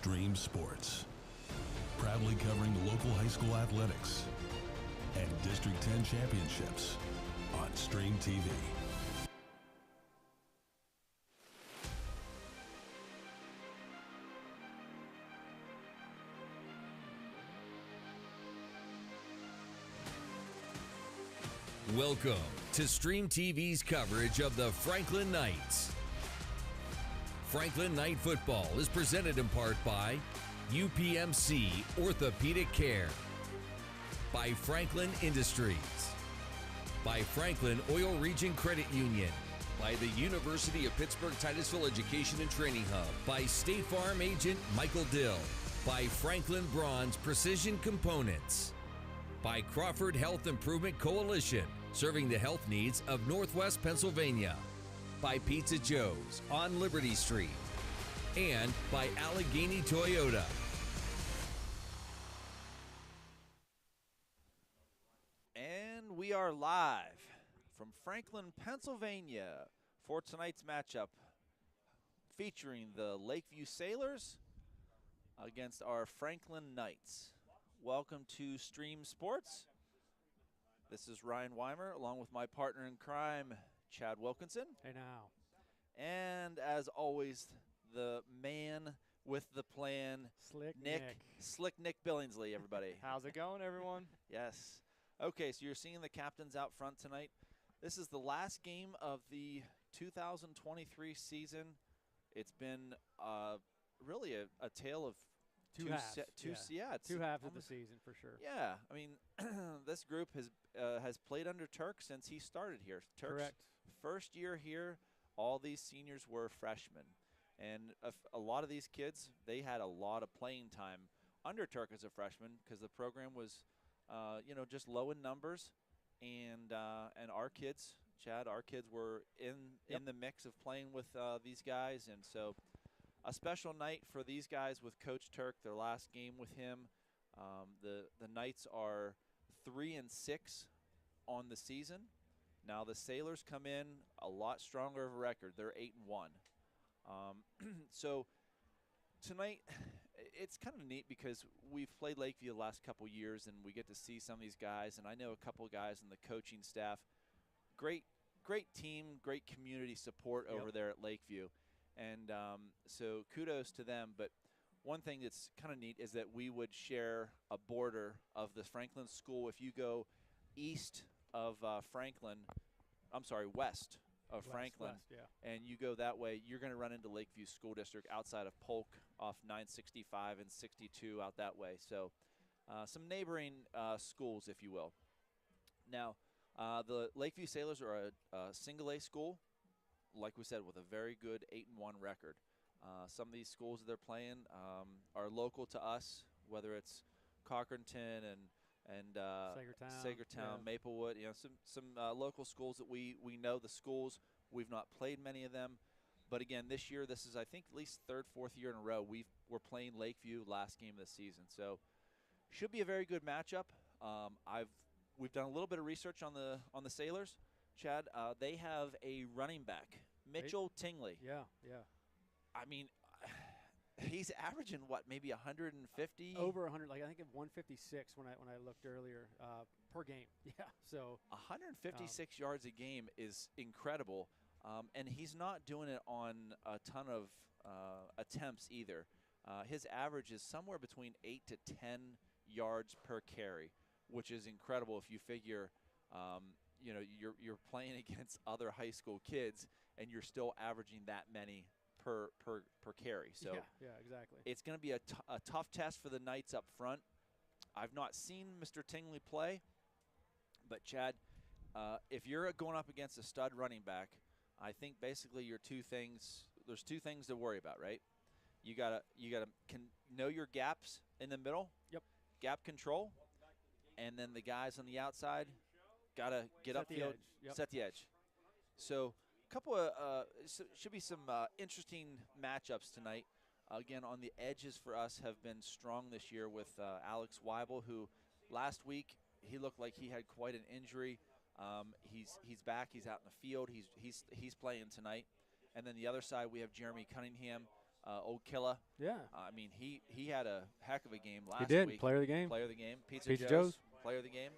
Stream Sports, proudly covering local high school athletics and District 10 championships on Stream TV. Welcome to Stream TV's coverage of the Franklin Knights. Franklin Knight Football is presented in part by UPMC Orthopedic Care, by Franklin Industries, by Franklin Oil Region Credit Union, by the University of Pittsburgh Titusville Education and Training Hub, by State Farm agent Michael Dill, by Franklin Bronze Precision Components, by Crawford Health Improvement Coalition, serving the health needs of Northwest Pennsylvania, by Pizza Joe's on Liberty Street, and by Allegheny Toyota. And we are live from Franklin, Pennsylvania for tonight's matchup featuring the Lakeview Sailors against our Franklin Knights. Welcome to Stream Sports. This is Ryan Weimer along with my partner in crime, Chad Wilkinson. Hey now. And as always, the man with the plan, Slick Nick Billingsley, everybody. How's it going, everyone? Yes. Okay, so you're seeing the captains out front tonight. This is the last game of the 2023 season. It's been really a tale of two halves. Two halves of the season for sure. Yeah, I mean, this group has played under Turk since he started here. Turk's Correct. First year here, all these seniors were freshmen. And a lot of these kids, they had a lot of playing time under Turk as a freshman because the program was, just low in numbers. And our kids, Chad, were in the mix of playing with these guys. And so a special night for these guys with Coach Turk, their last game with him. The Knights are 3-6 on the season. Now the Sailors come in a lot stronger of a record. They're 8-1. So tonight, it's kind of neat because we've played Lakeview the last couple years, and we get to see some of these guys. And I know a couple of guys in the coaching staff. Great team, great community support over there at Lakeview. And so kudos to them. But one thing that's kind of neat is that we would share a border of the Franklin school. If you go west of Franklin, and you go that way, you're going to run into Lakeview School District outside of Polk off 965 and 62 out that way. So some neighboring schools, if you will. Now, the Lakeview Sailors are a single-A school, like we said, with a very good 8-1 record. Some of these schools that they're playing are local to us, whether it's Cochranton and Sagertown, Maplewood. Some local schools that we know the schools. We've not played many of them, but again, this year, this is I think at least third, fourth year in a row we're playing Lakeview last game of the season. So should be a very good matchup. We've done a little bit of research on the Sailors. Chad, they have a running back, Mitchell Tingley. Yeah. I mean, he's averaging maybe 150? Over 100, I think 156 when I looked earlier per game. Yeah, so 156 yards a game is incredible, and he's not doing it on a ton of attempts either. His average is somewhere between 8 to 10 yards per carry, which is incredible if you figure. You're playing against other high school kids, and you're still averaging that many per carry. So yeah, exactly. It's going to be a tough test for the Knights up front. I've not seen Mr. Tingley play, but Chad, if you're going up against a stud running back, I think basically there's two things to worry about, right? You gotta know your gaps in the middle. Yep. Gap control, and then the guys on the outside gotta get upfield, set the edge. So a couple of should be some interesting matchups tonight. Again, on the edges for us have been strong this year with Alex Weibel, who last week he looked like he had quite an injury. He's back. He's out in the field. He's playing tonight. And then the other side we have Jeremy Cunningham, Old Killa. Yeah. I mean, he had a heck of a game last He did. week. Player of the game. Player of the game. Pizza Pizza Joe's. Joe's. Player of the game.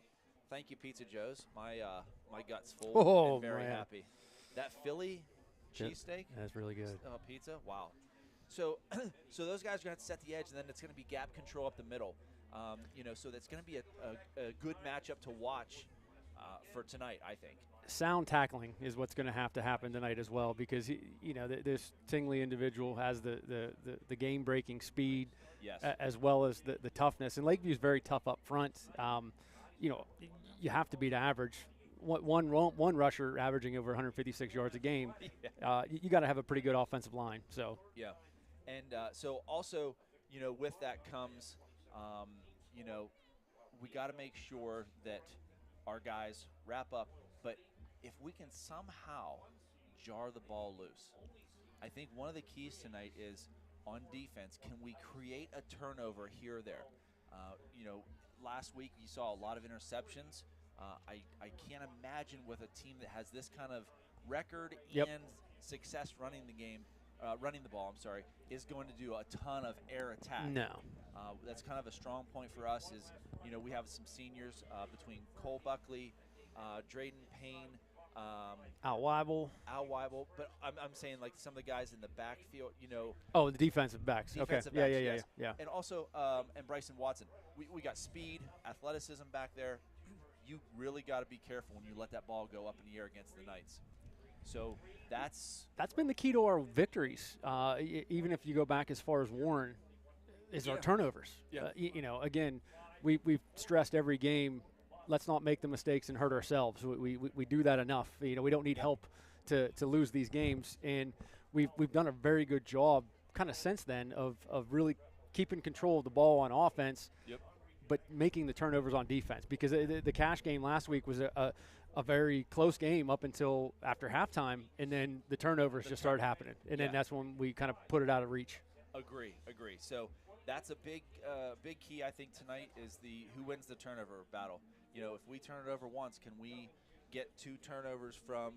Thank you, Pizza Joe's. My gut's full Oh, and very man. happy. That Philly cheesesteak. That's really good. Pizza. Wow. So so those guys are going to have to set the edge, and then it's going to be gap control up the middle. So that's going to be a good matchup to watch for tonight, I think. Sound tackling is what's going to happen tonight as well, because this Tingley individual has the game-breaking speed, Yes. as well as the toughness. And Lakeview's very tough up front. You have to beat average. One rusher averaging over 156 yards a game. Yeah. You got to have a pretty good offensive line. So Yeah, and so also, with that comes, we got to make sure that our guys wrap up. But if we can somehow jar the ball loose, I think one of the keys tonight is on defense. Can we create a turnover here or there? Last week you saw a lot of interceptions. I can't imagine with a team that has this kind of record Yep. and success running the ball, is going to do a ton of air attack. no. That's kind of a strong point for us is, we have some seniors between Cole Buckley, Drayden Payne, Al Weibel. but I'm saying like some of the guys in the backfield, Oh, the defensive backs. defensive Okay. backs, Yeah. yes. And also, and Bryson Watson. We got speed, athleticism back there. You really got to be careful when you let that ball go up in the air against the Knights. So that's been the key to our victories. Even if you go back as far as Warren, is our turnovers. Yeah. Again, we've stressed every game. Let's not make the mistakes and hurt ourselves. We do that enough. We don't need help to lose these games, and we've done a very good job kind of since then of really keeping control of the ball on offense. Yep. But making the turnovers on defense, because the Cash game last week was a very close game up until after halftime, and then the turnovers just started happening, and then that's when we kind of put it out of reach. Agree. So that's a big key, I think, tonight is who wins the turnover battle. If we turn it over once, can we get 2 turnovers from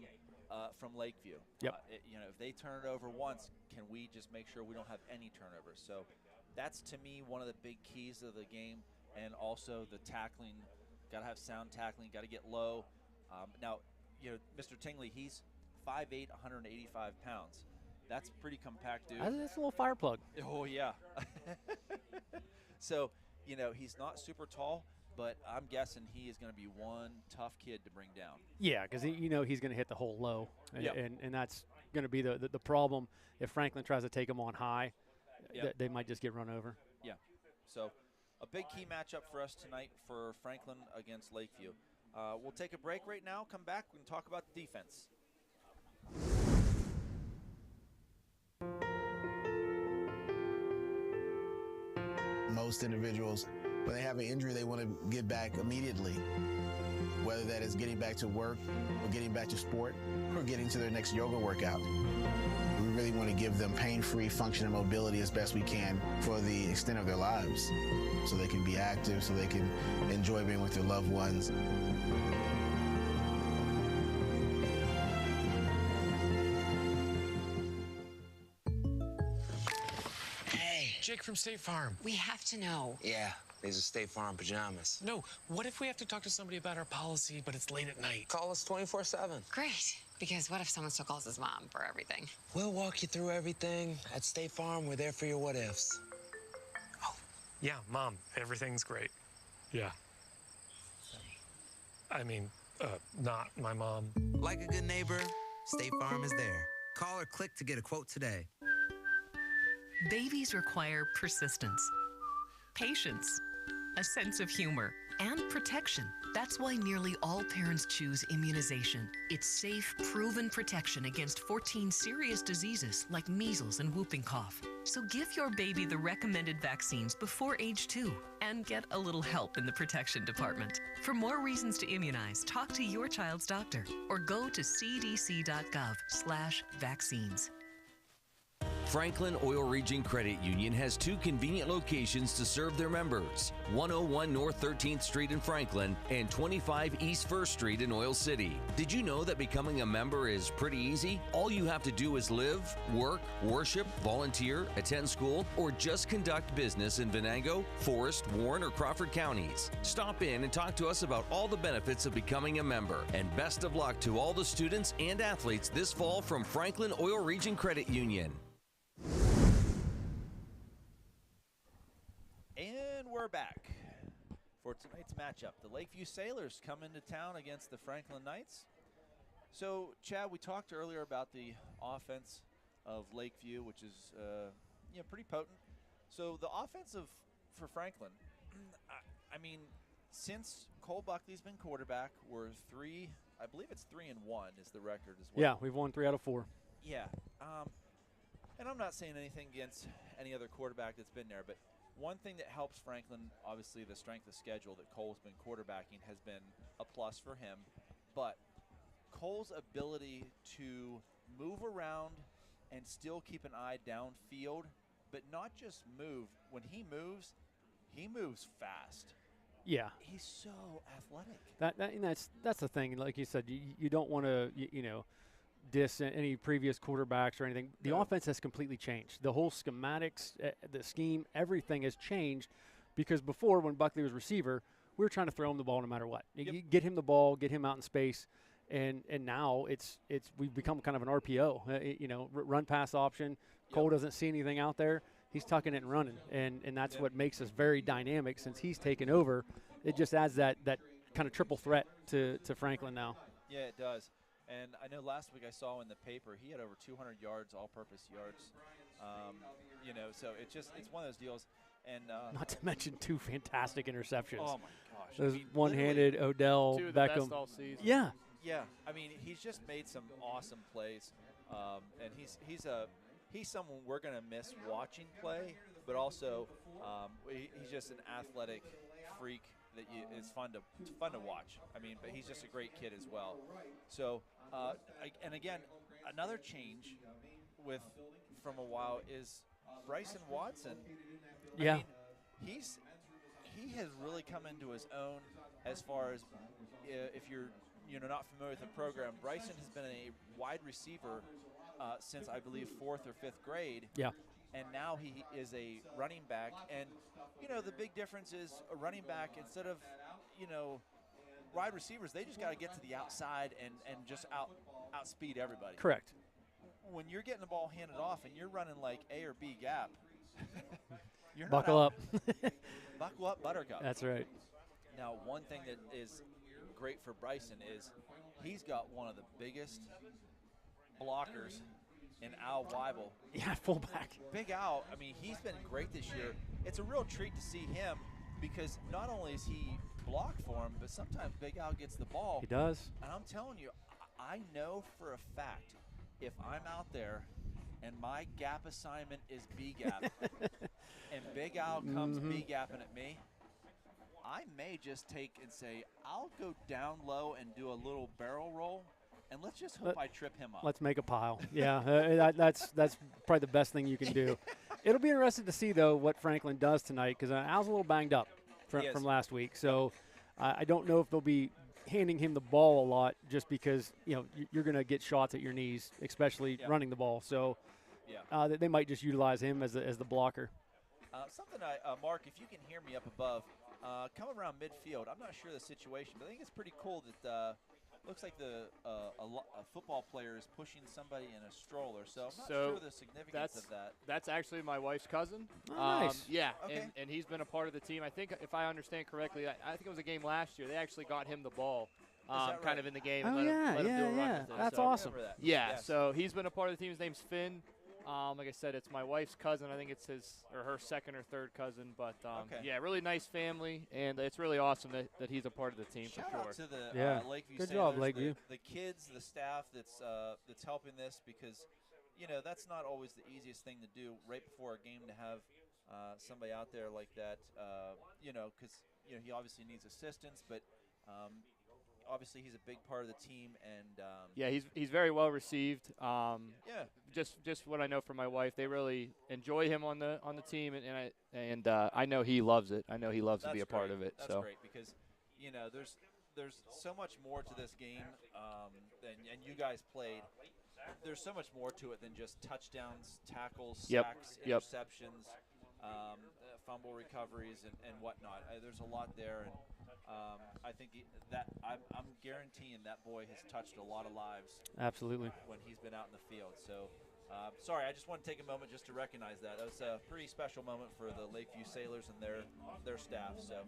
Lakeview? Yep. If they turn it over once, can we just make sure we don't have any turnovers? So that's, to me, one of the big keys of the game. And also the tackling, got to have sound tackling, got to get low. Now, Mr. Tingley, he's 5'8", 185 pounds. That's pretty compact, dude. That's a little fire plug. Oh, yeah. So, he's not super tall, but I'm guessing he is going to be one tough kid to bring down. Yeah, because he's going to hit the hole low, Yep. and that's going to be the problem. If Franklin tries to take him on high, Yep. they might just get run over. Yeah. So a big key matchup for us tonight for Franklin against Lakeview. We'll take a break right now, come back, we can talk about the defense. Most individuals, when they have an injury, they want to get back immediately, whether that is getting back to work or getting back to sport or getting to their next yoga workout. We really want to give them pain-free function and mobility as best we can for the extent of their lives, so they can be active, so they can enjoy being with their loved ones. Jake from State Farm. We have to know. Yeah, these are State Farm pajamas. No, what if we have to talk to somebody about our policy, but it's late at night? Call us 24/7. Great, because what if someone still calls his mom for everything? We'll walk you through everything. At State Farm, we're there for your what-ifs. Oh, yeah, Mom, everything's great. Yeah. I mean, not my mom. Like a good neighbor, State Farm is there. Call or click to get a quote today. Babies require persistence, patience, a sense of humor, and protection. That's why nearly all parents choose immunization. It's safe, proven protection against 14 serious diseases like measles and whooping cough. So give your baby the recommended vaccines before age 2 and get a little help in the protection department. For more reasons to immunize, talk to your child's doctor or go to cdc.gov/vaccines. Franklin Oil Region Credit Union has 2 convenient locations to serve their members, 101 North 13th Street in Franklin and 25 East 1st Street in Oil City. Did you know that becoming a member is pretty easy? All you have to do is live, work, worship, volunteer, attend school, or just conduct business in Venango, Forest, Warren, or Crawford counties. Stop in and talk to us about all the benefits of becoming a member. And best of luck to all the students and athletes this fall from Franklin Oil Region Credit Union. And we're back for tonight's matchup. The Lakeview Sailors come into town against the Franklin Knights. So, Chad, we talked earlier about the offense of Lakeview, which is pretty potent. So the offensive for Franklin, I mean, since Cole Buckley's been quarterback, we're 3, I believe it's 3-1 is the record as well. Yeah, we've won 3 out of 4. Yeah. And I'm not saying anything against any other quarterback that's been there, but one thing that helps Franklin, obviously the strength of schedule that Cole's been quarterbacking has been a plus for him. But Cole's ability to move around and still keep an eye downfield, but not just move. When he moves fast. Yeah. He's so athletic. That's the thing. Like you said, you don't want to, diss any previous quarterbacks or anything. The offense has completely changed. The whole schematics, the scheme, everything has changed because before when Buckley was receiver, we were trying to throw him the ball no matter what. You get him the ball, get him out in space, and now we've become kind of an RPO, run pass option. Cole doesn't see anything out there. He's tucking it and running, and that's what makes us very dynamic since he's taken over. It just adds that kind of triple threat to Franklin now. Yeah, it does. And I know last week I saw in the paper he had over 200 yards, all-purpose yards. So it's one of those deals. And not to mention 2 fantastic interceptions. Oh my gosh! Those one-handed Odell, 2 of the Beckham. best all season. Yeah. Yeah. I mean, he's just made some awesome plays, and he's someone we're going to miss watching play, but also he's just an athletic freak that it's fun to watch. I mean, but he's just a great kid as well. So, and again, another change from a while is Bryson Watson. Yeah. I mean, he has really come into his own as far as if you're not familiar with the program. Bryson has been a wide receiver since I believe 4th or 5th grade. Yeah. And now he is a running back. And, the big difference is a running back, instead of, wide receivers, they just got to get to the outside and just outspeed everybody. Correct. When you're getting the ball handed off and you're running like A or B gap, you're Buckle up. Buckle up, Buttercup. That's right. Now, one thing that is great for Bryson is he's got one of the biggest blockers in Al Weibel. Yeah, fullback. Big Al, I mean, he's been great this year. It's a real treat to see him because not only is he blocked for him, but sometimes Big Al gets the ball. He does. And I'm telling you, I know for a fact if I'm out there and my gap assignment is B gap and Big Al comes B gapping at me, I may just take and say, I'll go down low and do a little barrel roll, and let's just hope I trip him up. Let's make a pile. Yeah, that's probably the best thing you can do. It'll be interesting to see, though, what Franklin does tonight because Al's a little banged up from last week. So I don't know if they'll be handing him the ball a lot just because, you're going to get shots at your knees, especially running the ball. So they might just utilize him as the blocker. Mark, if you can hear me up above, come around midfield. I'm not sure the situation, but I think it's pretty cool that looks like a football player is pushing somebody in a stroller. So I'm not sure the significance of that. That's actually my wife's cousin. Oh, nice. Yeah, okay. and he's been a part of the team. I think, if I understand correctly, I think it was a game last year. They actually got him the ball kind of in the game and let him do a run with it. That's so, awesome. That. Yeah, Yes. So he's been a part of the team. His name's Finn. Like I said, it's my wife's cousin. I think it's his or her second or third cousin. But, yeah, really nice family, and it's really awesome that he's a part of the team Shout for out sure. to the Lakeview Good Sailors, job, Lakeview. the kids, the staff that's helping this because, that's not always the easiest thing to do right before a game to have somebody out there like that, because, he obviously needs assistance, but obviously he's a big part of the team, and yeah, he's very well received. Yeah. Just what I know from my wife, they really enjoy him on the team, and I know he loves it. I know he loves to be a part of it. That's great because, you know, there's so much more to this game, and you guys played. There's so much more to it than just touchdowns, tackles, sacks, interceptions, fumble recoveries, and whatnot. There's a lot there, and I think I'm guaranteeing that boy has touched a lot of lives. Absolutely. When he's been out in the field. So, sorry, I just want to take a moment just to recognize that. That was a pretty special moment for the Lakeview Sailors and their staff. So,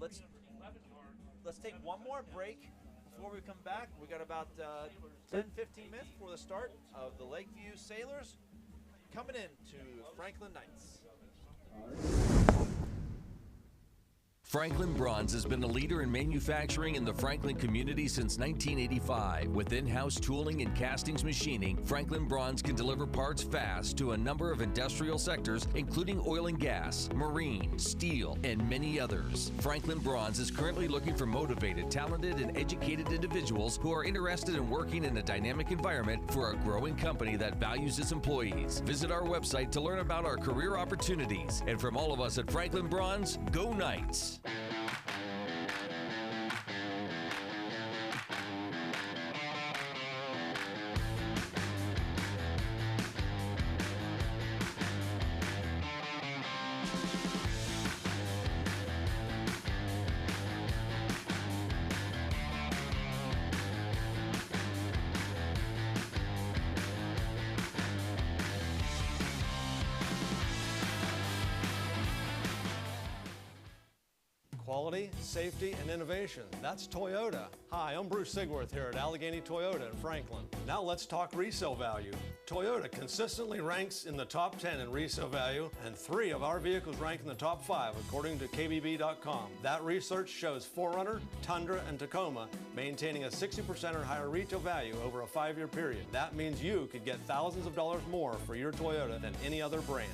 let's take one more break before we come back. We got about 10-15 minutes before the start of the Lakeview Sailors coming in to Franklin Knights. Franklin Bronze has been a leader in manufacturing in the Franklin community since 1985. With in-house tooling and castings machining, Franklin Bronze can deliver parts fast to a number of industrial sectors, including oil and gas, marine, steel, and many others. Franklin Bronze is currently looking for motivated, talented, and educated individuals who are interested in working in a dynamic environment for a growing company that values its employees. Visit our website to learn about our career opportunities. And from all of us at Franklin Bronze, go Knights! Quality, safety, and innovation. That's Toyota. Hi, I'm Bruce Sigworth here at Allegheny Toyota in Franklin. Now let's talk resale value. Toyota consistently ranks in the top 10 in resale value, and 3 of our vehicles rank in the top 5 according to KBB.com. That research shows 4Runner, Tundra, and Tacoma maintaining a 60% or higher retail value over a 5-year period. That means you could get thousands of dollars more for your Toyota than any other brand.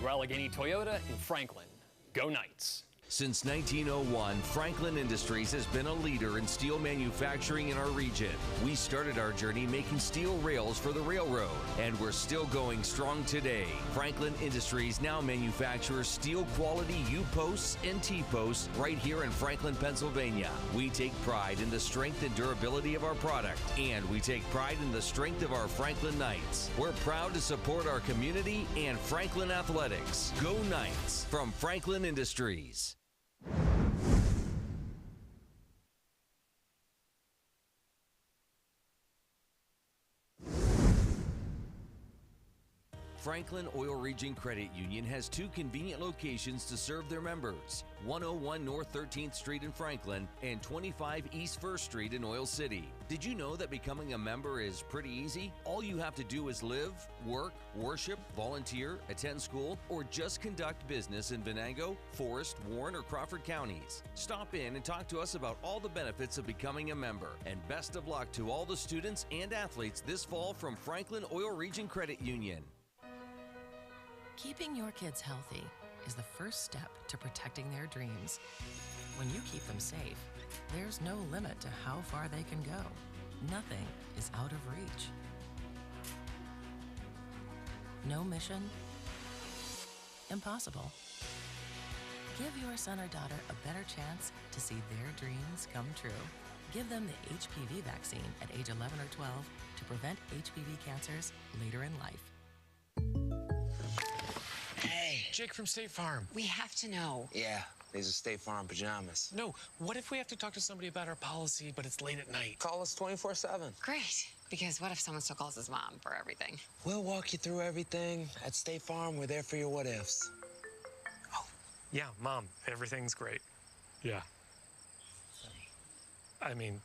We're Allegheny Toyota in Franklin. Go Knights! Since 1901, Franklin Industries has been a leader in steel manufacturing in our region. We started our journey making steel rails for the railroad, and we're still going strong today. Franklin Industries now manufactures steel quality U-posts and T-posts right here in Franklin, Pennsylvania. We take pride in the strength and durability of our product, and we take pride in the strength of our Franklin Knights. We're proud to support our community and Franklin athletics. Go Knights from Franklin Industries. Franklin Oil Region Credit Union has 2 convenient locations to serve their members, 101 North 13th Street in Franklin and 25 East 1st Street in Oil City. Did you know that becoming a member is pretty easy? All you have to do is live, work, worship, volunteer, attend school, or just conduct business in Venango, Forest, Warren, or Crawford counties. Stop in and talk to us about all the benefits of becoming a member. And best of luck to all the students and athletes this fall from Franklin Oil Region Credit Union. Keeping your kids healthy is the first step to protecting their dreams. When you keep them safe, there's no limit to how far they can go. Nothing is out of reach. No mission? Impossible. Give your son or daughter a better chance to see their dreams come true. Give them the HPV vaccine at age 11 or 12 to prevent HPV cancers later in life. Hey, Jake from State Farm. We have to know. Yeah, these are State Farm pajamas. No, what if we have to talk to somebody about our policy, but it's late at night? Call us 24/7. Great. Because what if someone still calls his mom for everything? We'll walk you through everything. At State Farm, we're there for your what-ifs. Oh, yeah, Mom, everything's great. Yeah. I mean,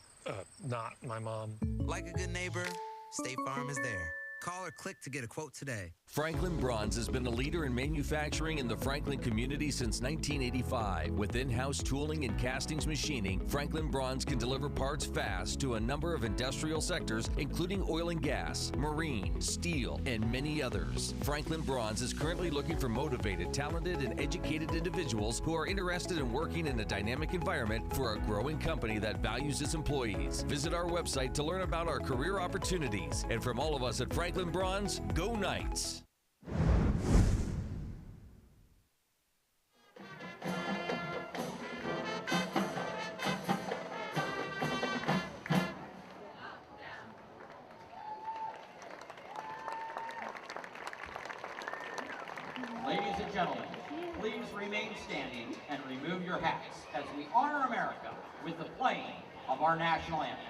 not my mom. Like a good neighbor, State Farm is there. Call or click to get a quote today. Franklin Bronze has been a leader in manufacturing in the Franklin community since 1985. With in-house tooling and castings machining, Franklin Bronze can deliver parts fast to a number of industrial sectors, including oil and gas, marine, steel, and many others. Franklin Bronze is currently looking for motivated, talented, and educated individuals who are interested in working in a dynamic environment for a growing company that values its employees. Visit our website to learn about our career opportunities. And from all of us at Franklin Bronze, go Knights! Ladies and gentlemen, please remain standing and remove your hats as we honor America with the playing of our national anthem.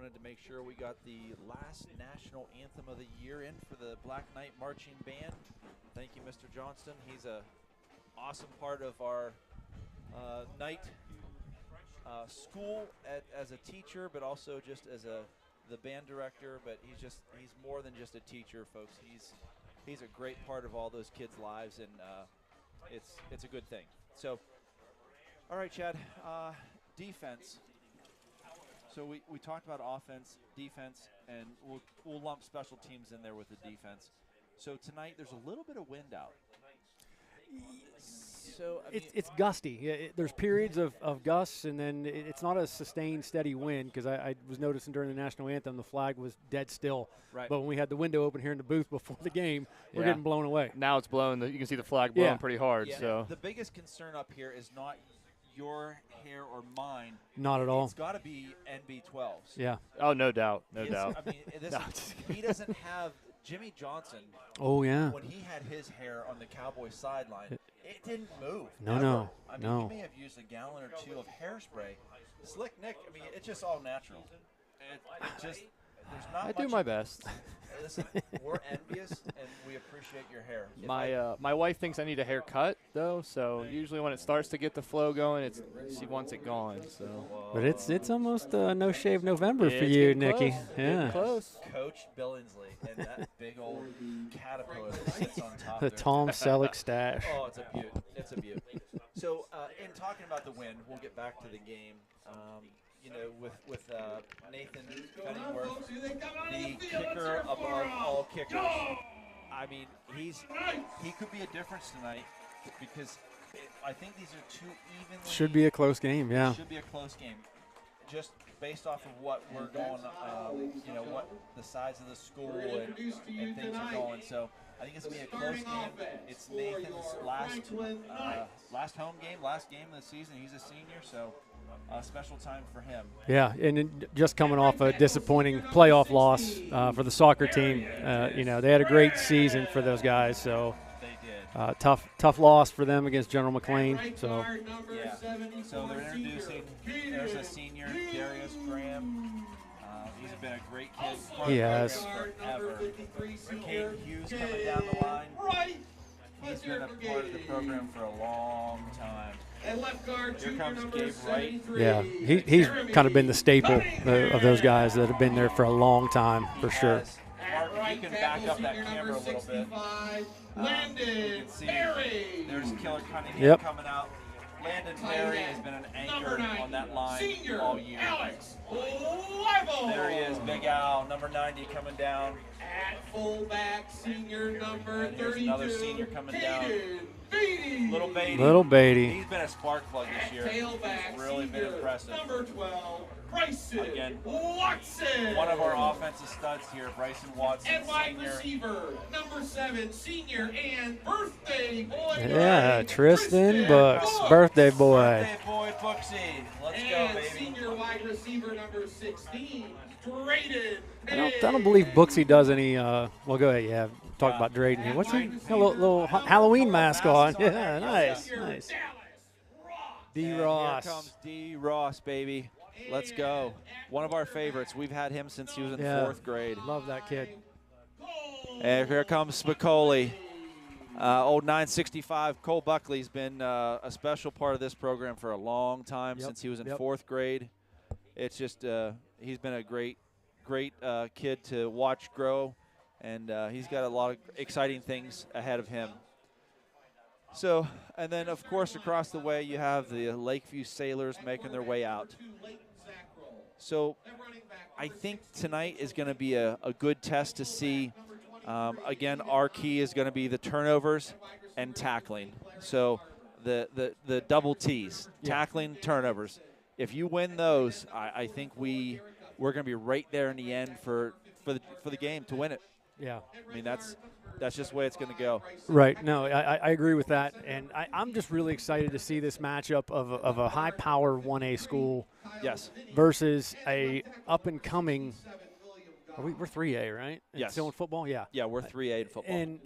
To make sure we got the last national anthem of the year in for the Black Knight Marching Band. Thank you, Mr. Johnston. He's a awesome part of our night school as a teacher, but also just as the band director. But he's more than just a teacher, folks. He's a great part of all those kids' lives, and it's a good thing. So, all right, Chad, defense. So we talked about offense, defense, and we'll lump special teams in there with the defense. So tonight there's a little bit of wind out. So I mean, it's gusty. There's periods of gusts, and then it's not a sustained, steady wind, because I was noticing during the national anthem the flag was dead still. Right. But when we had the window open here in the booth before the game, we're getting blown away. Now it's blowing. You can see the flag blowing pretty hard. Yeah. So the biggest concern up here is not your hair or mine. Not at all. It's got to be NB12s. Yeah. Oh, no doubt. No doubt. I mean, he doesn't have Jimmy Johnson. Oh, yeah. When he had his hair on the Cowboys sideline, it didn't move. No. I mean, he may have used a gallon or two of hairspray. Slick Nick, I mean, it's just all natural. There's not I much. do my best. Listen, we're envious, and we appreciate your hair. My wife thinks I need a haircut, though, so usually when it starts to get the flow going, she wants it gone. So. But it's almost no shave November for you, Nikki. Yeah. Close. Coach Billingsley and that big old caterpillar that sits on top. The Tom Selleck stash. Oh, it's a beaut. It's a beaut. So, in talking about the win, we'll get back to the game. With Nathan Fenningworth, the kicker above all kickers. I mean, he could be a difference tonight, because I think these are two evenly. Should be a close game, yeah. Should be a close game, just based off of what we're going. What the size of the school and things are going. So I think it's gonna be a close game. It's Nathan's last home game, last game of the season. He's a senior, so. Special time for him. Yeah, and just coming off a disappointing playoff loss for the soccer team. They had a great season for those guys, so they did. Tough loss for them against General McLean. So yeah, so they're introducing. There's a senior, Darius Graham. He's been a great kid. He has. Forever. Caden Hughes coming down the line. He's been a part of the program for a long time. Here comes Gabe Wright. Yeah, he's kind of been the staple of those guys that have been there for a long time, for sure. Mark, you can back up that camera a little bit. You can see there's Killer Cunningham coming out. Landon Perry has been an anchor on that line all year. There he is, Big Al, number 90 coming down. At fullback, senior number 32. There's another senior coming down. Little Beatty. Little Beatty. He's been a spark plug this year. He's really been impressive. Number 12, Bryson Again, Watson. One of our offensive studs here, Bryson Watson. And wide receiver, number 7, senior and birthday boy. Yeah, Tristan Books, birthday boy. Birthday boy Booksy. Let's go, baby. Senior wide receiver, number 16, Drayden. I don't believe Booksy does any. Well, go ahead. Yeah, talk about Drayden here. What's he? A little Halloween mask on. Yeah, nice. D. Ross. Here comes D. Ross, baby. Let's go. One of our favorites. We've had him since he was in 4th grade. Love that kid. And here comes Spicoli. Old 965 Cole Buckley's been a special part of this program for a long time, since he was in 4th grade. It's just he's been a great kid to watch grow, and he's got a lot of exciting things ahead of him. So, and then of course across the way you have the Lakeview Sailors making their way out. So I think tonight is going to be a good test to see. Again, our key is going to be the turnovers and tackling. So the double T's, tackling, turnovers. If you win those, I think we're going to be right there in the end for the game to win it. Yeah. I mean, that's just the way it's going to go. Right. No, I agree with that. And I'm just really excited to see this matchup of a high-power 1A school versus a up-and-coming – we're 3A, right? Yes. Still in football? Yeah. Yeah, we're 3A in football. And,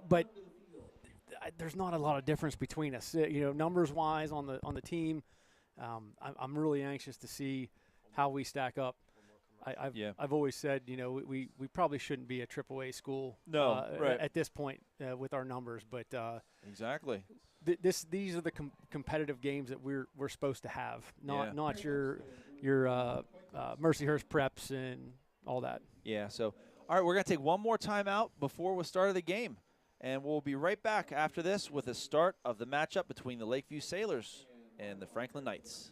but there's not a lot of difference between us, numbers-wise on the team. I'm really anxious to see how we stack up. I've always said, we probably shouldn't be a AAA school at this point with our numbers, but exactly. These are the competitive games that we're supposed to have, not your Mercyhurst preps and all that. Yeah. So, all right, we're gonna take one more timeout before the start of the game, and we'll be right back after this with the start of the matchup between the Lakeview Sailors and the Franklin Knights.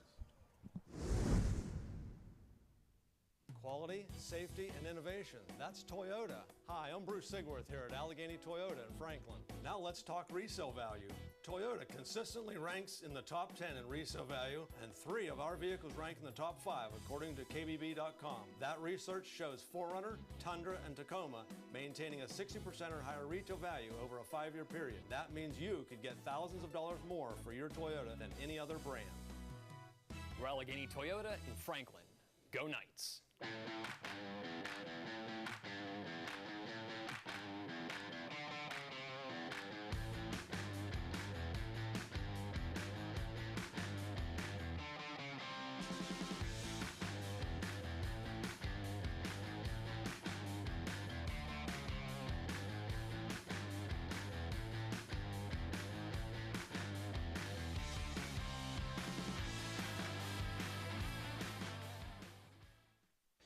Quality, safety, and innovation. That's Toyota. Hi, I'm Bruce Sigworth here at Allegheny Toyota in Franklin. Now let's talk resale value. Toyota consistently ranks in the top 10 in resale value, and 3 of our vehicles rank in the top 5 according to KBB.com. That research shows 4Runner, Tundra, and Tacoma maintaining a 60% or higher retail value over a 5-year period. That means you could get thousands of dollars more for your Toyota than any other brand. We're Allegheny Toyota in Franklin. Go Knights!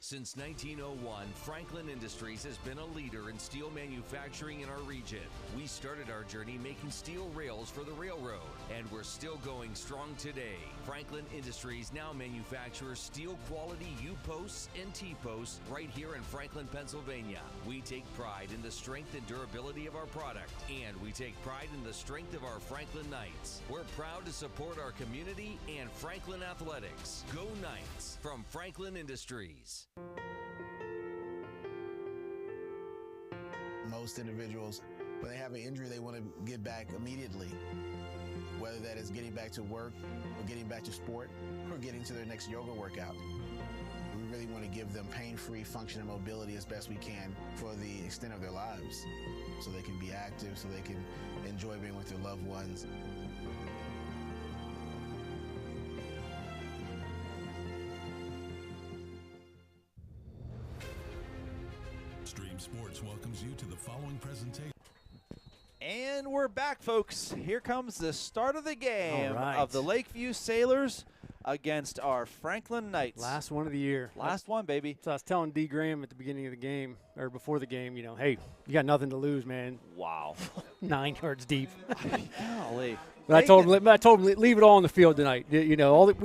Since 1901, Franklin Industries has been a leader in steel manufacturing in our region. We started our journey making steel rails for the railroad, and we're still going strong today. Franklin Industries now manufactures steel quality U-posts and T-posts right here in Franklin, Pennsylvania. We take pride in the strength and durability of our product, and we take pride in the strength of our Franklin Knights. We're proud to support our community and Franklin athletics. Go Knights from Franklin Industries. Most individuals, when they have an injury, they want to get back immediately, whether that is getting back to work or getting back to sport or getting to their next yoga workout. We really want to give them pain-free function and mobility as best we can for the extent of their lives, so they can be active, so they can enjoy being with their loved ones. Sports welcomes you to the following presentation. And we're back, folks. Here comes the start of the game right. of the Lakeview Sailors against our Franklin Knights. Last one of the year. Last one, baby. So I was telling D. Graham at the beginning of the game, or before the game, hey, you got nothing to lose, man. Wow. 9 yards deep. Golly. But I told him, leave it all on the field tonight. We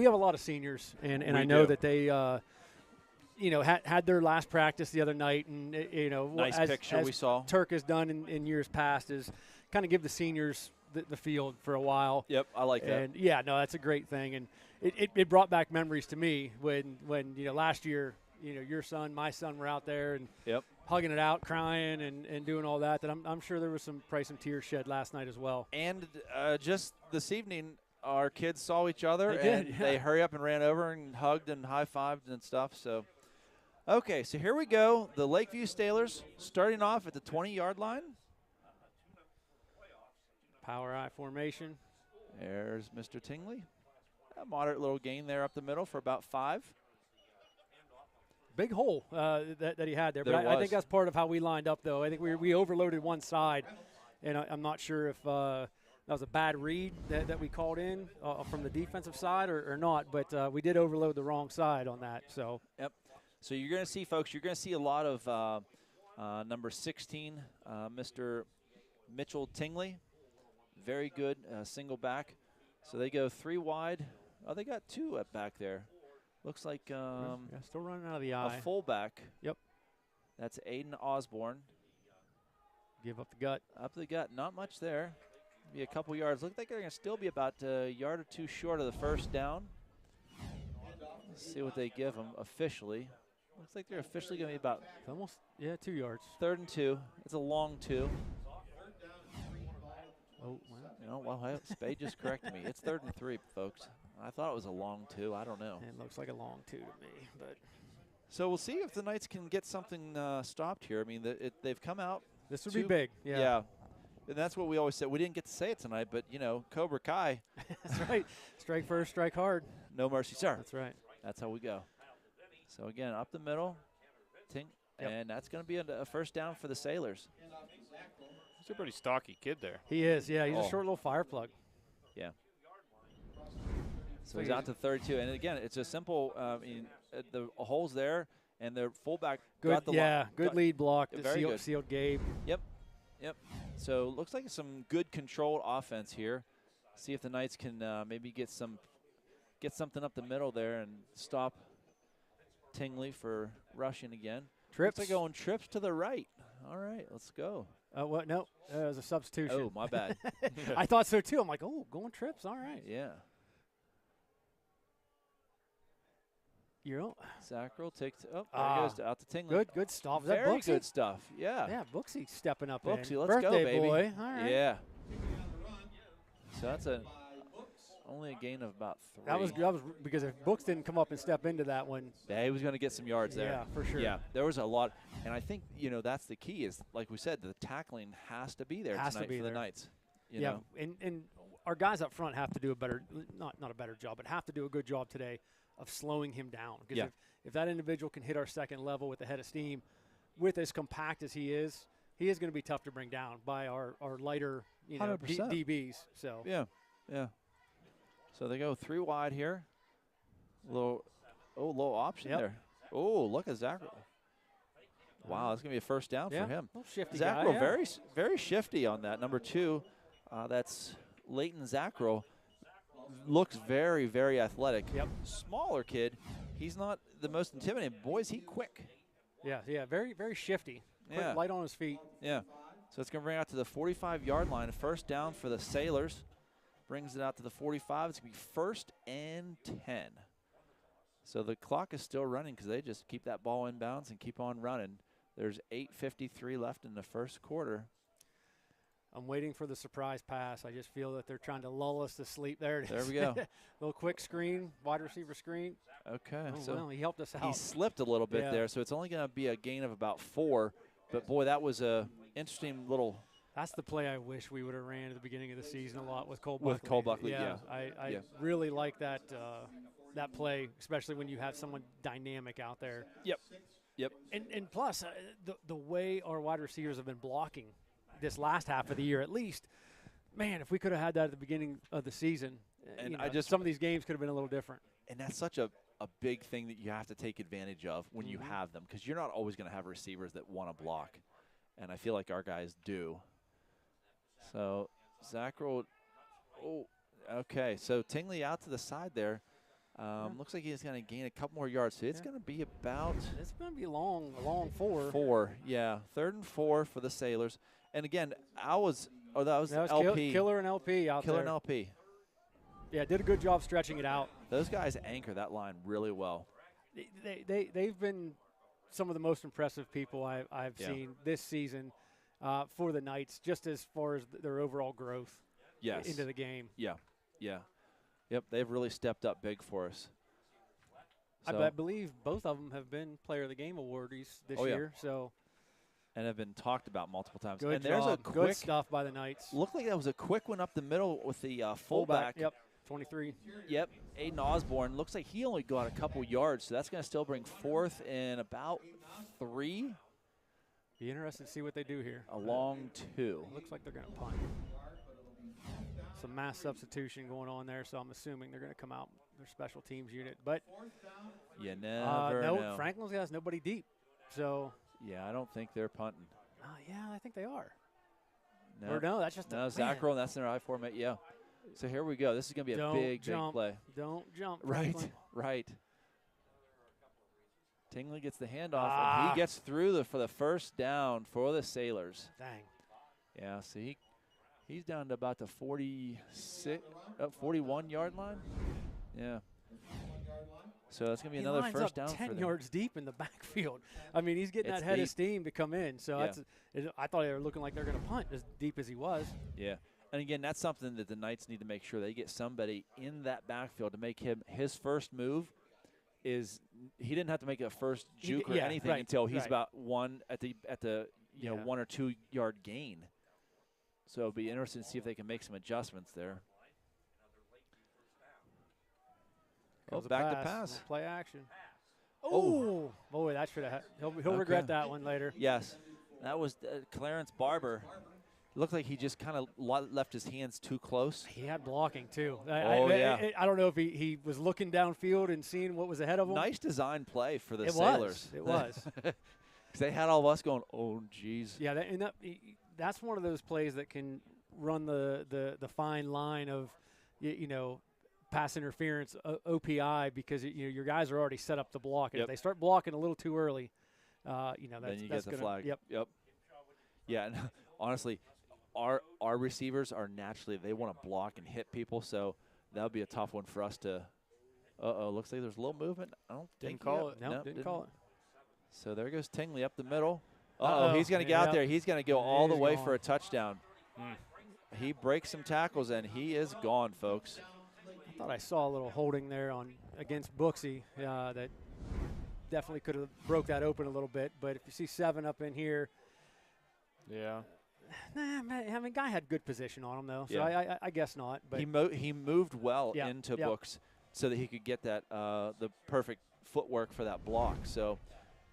have a lot of seniors, and I know that they had their last practice the other night, and nice picture we saw. Turk has done in years past is kind of give the seniors the field for a while. Yep, I like that. And that's a great thing, and it brought back memories to me when last year your son, my son were out there and hugging it out, crying and doing all that. That I'm sure there was some tears shed last night as well. And just this evening, our kids saw each other they hurry up and ran over and hugged and high-fived and stuff. So. Okay, so here we go. The Lakeview Sailors starting off at the 20-yard line. Power I formation. There's Mr. Tingley. A moderate little gain there up the middle for about 5. Big hole that he had there. But There I was. think that's part of how we lined up, though. I think we overloaded one side, and I'm not sure if that was a bad read that we called in from the defensive side or not, but we did overload the wrong side on that. So. Yep. So you're going to see, folks, a lot of number 16, Mr. Mitchell Tingley. Very good single back. So they go 3 wide. Oh, they got 2 up back there. Looks like still running out of the eye. A fullback. Yep. That's Aiden Osborne. Give up the gut. Up the gut. Not much there. Be a couple yards. Look like they're going to still be about a yard or 2 short of the first down. Let's see what they give them officially. Looks like they're officially going to be about almost 2 yards. 3rd and 2. It's a long 2. Oh, well, Spade just corrected me. It's 3rd and 3, folks. I thought it was a long 2. I don't know. It looks like a long 2 to me, but. So we'll see if the Knights can get something stopped here. I mean, they've come out. This would be big. Yeah. And that's what we always said. We didn't get to say it tonight, but Cobra Kai. That's right. Strike first, strike hard. No mercy, sir. That's right. That's how we go. So, again, up the middle, and that's going to be a first down for the Sailors. He's a pretty stocky kid there. He is, yeah. He's a short little fire plug. Yeah. So he's out to 32. And, again, it's a simple the hole's there, and the fullback got the good lead block. Very good. Sealed Gabe. Yep. So, looks like some good controlled offense here. See if the Knights can maybe get something up the middle there and stop Tingley for rushing again. Trips. Looks like going trips to the right. All right, let's go. What? No, it was a substitution. Oh, my bad. I thought so too. I'm like, going trips. All right. Yeah. Zackrell takes. There he goes out to Tingley. Good stuff. Is Very that Booksy? good stuff. Yeah. Yeah, Booksy stepping up. Booksy, let's Birthday go, baby. Boy. All right. Yeah. So that's only a gain of about 3. That was because if Books didn't come up and step into that one. Yeah, he was going to get some yards there. Yeah, for sure. Yeah, there was a lot. And I think, that's the key is, like we said, the tackling has to be there tonight for the Knights. You know? And our guys up front have to do a better, not a better job, but have to do a good job today of slowing him down. Because if that individual can hit our second level with the head of steam, with as compact as he is going to be tough to bring down by our lighter, 100%. DBs. So Yeah. So they go 3 wide here. Low option there. Oh, look at Zackrell. Wow, that's going to be a first down for him. Shifty Zackrell, guy, very, very shifty on that. Number 2, that's Leighton Zackrell. Looks very, very athletic. Yep. Smaller kid. He's not the most intimidating. Boy, is he quick. Yeah, very, very shifty. Quick, Yeah. light on his feet. Yeah. So it's going to bring it out to the 45-yard line. A first down for the Sailors. Brings it out to the 45. It's going to be 1st and 10. So the clock is still running because they just keep that ball in bounds and keep on running. There's 8:53 left in the first quarter. I'm waiting for the surprise pass. I just feel that they're trying to lull us to sleep. There it is. There we go. Little quick screen, wide receiver screen. Okay. Oh, so well, he helped us out. He slipped a little bit there, so it's only going to be a gain of about 4. But, boy, that was a interesting little – that's the play I wish we would have ran at the beginning of the season a lot with Cole Buckley. With Cole Buckley, yeah. I really like that that play, especially when you have someone dynamic out there. Yep. Yep. And plus, the way our wide receivers have been blocking this last half of the year, at least, man, if we could have had that at the beginning of the season, And some of these games could have been a little different. And that's such a big thing that you have to take advantage of when you have them, because you're not always going to have receivers that want to block. And I feel like our guys do. So Zackrell, okay. So Tingley out to the side there. Looks like he's going to gain a couple more yards. So it's going to be about. It's going to be a long 4. 4, yeah. 3rd and 4 for the Sailors. And again, that was LP. Killer and LP out there. Killer and LP. Yeah, did a good job stretching it out. Those guys anchor that line really well. They've been some of the most impressive people I've seen this season for the Knights, just as far as their overall growth into the game. Yeah. Yep, they've really stepped up big for us. So I believe both of them have been Player of the Game awardees this year. So, and have been talked about multiple times. Good and there's job. a quick Good stuff by the Knights. Looked like that was a quick one up the middle with the fullback. Yep, 23. Yep, Aiden Osborne. Looks like he only got a couple yards, so that's going to still bring 4th and about 3. Be interested to see what they do here. A long 2. Looks like they're going to punt. Some mass substitution going on there, so I'm assuming they're going to come out with their special teams unit. But you never know. Franklin's has nobody deep. So yeah, I don't think they're punting. Yeah, I think they are. No, or no, that's just Zackrell, and that's in their I format. Yeah. So here we go. This is going to be a big play. Don't jump. Right, right. Tingley gets the handoff, and he gets through for the first down for the Sailors. Dang. Yeah, so he's down to about the 41-yard line. Yeah. So that's going to be another first down for them. 10 yards deep in the backfield. I mean, he's getting that head of steam to come in. So I thought they were looking like they're going to punt as deep as he was. Yeah. And, again, that's something that the Knights need to make sure they get somebody in that backfield to make his first move is he didn't have to make a first juke or anything until he's about 1 at the 1 or 2 yard gain. So it'll be interesting to see if they can make some adjustments there. Back to pass. Play action. Oh, boy, that should have. He'll regret that one later. Yes, that was Clarence Barber. Looked like he just kind of left his hands too close. He had blocking too. I don't know if he was looking downfield and seeing what was ahead of him. Nice design play for the Sailors. It was. Because they had all of us going, oh, geez. Yeah, that's one of those plays that can run the fine line of, pass interference, OPI, because your guys are already set up to block. And if they start blocking a little too early, then you get the flag. Yep. Yeah, and honestly, our receivers are naturally, they want to block and hit people, so that'll be a tough one for us to. Looks like there's a little movement. I don't think call it. No, didn't call it. So there goes Tingley up the middle. He's going to get out there. He's going to go all the way for a touchdown. He breaks some tackles, and he is gone, folks. I thought I saw a little holding there against Booksy that definitely could have broke that open a little bit. But if you see 7 up in here. Yeah. I mean, guy had good position on him, though, so I guess not. But he moved well into Books so that he could get that the perfect footwork for that block. So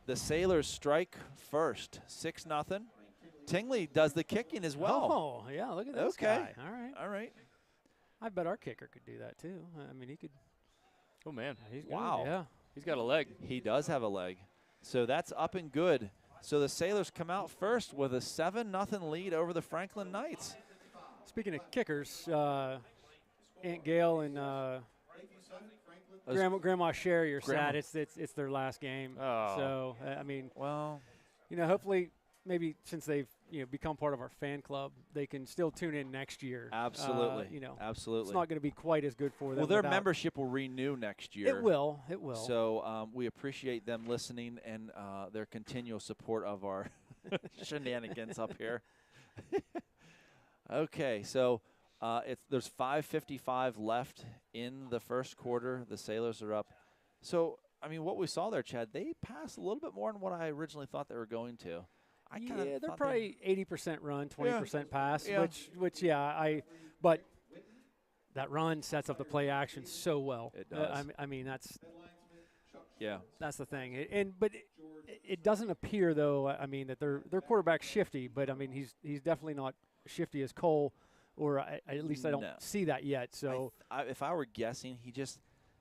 the Sailors strike first, 6-0. Tingley does the kicking as well. Oh, yeah, look at this guy. All right. I bet our kicker could do that, too. I mean, he could. Oh, man. He's wow. Good. Yeah. He's got a leg. He does have a leg. So that's up and good. So the Sailors come out first with a 7-0 lead over the Franklin Knights. Speaking of kickers, Aunt Gail and Grandma Sherry are sad. It's their last game. Oh. So I mean, hopefully, maybe since they've become part of our fan club, they can still tune in next year. Absolutely. Absolutely. It's not going to be quite as good for them. Well, their membership will renew next year. It will. So we appreciate them listening and their continual support of our shenanigans up here. Okay, so there's 5:55 left in the first quarter. The Sailors are up. So, I mean, what we saw there, Chad, they passed a little bit more than what I originally thought they were going to. They're probably 80% run, 20% pass, Yeah. which but that run sets up the play action so well. It does. I mean, that's. Yeah. That's the thing. But it doesn't appear, though, I mean, that their quarterback's shifty, but, I mean, he's definitely not shifty as Cole, or at least I don't see that yet. So if I were guessing, he just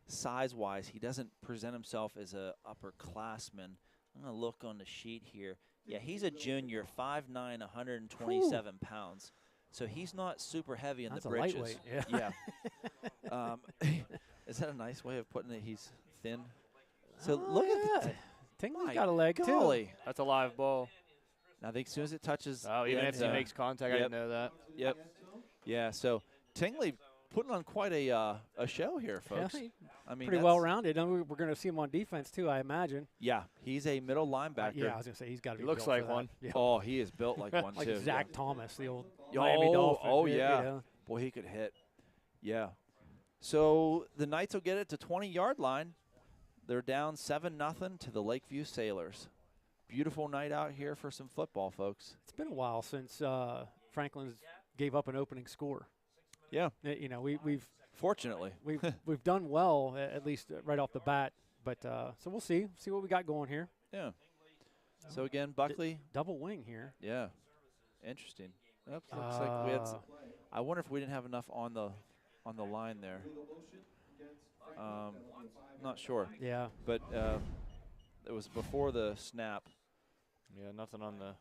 size-wise, he doesn't present himself as a upperclassman. I'm going to look on the sheet here. Yeah, he's a junior, 5'9", 127 pounds. So he's not super heavy in That's the britches. A lightweight, yeah. Is that a nice way of putting it? He's thin. So look at that. Tingley's got a leg, golly. too. That's a live ball. I think as soon as it touches. Oh, even if he makes contact, I didn't know that. Yep. Yeah, so Tingley putting on quite a show here, folks. Yeah, I mean, pretty well-rounded. I mean, we're going to see him on defense, too, I imagine. Yeah, he's a middle linebacker. Yeah, I was going to say, he's got to be looks built like for one. That. Yeah. Oh, he is built like one, like too. Zach Thomas, the old Miami Dolphin. Oh, You yeah. know. Boy, he could hit. Yeah. So the Knights will get it to 20-yard line. They're down 7-0 to the Lakeview Sailors. Beautiful night out here for some football, folks. It's been a while since Franklin's gave up an opening score. Yeah. You know, we've fortunately we've done well, at least right off the bat. But so we'll see what we got going here. Yeah. So again, Buckley double wing here. Yeah. Interesting. Oops, looks like we had. I wonder if we didn't have enough on the line there. Not sure. Yeah. But it was before the snap. Yeah, nothing on the.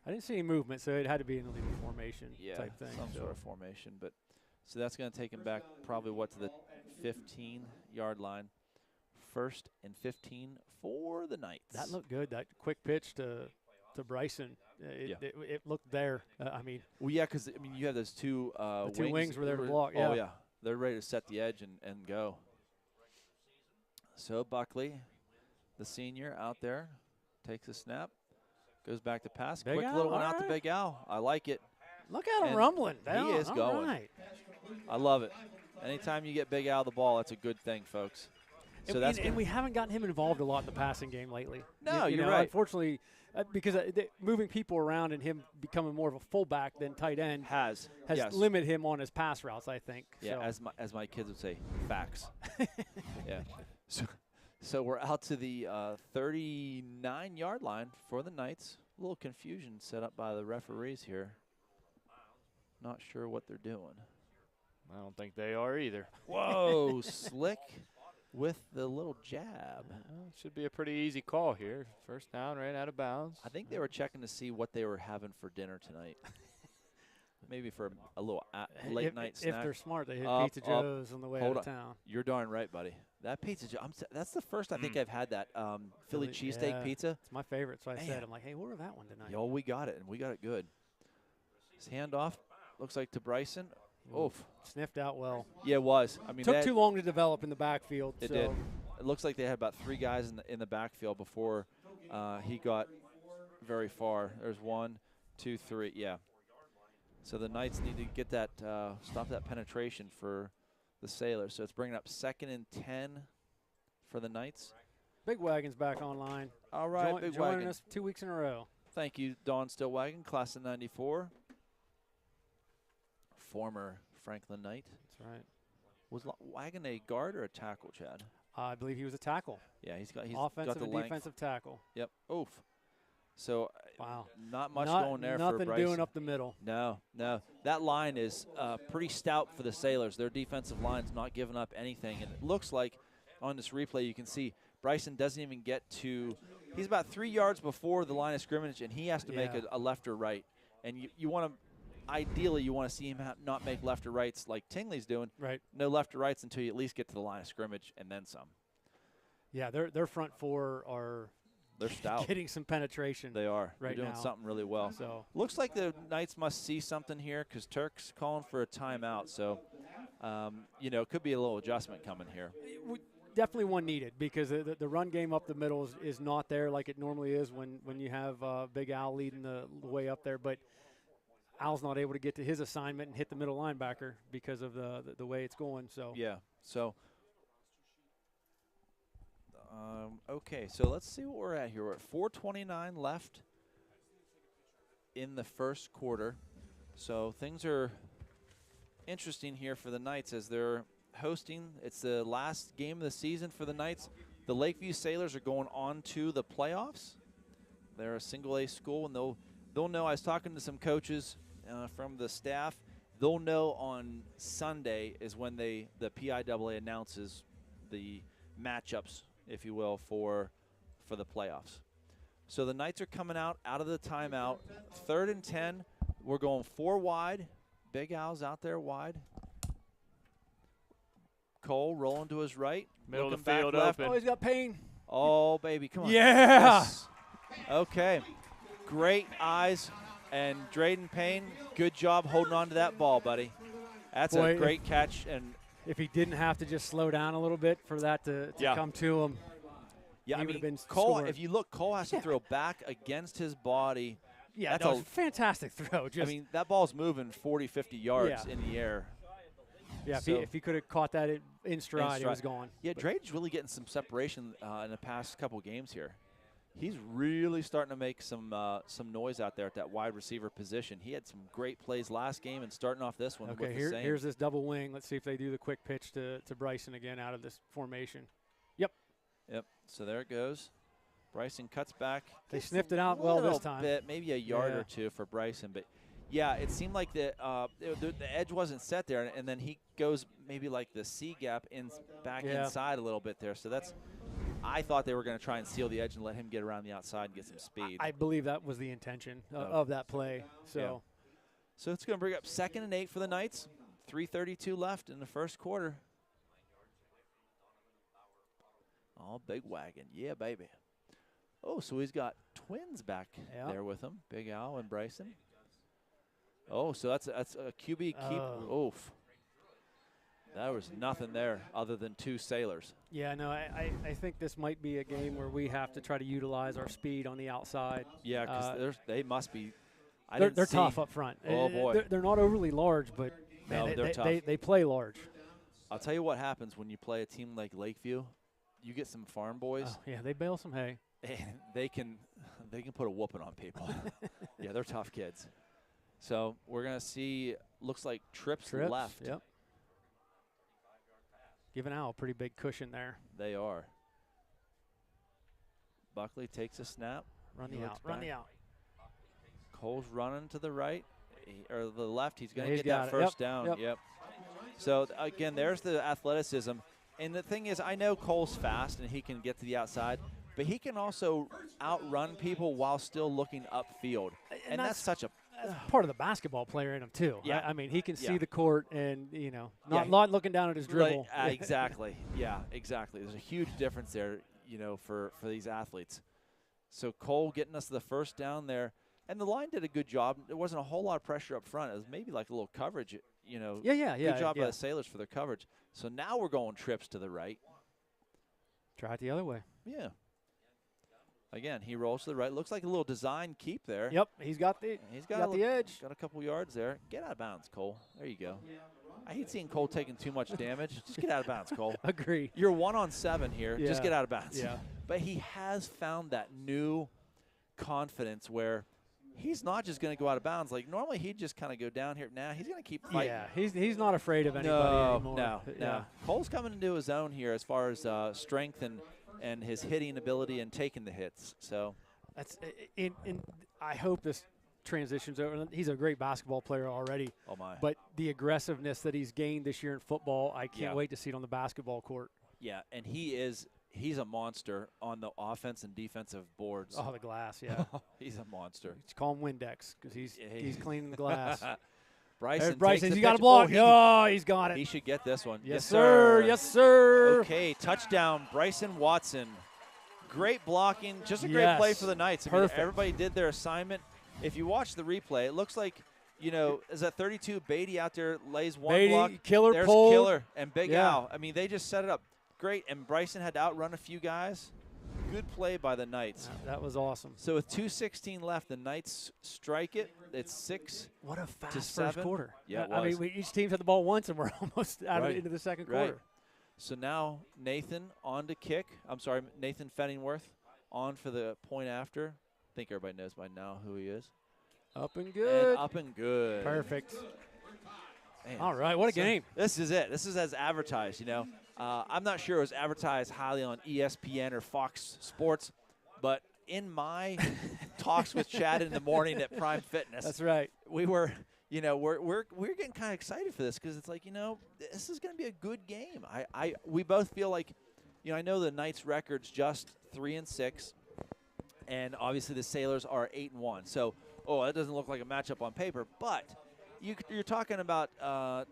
I didn't see any movement, so it had to be an illegal formation type thing. Some sort of formation. But so that's going to take him back probably to the 15-yard line. 1st and 15 for the Knights. That looked good. That quick pitch to Bryson. It looked there. I mean. Well, yeah, because I mean you have those two the two wings were there to block. Yeah. Oh yeah, they're ready to set the edge and go. So Buckley, the senior, out there, takes a snap, goes back to pass. Big Quick Al, little one all out to right. Big Al. I like it. Look at him And rumbling. He is all going. right. I love it. Anytime you get Big Al the ball, that's a good thing, folks. So and we haven't gotten him involved a lot in the passing game lately. No, you you're know, right. Unfortunately, because moving people around and him becoming more of a fullback than tight end has yes. limited him on his pass routes, I think. Yeah, so. as my kids would say, facts. Yeah. So we're out to the 39-yard line for the Knights. A little confusion set up by the referees here. Not sure what they're doing. I don't think they are either. Whoa, slick with the little jab. Should be a pretty easy call here. First down, right out of bounds. I think they were checking to see what they were having for dinner tonight. Maybe for a little late night snack. If they're smart, they hit Pizza Up. Joe's on the way Hold out of on. town. You're darn right, buddy. That Pizza Joe, that's the first I think I've had that Philly cheesesteak pizza. It's my favorite, so I said, I'm like, hey, order that one tonight. Yo, we got it, and we got it good. His handoff looks like to Bryson. Oof. Sniffed out well. Yeah, it was. I mean, took too long to develop in the backfield. It did. It looks like they had about 3 guys in the backfield before he got very far. There's 1, 2, 3. Yeah. So the Knights need to get that stop that penetration for the Sailors. So it's bringing up 2nd and 10 for the Knights. Big Wagon's back online. All right, Big Wagon. Joining us 2 weeks in a row. Thank you, Dawn Stillwagon, class of '94. Former Franklin Knight. That's right. Was Wagon a guard or a tackle, Chad? I believe he was a tackle. Yeah, he's got offensive the and length. defensive tackle. Yep. Oof. So wow, not much going there for Bryson. Nothing doing up the middle. No. That line is pretty stout for the Sailors. Their defensive line's not giving up anything, and it looks like on this replay you can see Bryson doesn't even get to. He's about 3 yards before the line of scrimmage, and he has to make a left or right. And you want to. Ideally, you want to see him not make left or rights like Tingley's doing. Right. No left or rights until you at least get to the line of scrimmage and then some. Yeah, their front four are they're stout. Getting some penetration. They are. Right They're doing now. something really well. So looks like the Knights must see something here because Turk's calling for a timeout. So, it could be a little adjustment coming here. Definitely one needed because the run game up the middle is not there like it normally is when you have Big Al leading the way up there. But Al's not able to get to his assignment and hit the middle linebacker because of the way it's going. So yeah. So okay. So let's see what we're at here. We're at 4:29 left in the first quarter. So things are interesting here for the Knights as they're hosting. It's the last game of the season for the Knights. The Lakeview Sailors are going on to the playoffs. They're a single-A school, and they'll know. I was talking to some coaches from the staff. They'll know on Sunday is when the PIAA announces the matchups, if you will, for the playoffs. So the Knights are coming out of the timeout. 3rd and 10. We're going 4 wide. Big Al's out there wide. Cole rolling to his right. Middle looking of the field back left. open. Oh, he's got pain. Oh, baby, come on. Yeah. Yes. Okay. Great eyes. And Drayden Payne, good job holding on to that ball, buddy. That's a great catch. And if he didn't have to just slow down a little bit for that to come to him, yeah, he would have been Cole. scoring. If you look, Cole has to throw back against his body. Yeah, that's a fantastic throw. I mean, that ball's moving 40, 50 yards in the air. Yeah, So, if he could have caught that in stride, it was gone. Yeah, Drayden's really getting some separation in the past couple games here. He's really starting to make some noise out there at that wide receiver position. He had some great plays last game and starting off this one with the same. Here's this double wing. Let's see if they do the quick pitch to Bryson again out of this formation. Yep. So there it goes. Bryson cuts back. They sniffed it out well this time. Bit, maybe a yard or two for Bryson, but yeah, it seemed like the edge wasn't set there, and then he goes maybe like the C gap back inside a little bit there. So that's. I thought they were going to try and seal the edge and let him get around the outside and get some speed. I believe that was the intention of that play. So it's going to bring up 2nd and 8 for the Knights. 3:32 left in the first quarter. Oh, big wagon. Yeah, baby. Oh, so he's got twins back there with him, Big Al and Bryson. Oh, so that's a QB keep. Oof. There was nothing there other than 2 Sailors. Yeah, no, I think this might be a game where we have to try to utilize our speed on the outside. Yeah, because they must be. They're tough up front. Oh, boy. They're not overly large, but man, they're tough. They play large. I'll tell you what happens when you play a team like Lakeview. You get some farm boys. Yeah, they bale some hay. And they can put a whooping on people. Yeah, they're tough kids. So we're going to see, looks like trips left. Yep. Giving Al a pretty big cushion there. They are. Buckley takes a snap. Run the out. Cole's running to the right or the left. He's going to get that it. first down. Yep. So, again, there's the athleticism. And the thing is, I know Cole's fast and he can get to the outside, but he can also outrun people while still looking upfield. And that's such a part of the basketball player in him too. Yeah. I mean, he can see the court and, not looking down at his dribble. Exactly. Yeah, exactly. There's a huge difference there, for these athletes. So Cole getting us the first down there. And the line did a good job. There wasn't a whole lot of pressure up front. It was maybe like a little coverage, Good job by the Sailors for their coverage. So now we're going trips to the right. Try it the other way. Yeah. Again, he rolls to the right. Looks like a little design keep there. Yep, he's got the edge. Got a couple yards there. Get out of bounds, Cole. There you go. I hate seeing Cole taking too much damage. Just get out of bounds, Cole. Agree. You're 1-on-7 here. Yeah. Just get out of bounds. Yeah. But he has found that new confidence where he's not just going to go out of bounds. Like normally he'd just kind of go down here. Now he's going to keep fighting. Yeah, he's not afraid of anybody anymore. No. Cole's coming into his own here as far as strength and his hitting ability and taking the hits. So that's in I hope this transitions over. He's a great basketball player already. Oh my! But the aggressiveness that he's gained this year in football, I can't wait to see it on the basketball court. Yeah, and he's a monster on the offense and defensive boards. Oh, the glass, yeah. He's a monster. Just call him Windex because he's cleaning the glass. Bryson, he's got a block. He's got it. He should get this one. Yes, sir. Yes, sir. Okay, touchdown, Bryson Watson. Great blocking. Just a great play for the Knights. I mean, everybody did their assignment. If you watch the replay, it looks like, is that 32? Beatty out there lays one block. Killer There's pull. Killer and Big Al. I mean, they just set it up great, and Bryson had to outrun a few guys. Good play by the Knights. That was awesome. So with 2:16 left, the Knights strike it. It's 6. What a fast to 7. first quarter. Yeah, it was. I mean, each team's had the ball once, and we're almost out of into the second quarter. So now Nathan on to kick. Nathan Fenningworth on for the point after. I think everybody knows by now who he is. Up and good. And up and good. Perfect. Man. All right, what a game. This is it. This is as advertised, I'm not sure it was advertised highly on ESPN or Fox Sports, but in my talks with Chad in the morning at Prime Fitness, that's right. We were, we're getting kind of excited for this because it's like, this is going to be a good game. We both feel like, I know the Knights' record's just 3-6, and obviously the Sailors are 8-1. So, that doesn't look like a matchup on paper, but you're talking about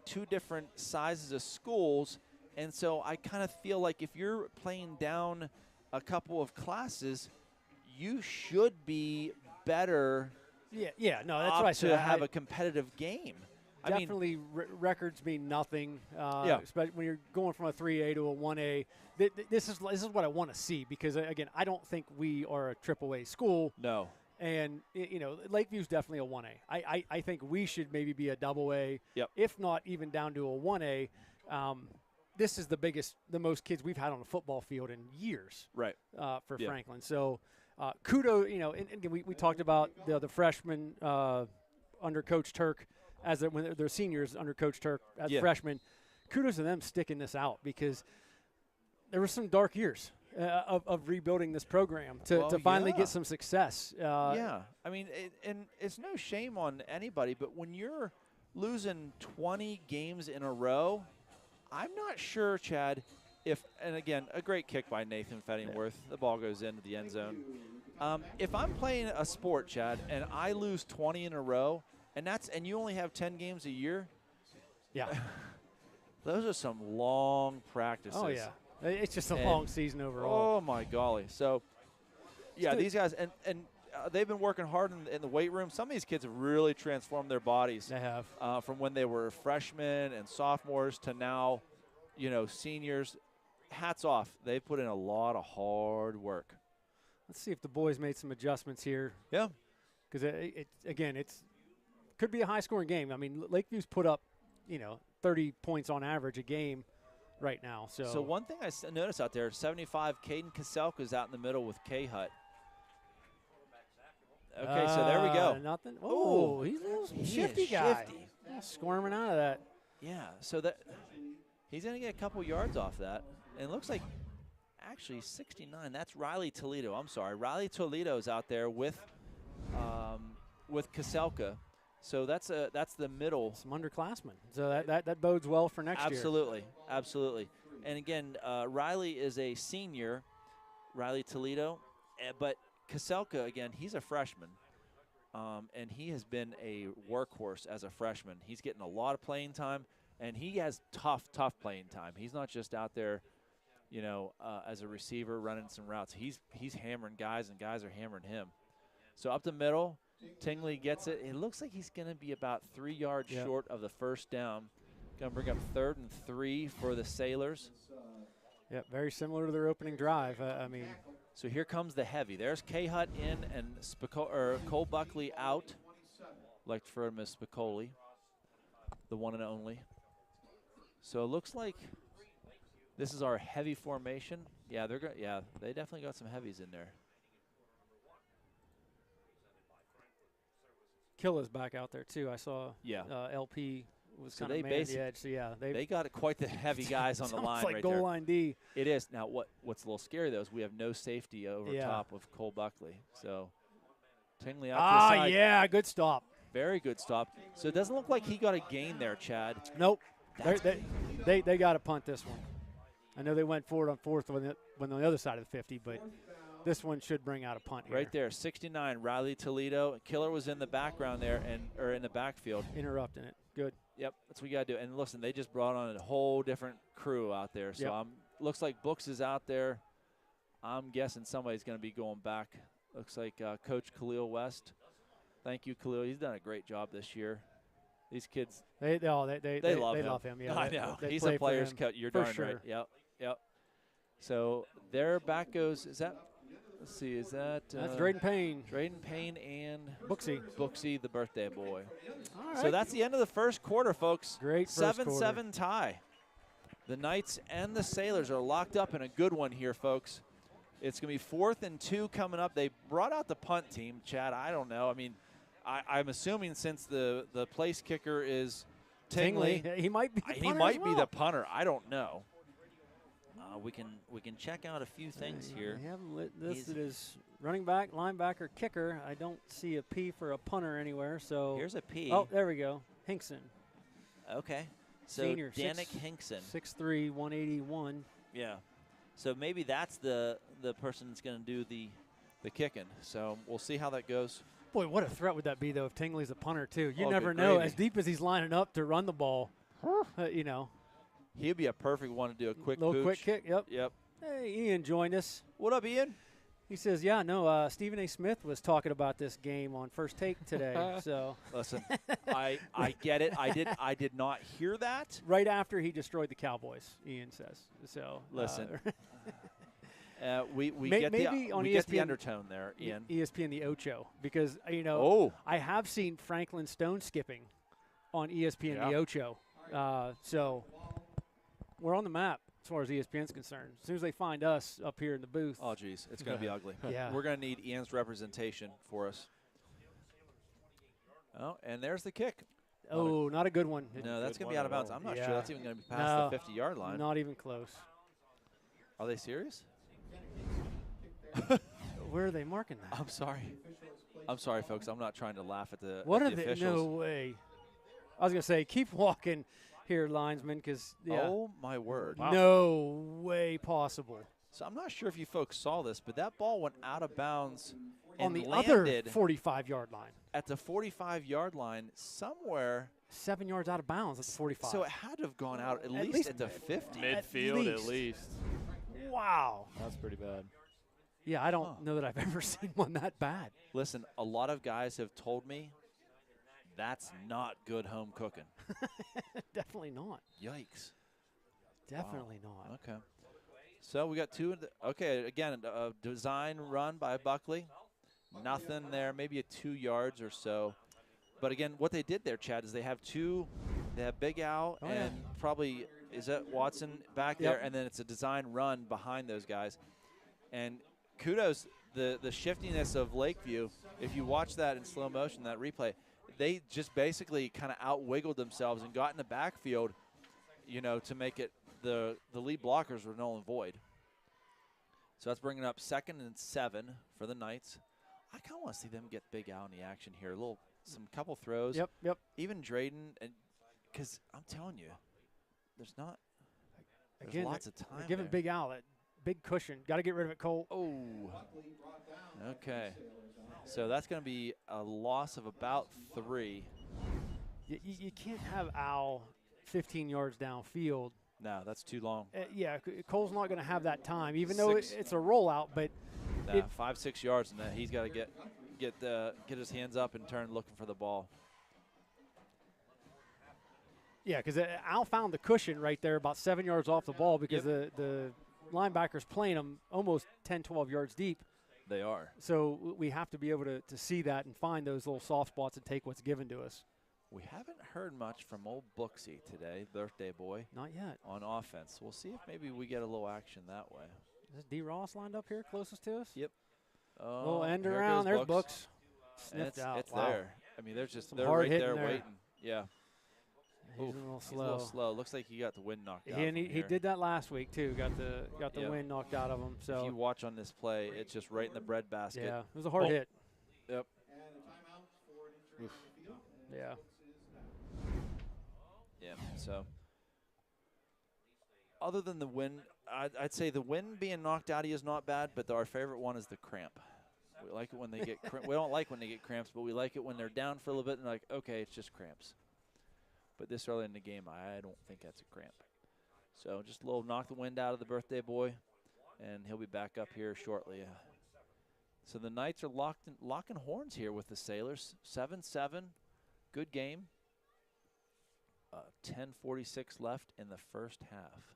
two different sizes of schools, and so I kind of feel like if you're playing down a couple of classes, you should be better. Yeah, no, that's what I said. To have a competitive game. Definitely, records mean nothing. Especially when you're going from a 3A to a 1A. This is what I want to see because again, I don't think we are a AAA school. No. And Lakeview's definitely a 1A. I think we should maybe be a AA. Yep. If not even down to a 1A. This is the most kids we've had on a football field in years. Right. For Franklin. So. Kudos, and we talked about the freshmen under Coach Turk when they're seniors under Coach Turk as freshmen. Kudos to them sticking this out because there were some dark years of rebuilding this program to finally get some success. And it's no shame on anybody, but when you're losing 20 games in a row, I'm not sure, Chad, and again, a great kick by Nathan Fettingworth. The ball goes into the end zone. If I'm playing a sport, Chad, and I lose 20 in a row, and you only have 10 games a year, those are some long practices. Oh, yeah. It's just a long season overall. Oh, my golly. So, these guys, and they've been working hard in the weight room. Some of these kids have really transformed their bodies. They have. From when they were freshmen and sophomores to now, seniors. Hats off. They put in a lot of hard work. Let's see if the boys made some adjustments here. Yeah. Because, it could be a high-scoring game. I mean, Lakeview's put up, 30 points on average a game right now. So one thing I noticed out there, 75, Caden Kaselka is out in the middle with K-Hut. Okay, so there we go. Nothing. Oh, he's a little shifty guy. Squirming out of that. Yeah, so he's going to get a couple yards off that. And it looks like actually 69. That's Riley Toledo. I'm sorry. Riley Toledo's out there with Kaselka. So that's the middle. Some underclassmen. So that bodes well for next year. Absolutely. And again, Riley is a senior, Riley Toledo. But Kaselka, again, he's a freshman. And he has been a workhorse as a freshman. He's getting a lot of playing time. And he has tough playing time. He's not just out there, as a receiver running some routes. He's hammering guys, and guys are hammering him. So up the middle, Tingley gets it. It looks like he's going to be about 3 yards short of the first down. Going to bring up 3rd and 3 for the Sailors. Yeah, very similar to their opening drive. So here comes the heavy. There's K-Hut in and Cole Buckley out. Like to refer to him as Spicoli, the one and only. So it looks like this is our heavy formation. Yeah, they definitely got some heavies in there. Killa's back out there too. I saw. LP was kind of man the edge. So they got quite the heavy guys on the line. It's like right goal there. Line D. It is. Now what's a little scary though is we have no safety over top of Cole Buckley. So Tingley out to the side. Yeah, good stop. Very good stop. So it doesn't look like he got a gain there, Chad. Nope. They got to punt this one. I know they went forward on 4th when on the other side of the 50, but this one should bring out a punt here. Right there, 69, Riley Toledo. Killer was in the background there or in the backfield. Interrupting it. Good. Yep, that's what you got to do. And listen, they just brought on a whole different crew out there. So looks like Books is out there. I'm guessing somebody's going to be going back. Looks like Coach Khalil West. Thank you, Khalil. He's done a great job this year. These kids, they love him. Yeah, I know. He's a player's cut. You're darn right. Yep. So their back goes. Is that? Let's see. Is that? That's Drayden Payne. Drayden Payne and Booksy, the birthday boy. All right. So that's the end of the first quarter, folks. Great 7-7 tie. The Knights and the Sailors are locked up in a good one here, folks. It's going to be 4th and 2 coming up. They brought out the punt team, Chad. I don't know. I mean, I'm assuming since the place kicker is Tingley, he might be. He might be the punter. I don't know. we can check out a few things here. They haven't listed as running back, linebacker, kicker. I don't see a P for a punter anywhere. So here's a P. Oh, there we go. Hinkson. Okay. So Senior, Danik Hinkson. 6'3", 181. Yeah. So maybe that's the person that's going to do the kicking. So we'll see how that goes. Boy, what a threat would that be, though, if Tingley's a punter, too. You Oh, never good know. gravy. As deep as he's lining up to run the ball, you know. He'd be a perfect one to do a quick little pooch. quick kick, yep. Yep. Hey, Ian joined us. What up, Ian? He says, yeah, no, Stephen A. Smith was talking about this game on First Take today. So Listen, I get it. I did not hear that. Right after he destroyed the Cowboys, Ian says. So listen, we maybe get on we ESPN, get the undertone there, Ian. ESPN the Ocho, because I have seen Franklin Stone skipping on ESPN the Ocho. So we're on the map as far as ESPN's concerned. As soon as they find us up here in the booth. Oh, geez, it's going to be ugly. Yeah. We're going to need Ian's representation for us. Oh, and there's the kick. Oh, not a good one. No, that's going to be out of bounds. I'm not sure that's even going to be past the 50-yard line. Not even close. Are they serious? Where are they marking that? I'm sorry, folks. I'm not trying to laugh at the What at are the they? officials. No way. I was going to say, keep walking here, linesman, because, Oh, my word. Wow. No way possible. So I'm not sure if you folks saw this, but that ball went out of bounds on and the other landed 45-yard line. At the 45-yard line somewhere. 7 yards out of bounds at the 45. So it had to have gone out at least at the 50. Midfield at least. Wow. That's pretty bad. Yeah, I don't know that I've ever seen one that bad. Listen, a lot of guys have told me that's not good home cooking. Definitely not. Yikes. Definitely not. Okay. So we got two. Okay, again, a design run by Buckley. Nothing there, maybe a 2 yards or so. But again, what they did there, Chad, is they have Big Al and probably, is that Watson back there? And then it's a design run behind those guys. And kudos, the shiftiness of Lakeview. If you watch that in slow motion, that replay, they just basically kind of out-wiggled themselves and got in the backfield, to make it the lead blockers were null and void. So that's bringing up 2nd and 7 for the Knights. I kind of want to see them get Big Al in the action here. Some couple throws. Yep. Even Drayden, and because I'm telling you, there's lots of time. They're giving there. Big Al that big cushion. Got to get rid of it, Cole. Oh. Okay. So that's going to be a loss of about 3. You can't have Al 15 yards downfield. No, that's too long. Cole's not going to have that time, even though it's a rollout. But 5-6 yards, and he's got to get his hands up and turn looking for the ball. Yeah, because Al found the cushion right there about 7 yards off the ball because the linebacker's playing him almost 10, 12 yards deep. They are. So we have to be able to see that and find those little soft spots and take what's given to us. We haven't heard much from old Booksy today, birthday boy. Not yet. On offense. We'll see if maybe we get a little action that way. Is D. Ross lined up here closest to us? Yep. Little end around. There's Books. Sniffed out. It's wow. there. I mean, they're hard right there there waiting. Yeah. He's a little slow. He's a little slow. Looks like he got the wind knocked out. He did that last week too. Got the wind knocked out of him. So if you watch on this play, it's just right in the breadbasket. Yeah, it was a hard hit. Yep. Yeah. Yeah. So other than the wind, I'd say the wind being knocked out of you is not bad, but our favorite one is the cramp. We like it when they get we don't like when they get cramps, but we like it when they're down for a little bit and like, okay, it's just cramps. But this early in the game, I don't think that's a cramp. So just a little knock the wind out of the birthday boy, and he'll be back up here shortly. So the Knights are locking horns here with the Sailors. 7-7, good game. 10:46 left in the first half.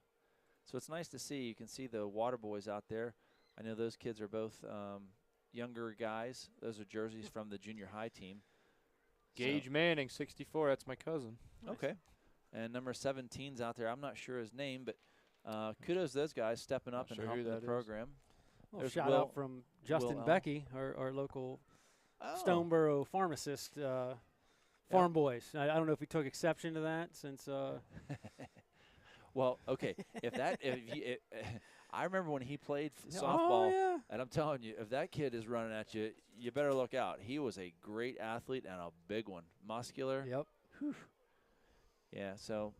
So it's nice to see. You can see the Water Boys out there. I know those kids are both younger guys. Those are jerseys from the junior high team. Gage Manning, 64. That's my cousin. Okay. And number 17's out there. I'm not sure his name, but kudos to those guys stepping up and helping the program. Well, shout out from Justin Becky, our local Stoneboro pharmacist, Farm Boys. I don't know if he took exception to that since Well, okay. I remember when he played softball, and I'm telling you, if that kid is running at you, you better look out. He was a great athlete and a big one, muscular. Yep. Whew. Yeah. So,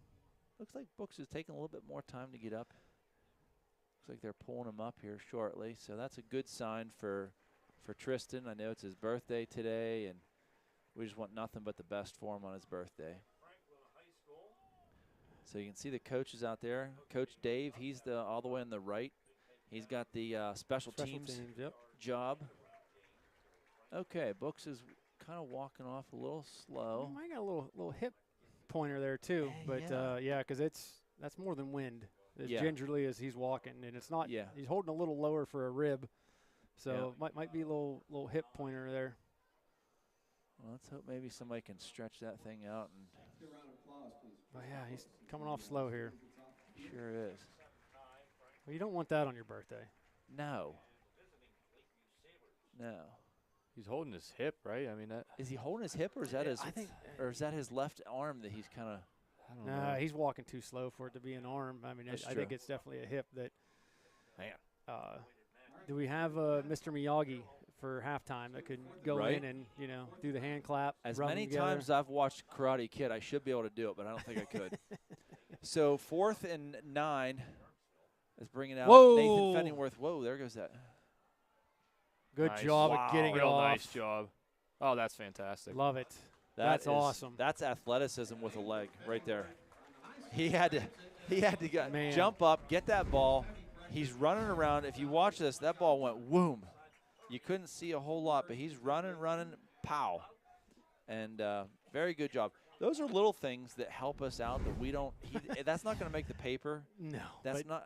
looks like Books is taking a little bit more time to get up. Looks like they're pulling him up here shortly. So that's a good sign for Tristan. I know it's his birthday today, and we just want nothing but the best for him on his birthday. So you can see the coaches out there. Coach Dave, he's all the way on the right. He's got the special teams job. Okay, Books is kind of walking off a little slow. I got a little hip pointer there too, but because that's more than wind. As gingerly as he's walking, and it's not. Yeah. He's holding a little lower for a rib, so might be a little hip pointer there. Well, let's hope maybe somebody can stretch that thing out. And oh yeah, he's coming off slow here. Sure is. Well, you don't want that on your birthday. No. No. He's holding his hip, right? I mean, is he holding his hip, or is that his? I think, or is that his left arm that he's kind of? Nah, he's walking too slow for it to be an arm. I mean, I think it's definitely a hip that. Man. Do we have Mr. Miyagi for halftime that could go in and do the hand clap? As many times I've watched Karate Kid, I should be able to do it, but I don't think I could. So 4th and 9 is bringing out Nathan Fenningworth. Whoa, there goes that. Good job of getting it off. Nice job. Oh, that's fantastic. Love it. That's awesome. That's athleticism with a leg right there. He had to jump up, get that ball. He's running around. If you watch this, that ball went whoom. You couldn't see a whole lot, but he's running, pow. And very good job. Those are little things that help us out that we don't that's not going to make the paper. No. That's not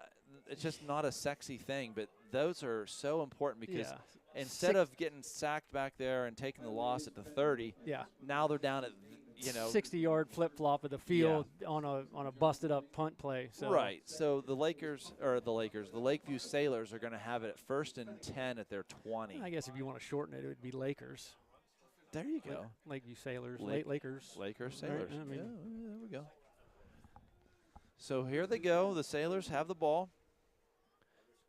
it's just not a sexy thing, but those are so important because instead of getting sacked back there and taking the loss at the 30, now they're down at 60-yard flip-flop of the field on a busted-up punt play. So. Right. So the Lakeview Sailors are going to have it at 1st and 10 at their 20. I guess if you want to shorten it, it would be Lakers. There you go. Lakeview Sailors. Lakers. Lakers Sailors. Right, I mean, there we go. So here they go. The Sailors have the ball.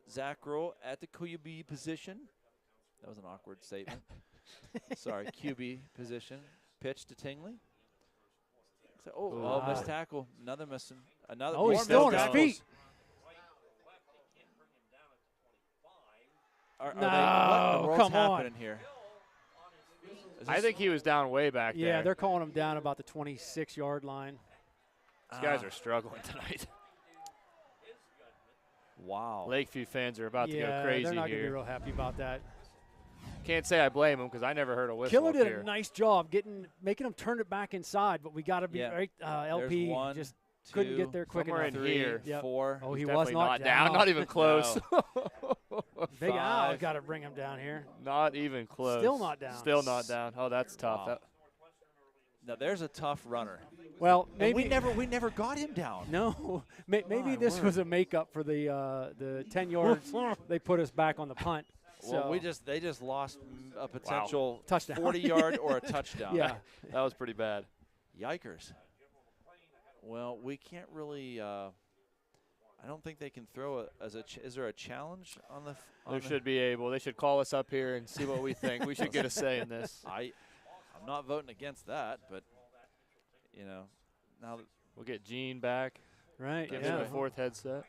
Zach Rowe at the QB position. That was an awkward statement. Sorry, QB position. Pitch to Tingley. So, missed tackle. Another missing. Another. Oh, he's still on his feet. What in the world's happening here? I think he was down way back there. Yeah, they're calling him down about the 26-yard line. These guys are struggling tonight. Wow. Lakeview fans are about to go crazy here. They're not going to be real happy about that. Can't say I blame him because I never heard a whistle. Killer did a nice job making him turn it back inside, but we got to be right. LP just couldn't get there quick enough. In here. 4. Oh, he was not down. Not even close. Big Al got to bring him down here. Not even close. Still not down. Still not down. Oh, that's tough. Wow. Now there's a tough runner. Well, maybe we never got him down. No, maybe this was a makeup for the 10 yards. They put us back on the punt. Well, they just lost a potential touchdown, 40-yard or a touchdown. Yeah, that was pretty bad. Yikers. Well, we can't really. I don't think they can throw is there a challenge on the? There should be able. They should call us up here and see what we think. We should get a say in this. I'm not voting against that, but now we'll get Gene back. Right. Give him a 4th headset.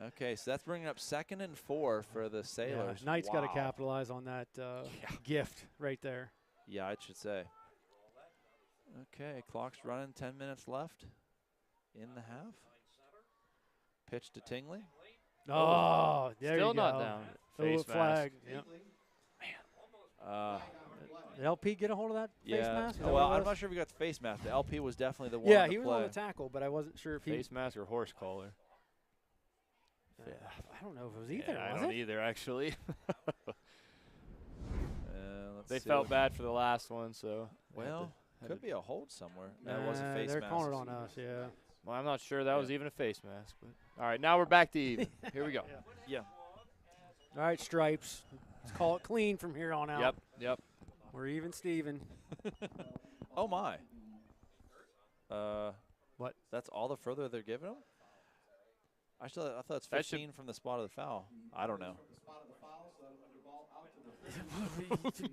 Okay, so that's bringing up 2nd and 4 for the Sailors. Yeah, Knight's got to capitalize on that gift right there. Yeah, I should say. Okay, clock's running, 10 minutes left in the half. Pitch to Tingley. Oh, there Still you go. not down. Face flag. Yep. Man. Did LP get a hold of that face mask? Well, I'm not sure if he got the face mask. The LP was definitely the one. Yeah, he was on the tackle, but I wasn't sure if he. Face mask or horse collar. I don't know if it was either. I don't either, actually. They see. felt bad for the last one, so. Well, could be a hold somewhere. No, it wasn't face they're mask. calling it on us, yeah. Well, I'm not sure that was even a face mask. But. All right, now we're back to even. Here we go. Yeah. All right, Stripes. Let's call it clean from here on out. Yep. We're even, Steven. Oh, my. What? That's all the further they're giving them? I thought it's 15 from the spot of the foul. I don't know.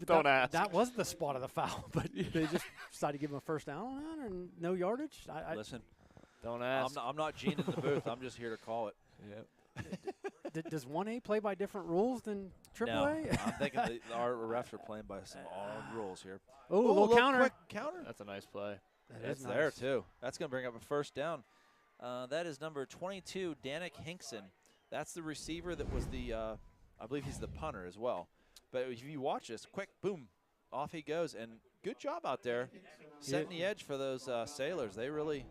Don't ask. That was the spot of the foul, but they just decided to give him a first down on that and no yardage. Listen, don't ask. I'm not Gene in the booth. I'm just here to call it. Yep. Does 1A play by different rules than AAA? No, I'm thinking our refs are playing by some odd rules here. Oh, a little counter. Quick counter. That's a nice play. That's there, too. That's going to bring up a first down. That is number 22, Danik Hinkson. That's the receiver that was the, I believe he's the punter as well. But if you watch this, quick, boom, off he goes. And good job out there setting the edge for those Sailors. They really.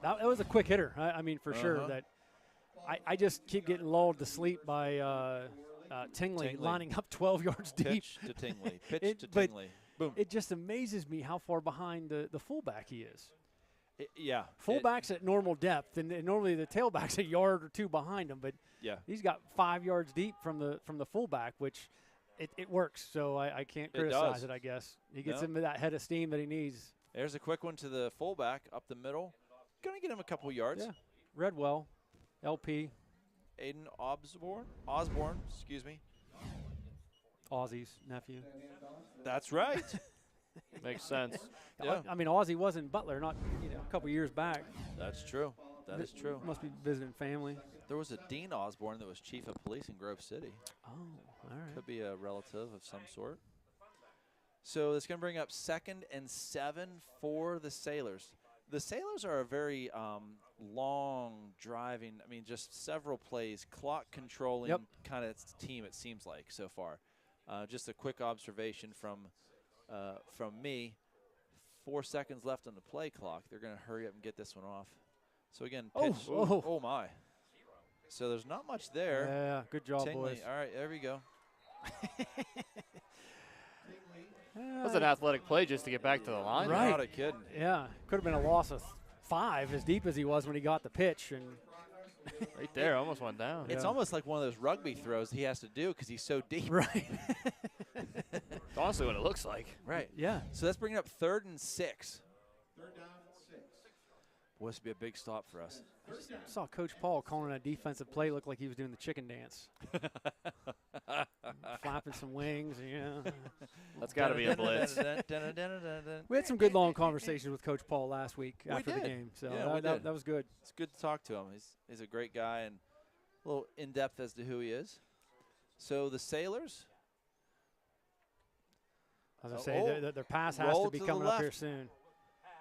That was a quick hitter. I mean, for sure. That I just keep getting lulled to sleep by Tingley lining up 12 yards deep. Pitch to Tingley. Pitch to Tingley. Boom. It just amazes me how far behind the fullback he is. Yeah. Fullback's at normal depth, and normally the tailback's a yard or two behind him. But he's got 5 yards deep from the fullback, which it works. So I can't criticize it, I guess. He gets him that head of steam that he needs. There's a quick one to the fullback up the middle. Going to get him a couple yards. Yeah. Redwell, LP. Aiden Osborne, excuse me. Aussie's nephew. That's right. Makes sense. Yeah. I mean, Aussie was in Butler not a couple years back. That's true. That is true. Must be visiting family. There was a Dean Osborne that was chief of police in Grove City. Oh, all right. Could be a relative of some sort. So it's going to bring up 2nd and 7 for the Sailors. The Sailors are a very long driving, I mean, just several plays, clock controlling kind of team, it seems like, so far. Just a quick observation from me. 4 seconds left on the play clock. They're going to hurry up and get this one off. So, again, pitch. Oh, my. So there's not much there. Yeah, good job, Tingley. boys. All right, there we go. That was an athletic play just to get back to the line. Right. Not a kidding. Yeah, could have been a loss of 5 as deep as he was when he got the pitch. And right there, almost went down. It's almost like one of those rugby throws he has to do because he's so deep. Right. It's honestly what it looks like. Right. Yeah. So that's bringing up 3rd and 6. Boy, this would be a big stop for us. I saw Coach Paul calling a defensive play look like he was doing the chicken dance. Flapping some wings. Yeah. That's got to be a blitz. We had some good long conversations with Coach Paul last week after the game. So that was good. It's good to talk to him. He's a great guy and a little in-depth as to who he is. So the Sailors. I was going to say, their pass has to be coming up here soon.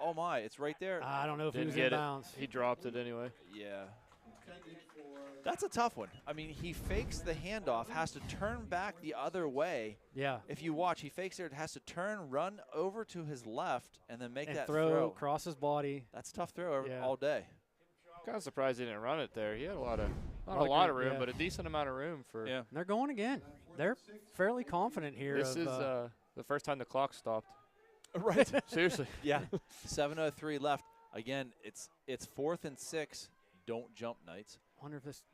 Oh, my. It's right there. I don't know if he was in bounds. He dropped it anyway. Yeah. That's a tough one. I mean, he fakes the handoff, has to turn back the other way. Yeah. If you watch, he fakes it, has to turn, run over to his left, and then make that throw. Cross his body. That's a tough throw all day. Kind of surprised he didn't run it there. He had a lot of room, but a decent amount of room for. Yeah. And they're going again. They're fairly confident here. This is the first time the clock stopped. Right. Seriously. Yeah. 7:03 left. Again, it's 4th and 6. Don't jump, Knights. Wonder if this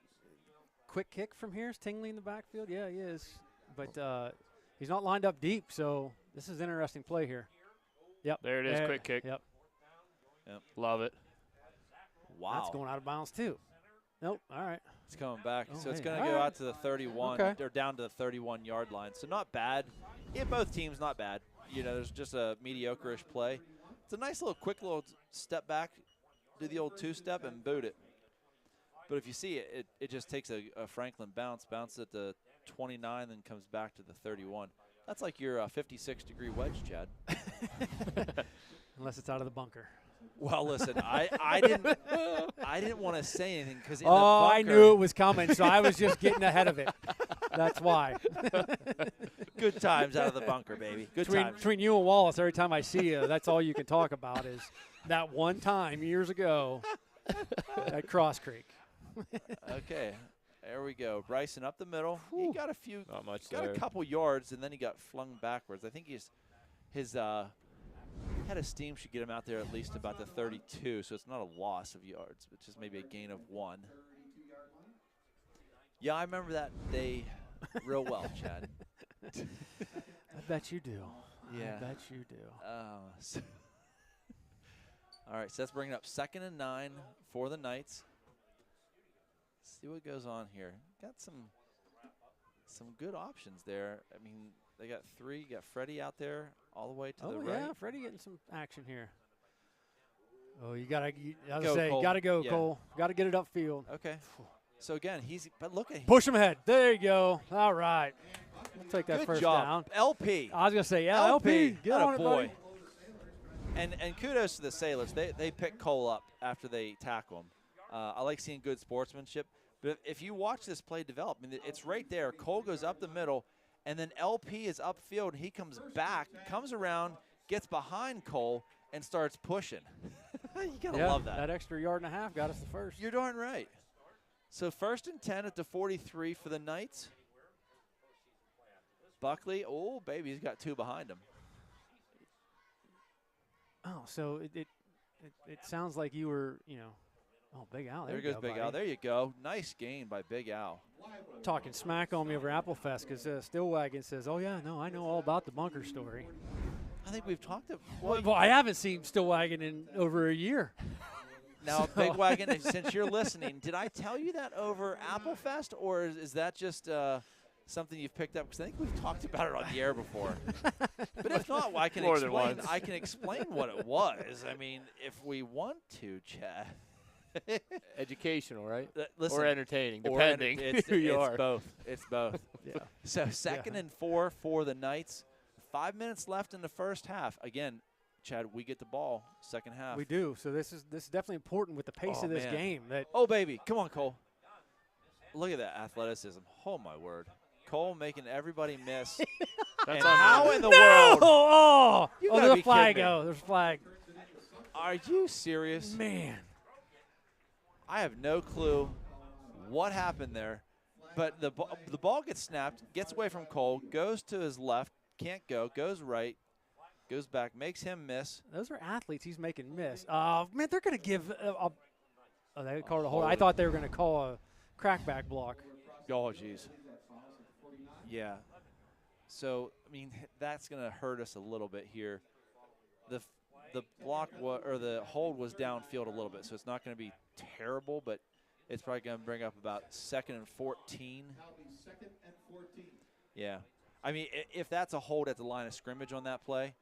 quick kick from here is Tingley in the backfield. Yeah, he is. But he's not lined up deep, so this is an interesting play here. Yep. There it is. Quick kick. Yep. Love it. Wow. That's going out of bounds too. Nope. All right. It's coming back. So it's going to go out to the 31. Okay. They're down to the 31-yard line. So not bad. Yeah, both teams not bad. You know, there's just a mediocre-ish play. It's a nice little quick little step back, do the old two-step and boot it. But if you see it, it just takes a Franklin bounce at the 29, then comes back to the 31. That's like your 56-degree wedge, Chad. Unless it's out of the bunker. Well, listen, I didn't want to say anything because in the bunker, I knew it was coming, so I was just getting ahead of it. That's why. Good times out of the bunker, baby. Good times. Between you and Wallace, every time I see you, that's all you can talk about is that one time years ago at Cross Creek. Okay, there we go. Bryson up the middle. Whew. He got a few. Not much got there. A couple yards, and then he got flung backwards. I think his head of steam should get him out there at least about the 32, so it's not a loss of yards, but just maybe a gain of 1. Yeah, I remember that day real well, Chad. I bet you do. Yeah. I bet you do. All right, so that's bringing up 2nd and 9 for the Knights. see what goes on here. Got some good options there. I mean, they got 3. You got Freddie out there all the way to the right. Yeah, Freddie getting some action here. Oh, you gotta Cole. Gotta go, Yeah. Cole. Gotta get it upfield. Okay. So again, but look at Push him ahead. There you go. All right. We'll take that good first job. down. LP. I was gonna say, yeah, LP. Get Atta on it, boy. buddy. And kudos to the Sailors. They pick Cole up after they tackle him. I like seeing good sportsmanship. But if you watch this play develop, I mean, it's right there. Cole goes up the middle, and then LP is upfield. He comes back, comes around, gets behind Cole, and starts pushing. You got to love that. That extra yard and a half got us the first. You're darn right. So 1st and 10 at the 43 for the Knights. Buckley, oh, baby, he's got 2 behind him. Oh, so it sounds like you were, oh, Big Al. There goes Big Al. There you go. Nice gain by Big Al. Talking smack on me over Applefest because Stillwagon says, oh, yeah, no, I know all about the bunker story. I think we've talked about Well, I haven't seen Stillwagon in over a year. Now, Big Wagon, since you're listening, did I tell you that over Applefest, or is that just something you've picked up? Because I think we've talked about it on the air before. But if not, I can explain. I can explain what it was. I mean, if we want to, Chad. Educational, right? Listen, or entertaining, depending who you are. It's both. It's both. Yeah. So 2nd and 4 for the Knights. 5 minutes left in the first half. Again, Chad, we get the ball second half. We do. So this is definitely important with the pace of this game. Oh, baby. Come on, Cole. Look at that athleticism. Oh, my word. Cole making everybody miss. And how in the world? Oh, there's a flag. Oh, there's a flag. Are you serious? Man. I have no clue what happened there. But the ball gets snapped, gets away from Cole, goes to his left, can't go, goes right, goes back, makes him miss. Those are athletes he's making miss. Man, they're going to give they called a hold. I thought they were going to call a crackback block. Oh, jeez. Yeah. So, I mean, that's going to hurt us a little bit here. The block or the hold was downfield a little bit, so it's not going to be terrible, but it's probably going to bring up about 2nd and 14. Yeah. I mean, if that's a hold at the line of scrimmage on that play,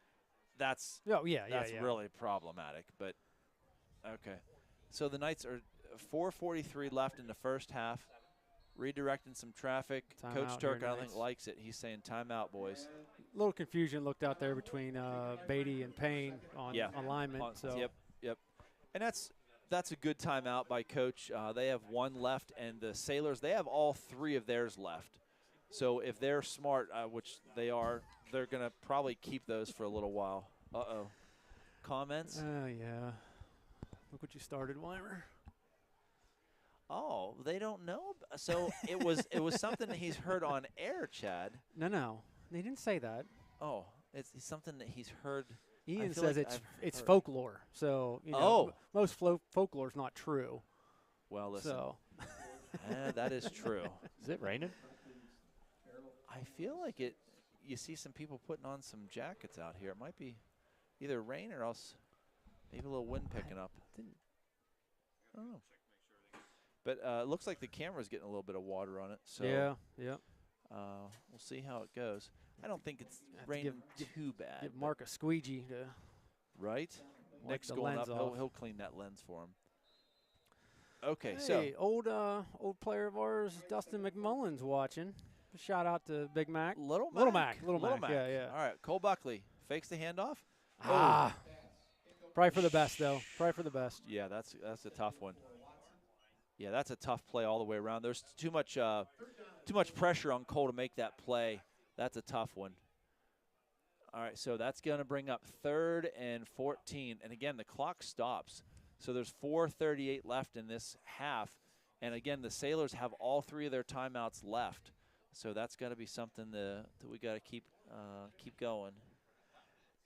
that's really problematic. But, okay. So the Knights are 4:43 left in the first half, redirecting some traffic. Coach Turk, I don't think, likes it. He's saying timeout, boys. A little confusion looked out there between Beatty and Payne on alignment. Yep. And that's a good timeout by Coach. They have 1 left, and the Sailors, they have all 3 of theirs left. So if they're smart, which they are, they're going to probably keep those for a little while. Uh-oh. Comments? Yeah. Look what you started, Weimer. Oh, they don't know. So it was something that he's heard on air, Chad. No. They didn't say that. Oh, it's something that he's heard. Ian says it's folklore. So, most folklore is not true. Well, listen. So. That is true. Is it raining? I feel like it. You see some people putting on some jackets out here. It might be either rain or else maybe a little wind picking up. I don't know. But it looks like the camera's getting a little bit of water on it. So yeah. We'll see how it goes. I don't think it's raining too bad. Give Mark a squeegee to. Right. Nick's going up. He'll clean that lens for him. Okay, hey, old player of ours, Dustin McMullen's watching. Shout out to Big Mac. Little Mac. Yeah. All right, Cole Buckley fakes the handoff. Probably for the best, though. Probably for the best. Yeah, that's a tough one. Yeah, that's a tough play all the way around. There's too much pressure on Cole to make that play. That's a tough one. All right, so that's going to bring up 3rd and 14. And, again, the clock stops. So there's 4:38 left in this half. And, again, the Sailors have all 3 of their timeouts left. So that's got to be something that we got to keep going.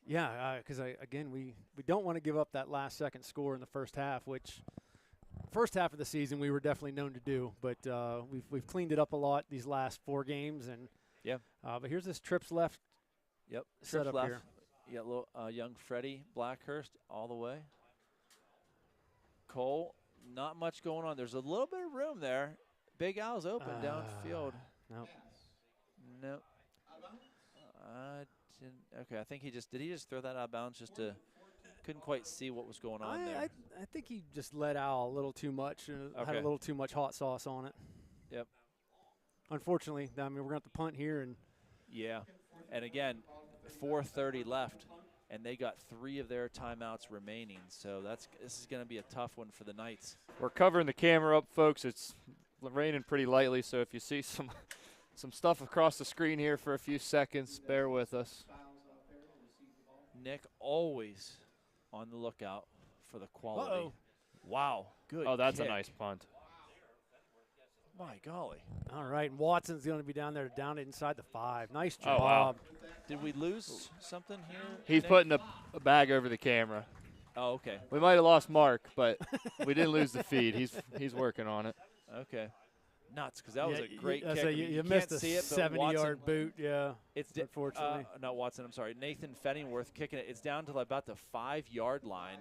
Yeah, because, again, we don't want to give up that last second score in the first half, which first half of the season we were definitely known to do. But we've cleaned it up a lot these last 4 games. And but here's this trips left. Yep, set up left. here. Yeah, little young Freddie Blackhurst all the way. Cole, not much going on. There's a little bit of room there. Big Al's open downfield. Nope. Nope. Okay, I think did he just throw that out of bounds just to couldn't quite see what was going on there. I think he just let Al a little too much, had a little too much hot sauce on it. Yep. Unfortunately, I mean, we're going to have to punt here. Yeah, and again, 4:30 left, and they got 3 of their timeouts remaining. So this is going to be a tough one for the Knights. We're covering the camera up, folks. It's raining pretty lightly, so if you see some stuff across the screen here for a few seconds, bear with us. Nick always on the lookout for the quality. Uh-oh. Wow, good. Oh, that's kick. a nice punt. My golly. All right, and Watson's going to be down there, down inside the 5. Nice job. Oh, wow. Did we lose something here? He's Nick? putting a bag over the camera. Oh, okay. We might have lost Mark, but we didn't lose the feed. He's working on it. Okay. Nuts, because that was a great kick. So you missed a 70-yard boot, yeah, it's unfortunately. Not Watson, I'm sorry. Nathan Fenningworth kicking it. It's down to about the 5-yard line.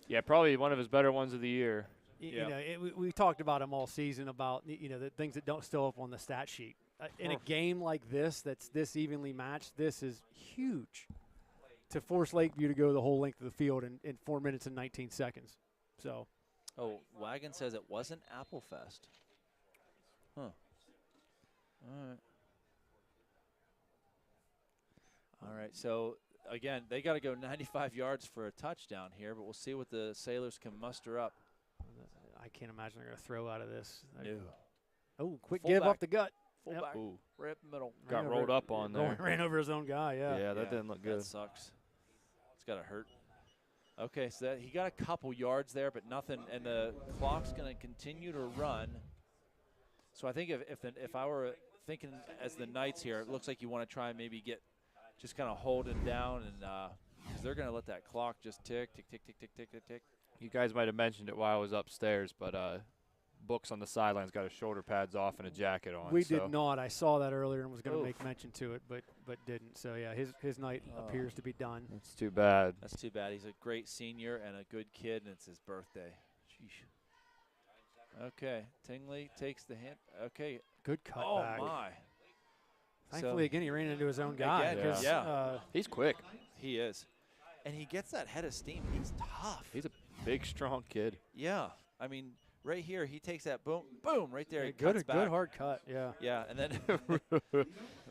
Yeah, probably one of his better ones of the year. You know, we talked about him all season about, you know, the things that don't show up on the stat sheet. In a game like this that's this evenly matched, this is huge to force Lakeview to go the whole length of the field in 4 minutes and 19 seconds. So. Oh, Wagon says it wasn't Applefest. Huh. All right. All right, so again, they got to go 95 yards for a touchdown here, but we'll see what the Sailors can muster up. I can't imagine they're going to throw out of this. No. Oh, quick Fullback. give up the gut. Fullback. Yep. Right up the middle. Got rolled up on there. Ran over his own guy, yeah. Yeah, that didn't look good. That sucks. It's got to hurt. Okay, so he got a couple yards there, but nothing, and the clock's going to continue to run. So I think if I were thinking as the Knights here, it looks like you want to try and maybe just kind of hold it down, and because they're going to let that clock just tick, tick, tick, tick, tick, tick, tick, tick. You guys might have mentioned it while I was upstairs, but Books on the sidelines got his shoulder pads off and a jacket on. We did not. I saw that earlier and was going to make mention to it, but didn't. So, yeah, his night appears to be done. That's too bad. That's too bad. He's a great senior and a good kid, and it's his birthday. Sheesh. Okay, Tingley takes the hit. Okay. Good cut back. Oh, my. Thankfully, again, he ran into his own guy. Again, he's quick. He is. And he gets that head of steam. He's tough. He's a big, strong kid. Yeah. I mean, right here, he takes that boom, boom, right there. Yeah, he cuts back. Good hard cut, yeah. Yeah, and then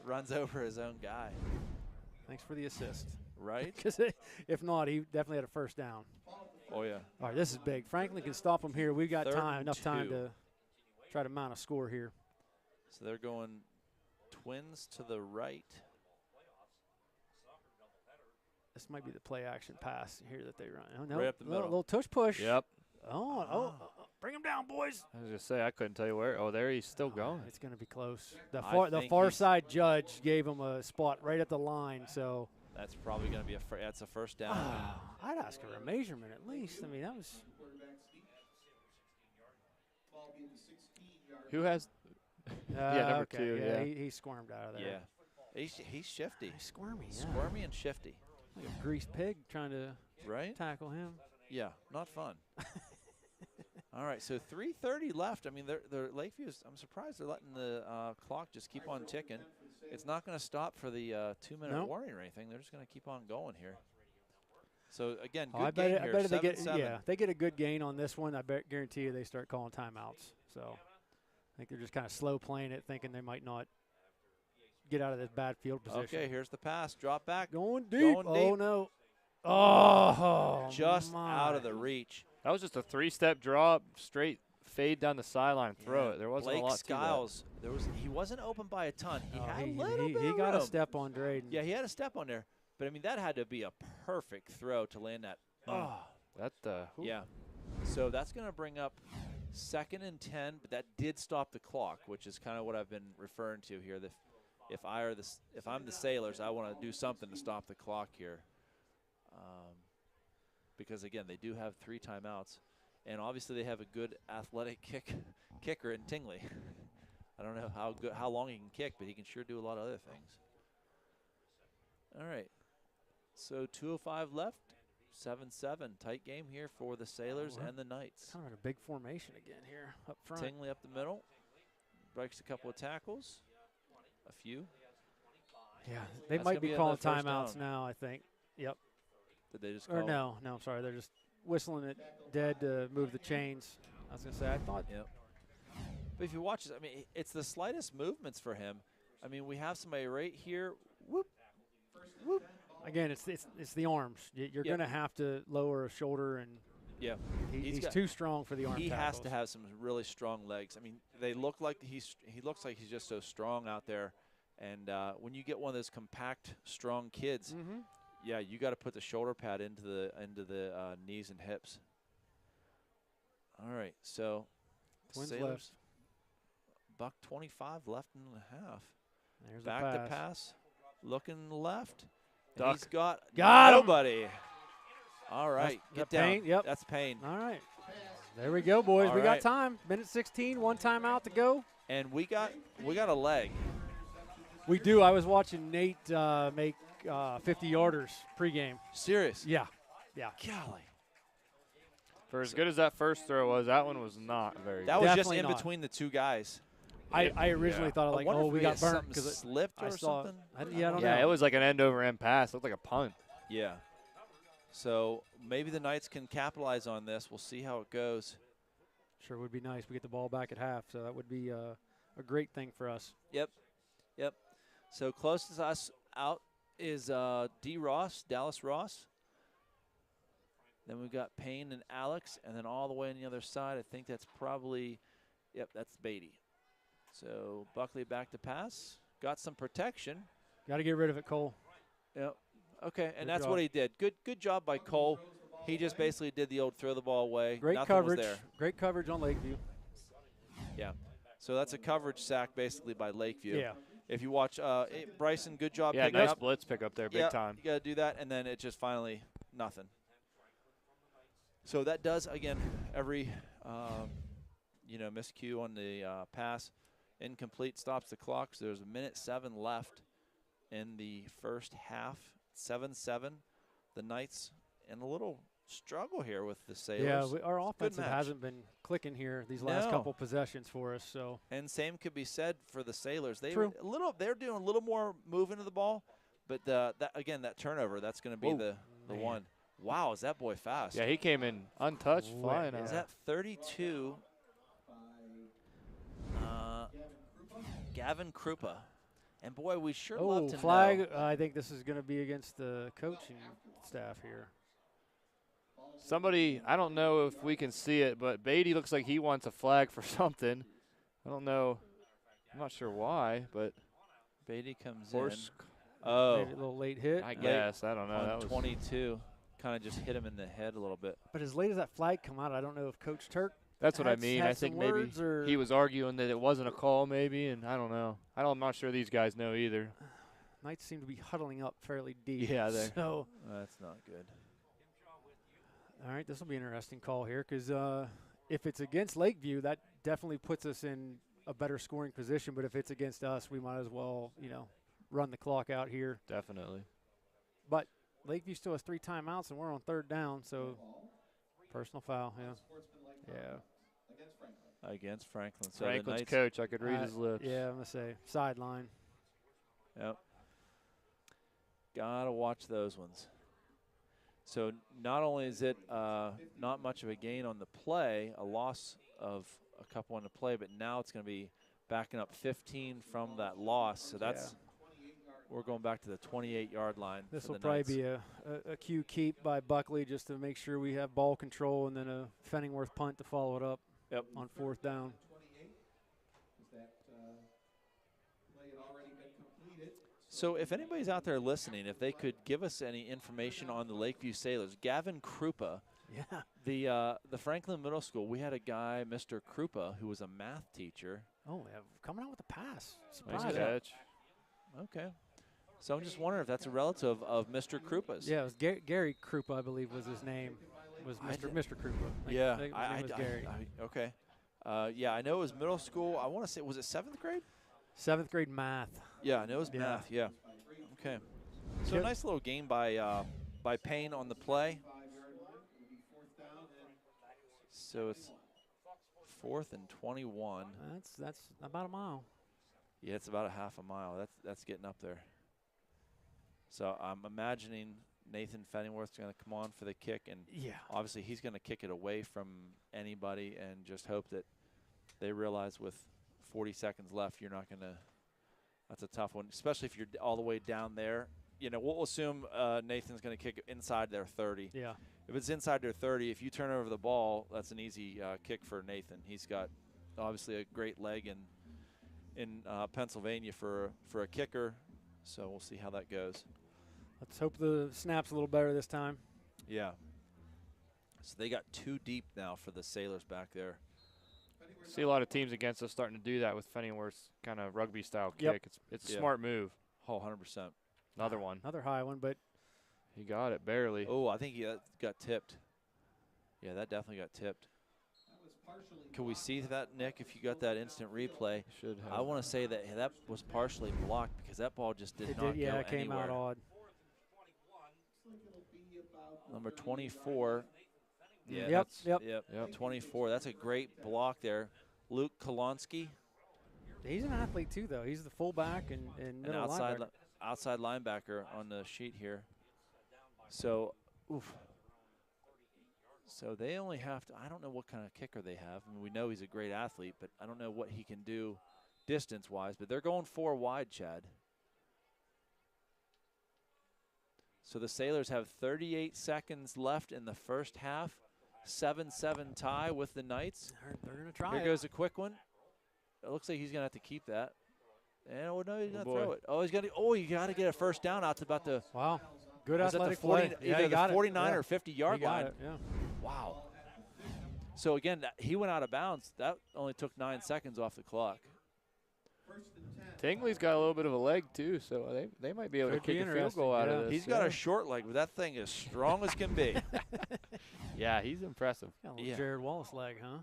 runs over his own guy. Thanks for the assist. Right? Because if not, he definitely had a first down. Oh, yeah. All right, this is big. Franklin can stop him here. We've got enough time 3rd and 2. to try to mount a score here. So they're going Twins to the right. This might be the play action pass here that they run. Oh, no. Right up the middle. Little tush push. Yep. Oh, bring him down, boys. I was going to say, I couldn't tell you where. Oh, there he's still going. It's going to be close. The far side judge gave him a spot right at the line, so. That's probably going to be that's a first down. I'd ask for a measurement at least. I mean, that was. Who has? Yeah, number 2. Yeah, he squirmed out of there. Yeah. He's shifty. He's squirmy. Yeah. Squirmy and shifty. Like a greased pig trying to tackle him. Yeah, not fun. All right, so 3:30 left. I mean, they're Lakeview's. I'm surprised they're letting the clock just keep on ticking. It's not going to stop for the 2-minute warning or anything. They're just going to keep on going here. So again, good game here. I bet they get a good gain on this one. I guarantee you they start calling timeouts. So I think they're just kind of slow playing it, thinking they might not get out of this bad field position. Okay, here's the pass. Drop back. Going deep. Oh, no. Oh, just out of the reach. That was just a 3-step drop, straight fade down the sideline, throw it. There wasn't Blake a lot Skiles, to that. He wasn't open by a ton. He had a little bit He of got room. a step on Drayden. Yeah, he had a step on there. But, I mean, that had to be a perfect throw to land that. Yeah. So that's going to bring up 2nd and 10, but that did stop the clock, which is kind of what I've been referring to here. If I'm the Sailors, I want to do something to stop the clock here. Because, again, they do have 3 timeouts. And obviously they have a good athletic kicker in Tingley. I don't know how long he can kick, but he can sure do a lot of other things. All right. So 2:05 left. 7-7. Tight game here for the Sailors and the Knights. Kind of in a big formation again here up front. Tingley up the middle. Breaks a couple of tackles. A few. Yeah, they might be calling timeouts now, I think. Yep. Did they just call? Or no, I'm sorry. They're just whistling it dead to move the chains. I was going to say, I thought. Yep. But if you watch this, I mean, it's the slightest movements for him. I mean, we have somebody right here. Whoop, whoop. Again, it's the arms. You're going to have to lower a shoulder, and he's too strong for the arm He tackles. has to have some really strong legs. I mean, they look like he looks like he's just so strong out there. And when you get one of those compact, strong kids, yeah, you got to put the shoulder pad into the knees and hips. All right, so Twins Sailors, $1:25 left in the half. There's Back the to pass, looking left. Duck. He's got him. nobody. All right, get down. Payne? Yep. That's Payne. All right. There we go, boys. All we right. got time. Minute 16, one timeout to go. And we got a leg. We do. I was watching Nate make 50-yarders pregame. Serious? Yeah. Yeah. Golly. For as good as that first throw was, that one was not very good. That was Definitely just in not. between the two guys. I originally thought, like, wonder oh, if we got burnt something because slipped I or saw something. I don't know. Yeah, it was like an end-over-end pass. It looked like a punt. Yeah. So maybe the Knights can capitalize on this. We'll see how it goes. Sure would be nice. We get the ball back at half, so that would be a great thing for us. Yep. So closest to us out is D. Ross, Dallas Ross. Then we've got Payne and Alex, and then all the way on the other side, I think that's probably, that's Beatty. So Buckley back to pass. Got some protection. Got to get rid of it, Cole. Yep. Okay, and Good that's job. what he did. Good job by Cole. He just basically did the old throw the ball away. Great Nothing coverage. was there. Great coverage on Lakeview. Yeah. So that's a coverage sack basically by Lakeview. Yeah. If you watch Bryson, good job Yeah, picking nice up. blitz pick up there, big time. You got to do that, and then it just finally nothing. So that does, again, every miscue on the pass. Incomplete stops the clock. So there's 1:07 left in the first half. 7-7. The Knights in a little struggle here with the Sailors. Yeah, our offense match. hasn't been clicking here these last couple possessions for us. So. And same could be said for the Sailors. True. They're doing a little more moving of the ball, but that turnover, that's going to be the one. Wow, is that boy fast? Yeah, he came in untouched, flying out. Is that 32? Gavin Krupa. And boy, we sure love to flag. know. I think this is going to be against the coaching staff here. Somebody, I don't know if we can see it, but Beatty looks like he wants a flag for something. I don't know. I'm not sure why, but Beatty comes in. Maybe a little late hit. I guess. I don't know. On That was 22. Kind of just hit him in the head a little bit. But as late as that flag come out, I don't know if Coach Turk. That's what I mean. I think maybe or he was arguing that it wasn't a call, maybe, and I don't know. I'm not sure these guys know either. Knights seem to be huddling up fairly deep. Yeah, they. So that's not good. All right, this will be an interesting call here because if it's against Lakeview, that definitely puts us in a better scoring position. But if it's against us, we might as well, run the clock out here. Definitely. But Lakeview still has 3 timeouts, and we're on 3rd down, so personal foul, Against Franklin. So Franklin's coach, I could read his lips. Yeah, I'm going to say sideline. Yep. Got to watch those ones. So not only is it not much of a gain on the play, a loss of a couple on the play, but now it's going to be backing up 15 from that loss. So that's we're going back to the 28-yard line. This will probably be a cue keep by Buckley just to make sure we have ball control, and then a Fenningworth punt to follow it up on 4th down. So if anybody's out there listening, if they could give us any information on the Lakeview Sailors, Gavin Krupa, the Franklin Middle School, we had a guy, Mr. Krupa, who was a math teacher. Oh, coming out with a pass. Nice Surprise. catch. Okay. So I'm just wondering if that's a relative of Mr. Krupa's. Yeah, it was Gary Krupa, I believe, was his name. Was Mr. Krupa. Yeah. His name was Gary. Okay. Yeah, I know it was middle school. I want to say, was it 7th grade? 7th grade math. Yeah, I know it was math. Yeah. Okay. So a nice little game by Payne on the play. So it's 4th and 21. That's about a mile. Yeah, it's about a half a mile. That's getting up there. So I'm imagining Nathan Fenningworth's going to come on for the kick, and obviously he's going to kick it away from anybody and just hope that they realize with 40 seconds left, you're not going to – that's a tough one, especially if you're all the way down there. You know, we'll assume Nathan's going to kick it inside their 30. Yeah. If it's inside their 30, if you turn over the ball, that's an easy kick for Nathan. He's got obviously a great leg in Pennsylvania for a kicker, so we'll see how that goes. Let's hope the snap's a little better this time. Yeah. So they got 2 deep now for the Sailors back there. See a lot of teams against us starting to do that with Fenningworth's kind of rugby-style kick. It's a smart move. Oh, 100%. Another one. Another high one, but he got it barely. Oh, I think he got tipped. Yeah, that definitely got tipped. Can we see that, Nick, if you got that instant replay? Should have. I want to say that was partially blocked because that ball just did not go anywhere. Yeah, it came out odd. Number 24. Yeah, Yep. 24. That's a great block there. Luke Kolonsky. He's an athlete too, though. He's the fullback and middle linebacker. Outside linebacker on the sheet here. So, So they only have to, I don't know what kind of kicker they have. I mean, we know he's a great athlete, but I don't know what he can do distance-wise. But they're going 4 wide, Chad. So the Sailors have 38 seconds left in the first half. 7-7 tie with the Knights. They're going to try Here goes a quick one. It looks like he's going to have to keep that. And no, he's going to throw it. Oh, you got to get a first down out to about the. Wow. Good athletic play. Yeah, either the 49 or 50-yard line. Yeah. Wow. So, again, he went out of bounds. That only took 9 seconds off the clock. Tingley's got a little bit of a leg, too, so they might be able to kick a field goal out of this. He's got a short leg, but that thing is strong as can be. Yeah, he's impressive. Got a little Jared Wallace leg, huh?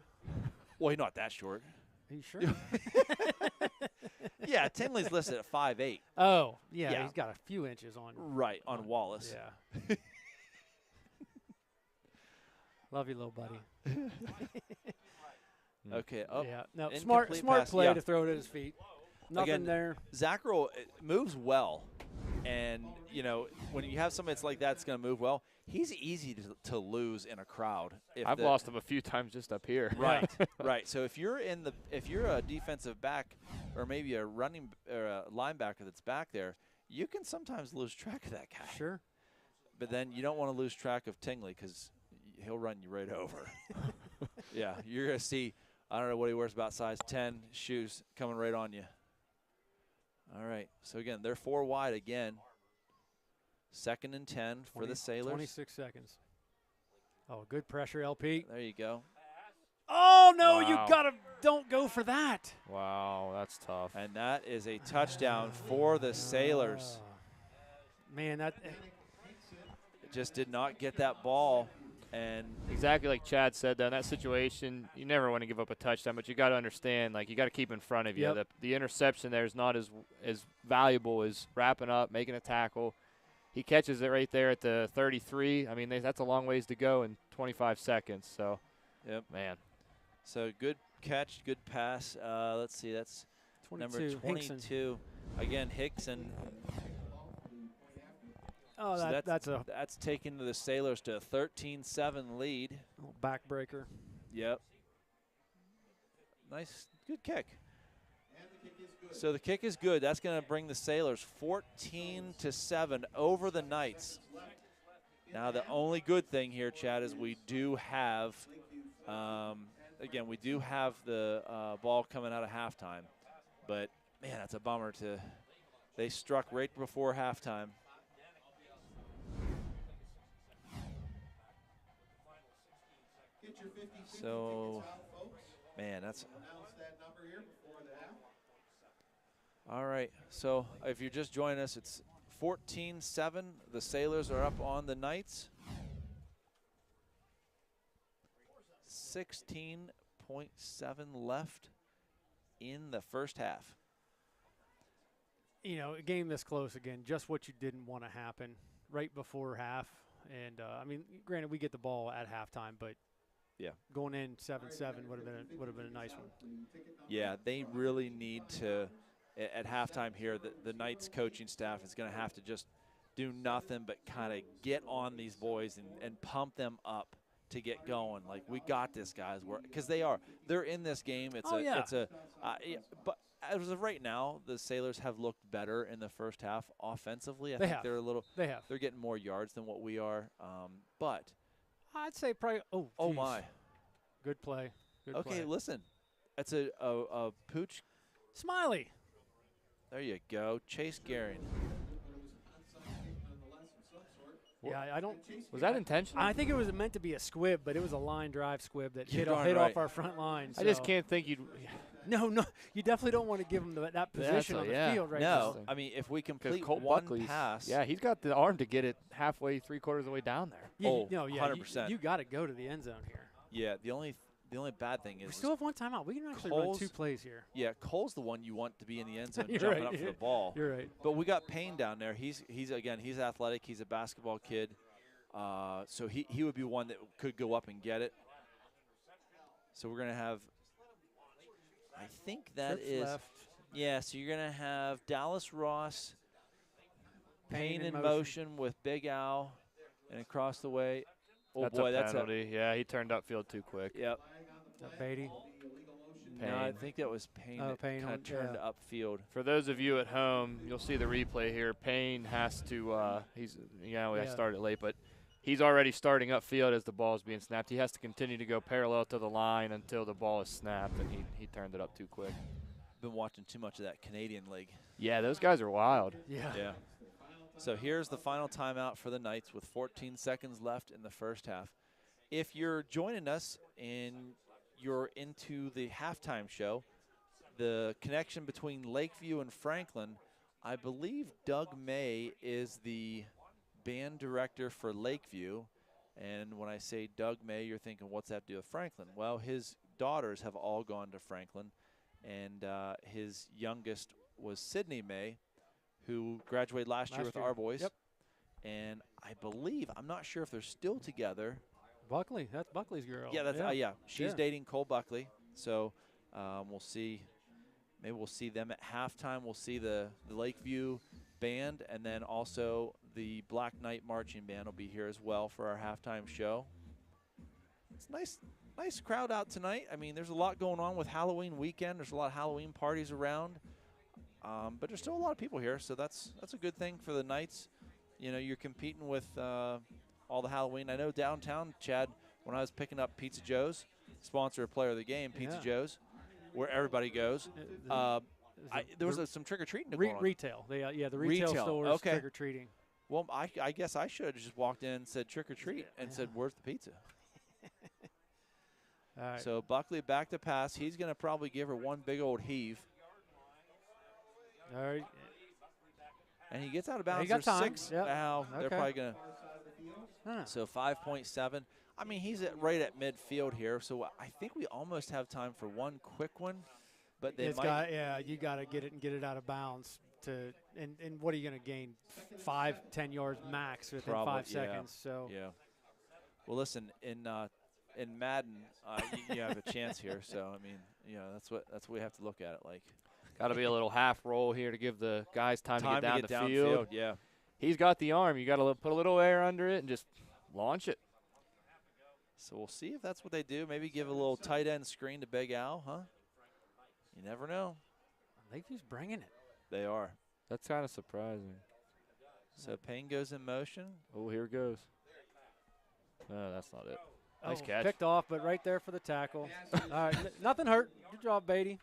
Well, he's not that short. Are you sure? Yeah, Tingley's listed at 5'8". Oh, yeah, he's got a few inches on. Right, on Wallace. Yeah. Love you, little buddy. Okay. Oh, yeah. No, smart play to throw it at his feet. Nothing Again, there. Zackrell moves well. And, you know, when you have somebody that's like that's going to move well, he's easy to lose in a crowd. I've lost him a few times just up here. Right, right. So if you're a defensive back or maybe a running or a linebacker that's back there, you can sometimes lose track of that guy. Sure. But then you don't want to lose track of Tingley because he'll run you right over. Yeah, you're going to see, I don't know what he wears, about size 10 shoes coming right on you. All right, so again, they're 4 wide again. 2nd and 10 for the Sailors. 26 seconds. Oh, good pressure, LP. There you go. Oh, no, Wow. you don't go for that. Wow, that's tough. And that is a touchdown for the Sailors. Man, that just did not get that ball. And exactly like Chad said, though, in that situation, you never want to give up a touchdown, but you got to understand, like, you got to keep in front of you. Yep. The interception there is not as valuable as wrapping up, making a tackle. He catches it right there at the 33. I mean, that's a long ways to go in 25 seconds. So, yep, man. So good catch, good pass. Let's see, that's 22, number 22. Hickson. Again, Hickson. Oh, so that's taken the Sailors to a 13-7 lead. Oh, backbreaker. Yep. Nice, good kick. So the kick is good. That's going to bring the Sailors 14-7 over the Knights. Now the only good thing here, Chad, is we do have, again, we do have the ball coming out of halftime. But, man, that's a bummer they struck right before halftime. So, man, that's all right. So if you're just joining us, it's 14-7. The Sailors are up on the Knights. 16.7 left in the first half. You know, a game this close again, just what you didn't want to happen right before half. And, I mean, granted, we get the ball at halftime, but going in 7-7 would have been a nice one. Yeah, they really need to at halftime here. The Knights coaching staff is going to have to just do nothing but kind of get on these boys and pump them up to get going. Like, we got this, guys. Because they're in this game. But as of right now, the Sailors have looked better in the first half offensively. I think they're getting more yards than what we are. But I'd say probably. Oh my, good play. Good play. play. Listen, that's a pooch. Smiley. There you go, Chase Garing. Yeah, I don't. Was that intentional? I think it was meant to be a squib, but it was a line drive squib that hit right. off our front line. So. I just can't think you'd. No, you definitely don't want to give him that position on the field right now. No, I mean, if we complete Colt one Buckley's, pass. Yeah, he's got the arm to get it halfway, 3/4 of the way down there. Yeah, 100%. You got to go to the end zone here. Yeah, the only bad thing is we still have one timeout. We can actually run 2 plays here. Yeah, Cole's the one you want to be in the end zone You're jumping right. up for the ball. You're right. But we got Payne down there. He's athletic. He's a basketball kid. So he would be one that could go up and get it. So we're going to have, I think that Trips is, left. yeah, so you're going to have Dallas Ross, Payne in motion with Big Al, and across the way. Oh, that's boy, a that's penalty. Yeah, he turned upfield too quick. Yep. Beatty? No, I think that was Payne that kind of turned upfield. For those of you at home, you'll see the replay here. Payne has to, I started late, but he's already starting upfield as the ball is being snapped. He has to continue to go parallel to the line until the ball is snapped, and he turned it up too quick. Been watching too much of that Canadian league. Yeah, those guys are wild. Yeah. So here's the final timeout for the Knights with 14 seconds left in the first half. If you're joining us and you're into the halftime show, the connection between Lakeview and Franklin, I believe Doug May is the band director for Lakeview. And when I say Doug May, you're thinking, what's that do with Franklin? Well, his daughters have all gone to Franklin, and his youngest was Sydney May, who graduated last year with our boys. Yep. And I believe, I'm not sure if they're still together. Buckley, that's Buckley's girl. Yeah, that's she's dating Cole Buckley. So we'll see. Maybe we'll see them at halftime. We'll see the Lakeview band, and then also the Black Knight Marching Band will be here as well for our halftime show. It's nice crowd out tonight. I mean, there's a lot going on with Halloween weekend. There's a lot of Halloween parties around. But there's still a lot of people here, so that's a good thing for the Knights. You know, you're competing with all the Halloween. I know downtown, Chad, when I was picking up Pizza Joe's, sponsor of Player of the Game, Pizza Joe's, where everybody goes. There was some trick-or-treating going on. Retail. The retail stores trick-or-treating. Well, I guess I should have just walked in and said trick-or-treat and said, where's the pizza? All right. So Buckley back to pass. He's going to probably give her one big old heave. All right. And he gets out of bounds. He got There's time. 6 Yep. now. Okay. They're probably going to. So 5.7. I mean, he's right at midfield here. So I think we almost have time for one quick one. But they might. You got to get it out of bounds. And what are you going to gain? 5-10 yards max within 5 seconds. So yeah. Well, listen, in Madden, you have a chance here. So I mean, that's what we have to look at it like. Got to be a little half roll here to give the guys time to get down the downfield. Yeah. He's got the arm. You got to put a little air under it and just launch it. So we'll see if that's what they do. Maybe give a little tight end screen to Big Al, huh? You never know. Lakeview's bringing it. They are. That's kind of surprising. So Payne goes in motion. Oh, here it goes. No, that's not it. Nice catch. Picked off, but right there for the tackle. All right, nothing hurt. Good job, Beatty.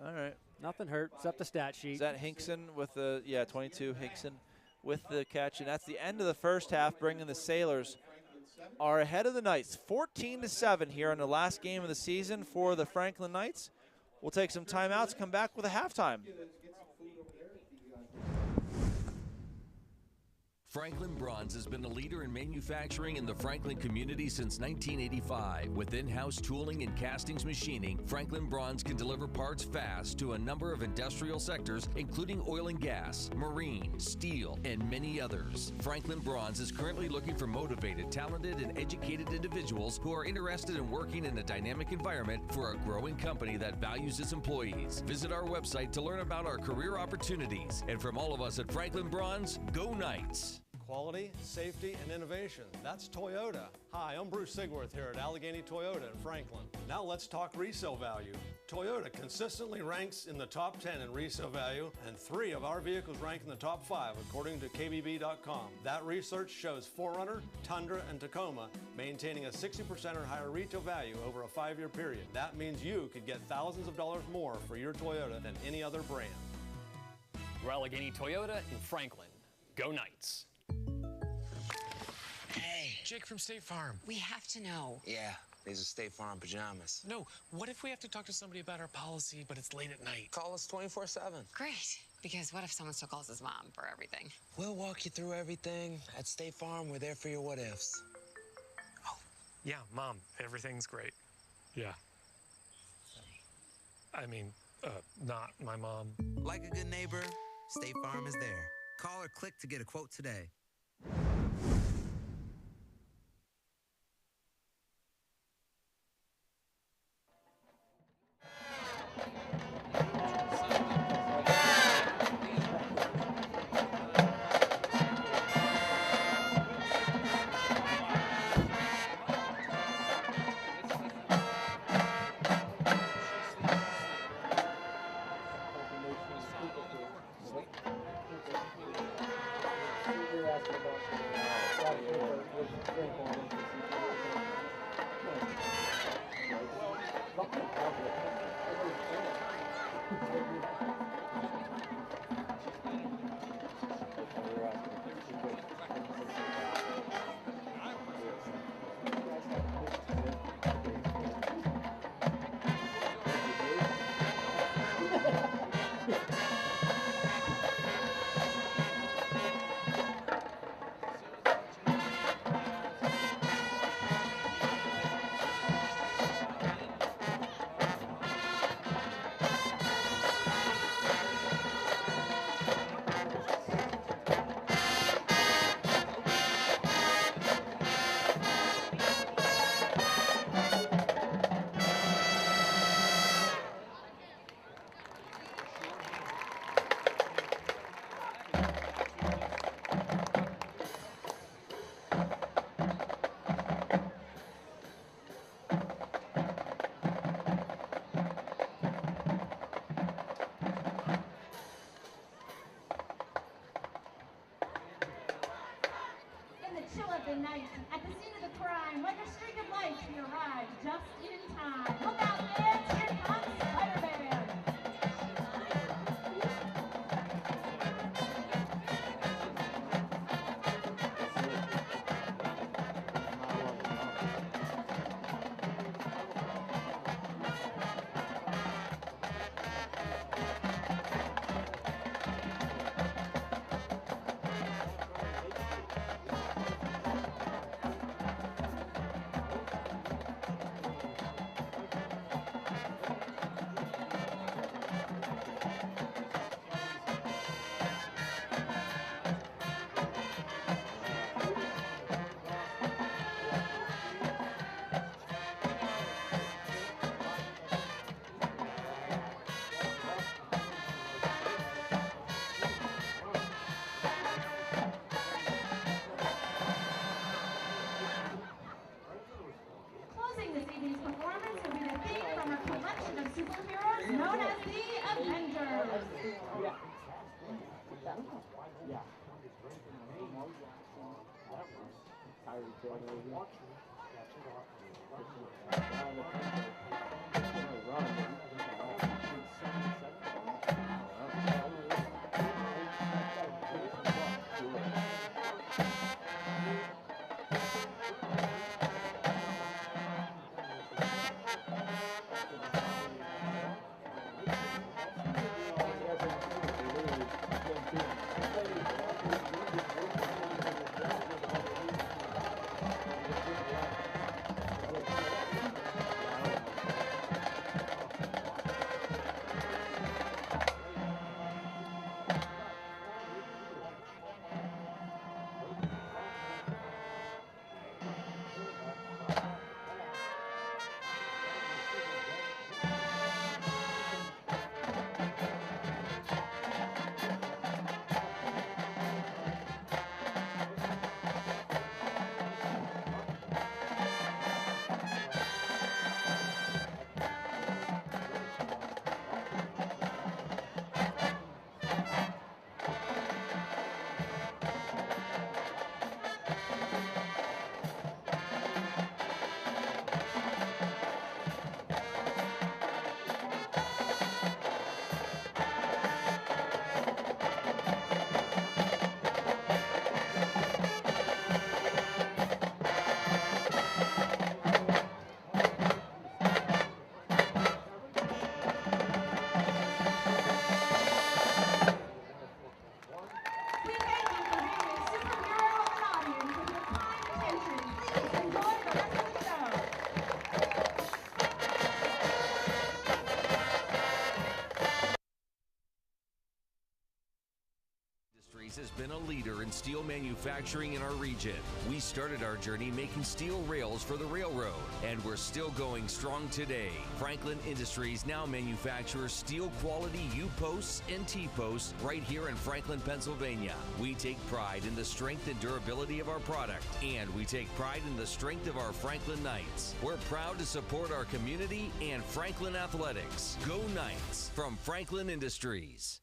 All right. Nothing hurt except the stat sheet. Is that Hinkson with the 22 Hinkson with the catch, and that's the end of the first half, bringing the Sailors are ahead of the Knights 14-7 here in the last game of the season for the Franklin Knights. We'll take some timeouts, come back with a halftime. Franklin Bronze has been a leader in manufacturing in the Franklin community since 1985. With in-house tooling and castings machining, Franklin Bronze can deliver parts fast to a number of industrial sectors, including oil and gas, marine, steel, and many others. Franklin Bronze is currently looking for motivated, talented, and educated individuals who are interested in working in a dynamic environment for a growing company that values its employees. Visit our website to learn about our career opportunities. And from all of us at Franklin Bronze, go Knights! Quality, safety, and innovation. That's Toyota. Hi, I'm Bruce Sigworth here at Allegheny Toyota in Franklin. Now let's talk resale value. Toyota consistently ranks in the top 10 in resale value, and 3 of our vehicles rank in the top 5 according to KBB.com. That research shows 4Runner, Tundra, and Tacoma maintaining a 60% or higher retail value over a 5-year period. That means you could get thousands of dollars more for your Toyota than any other brand. We're Allegheny Toyota in Franklin. Go Knights! Hey, Jake from State Farm. We have to know. Yeah, these are State Farm pajamas. No, what if we have to talk to somebody about our policy, but it's late at night? Call us 24/7. Great, because what if someone still calls his mom for everything? We'll walk you through everything. At State Farm, we're there for your what-ifs. Oh, yeah, Mom, everything's great. Yeah. I mean, not my mom. Like a good neighbor, State Farm is there. Call or click to get a quote today. Night. At the scene of the crime, like a streak of light, we arrived just in time. Look out, fans! Here comes Spider-Man! Known as the Avengers. Industries has been a leader in steel manufacturing in our region. We started our journey making steel rails for the railroad, and we're still going strong today. Franklin Industries now manufactures steel quality U-posts and T-posts right here in Franklin, Pennsylvania. We take pride in the strength and durability of our product, and we take pride in the strength of our Franklin Knights. We're proud to support our community and Franklin athletics. Go Knights from Franklin Industries.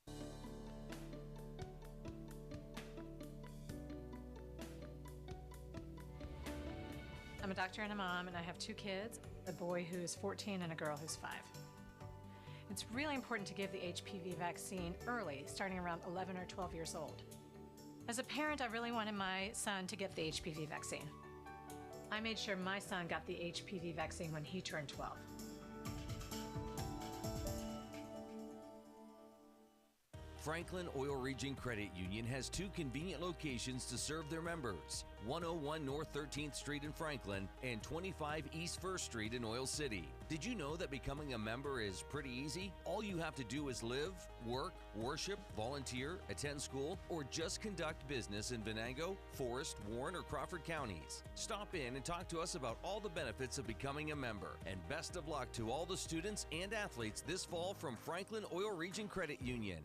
I'm a doctor and a mom, and I have 2 kids, a boy who's 14 and a girl who's 5. It's really important to give the HPV vaccine early, starting around 11 or 12 years old. As a parent, I really wanted my son to get the HPV vaccine. I made sure my son got the HPV vaccine when he turned 12. Franklin Oil Region Credit Union has 2 convenient locations to serve their members, 101 North 13th Street in Franklin and 25 East 1st Street in Oil City. Did you know that becoming a member is pretty easy? All you have to do is live, work, worship, volunteer, attend school, or just conduct business in Venango, Forest, Warren, or Crawford counties. Stop in and talk to us about all the benefits of becoming a member. And best of luck to all the students and athletes this fall from Franklin Oil Region Credit Union.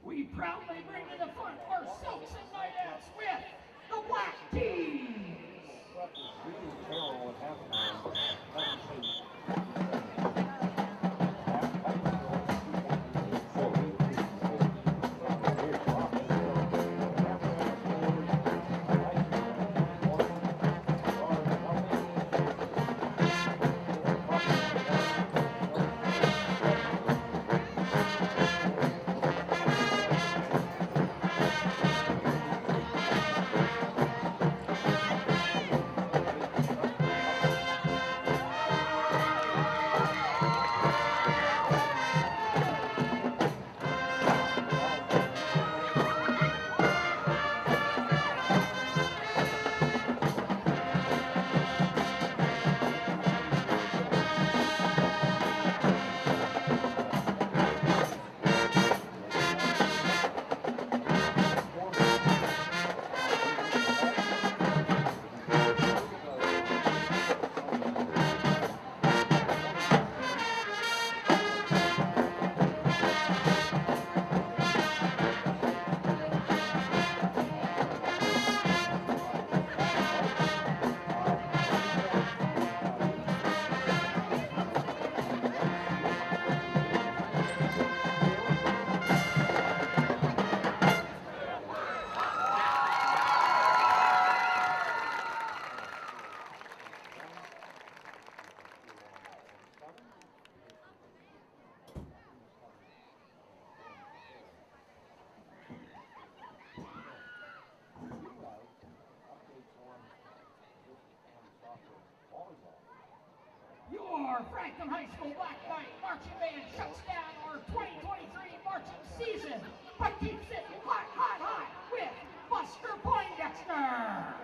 We proudly bring to the front our Silks and Knights with the Black Tees. Your Franklin High School Black Night Marching Band shuts down our 2023 marching season, but keeps it hot, hot, hot with Buster Poindexter.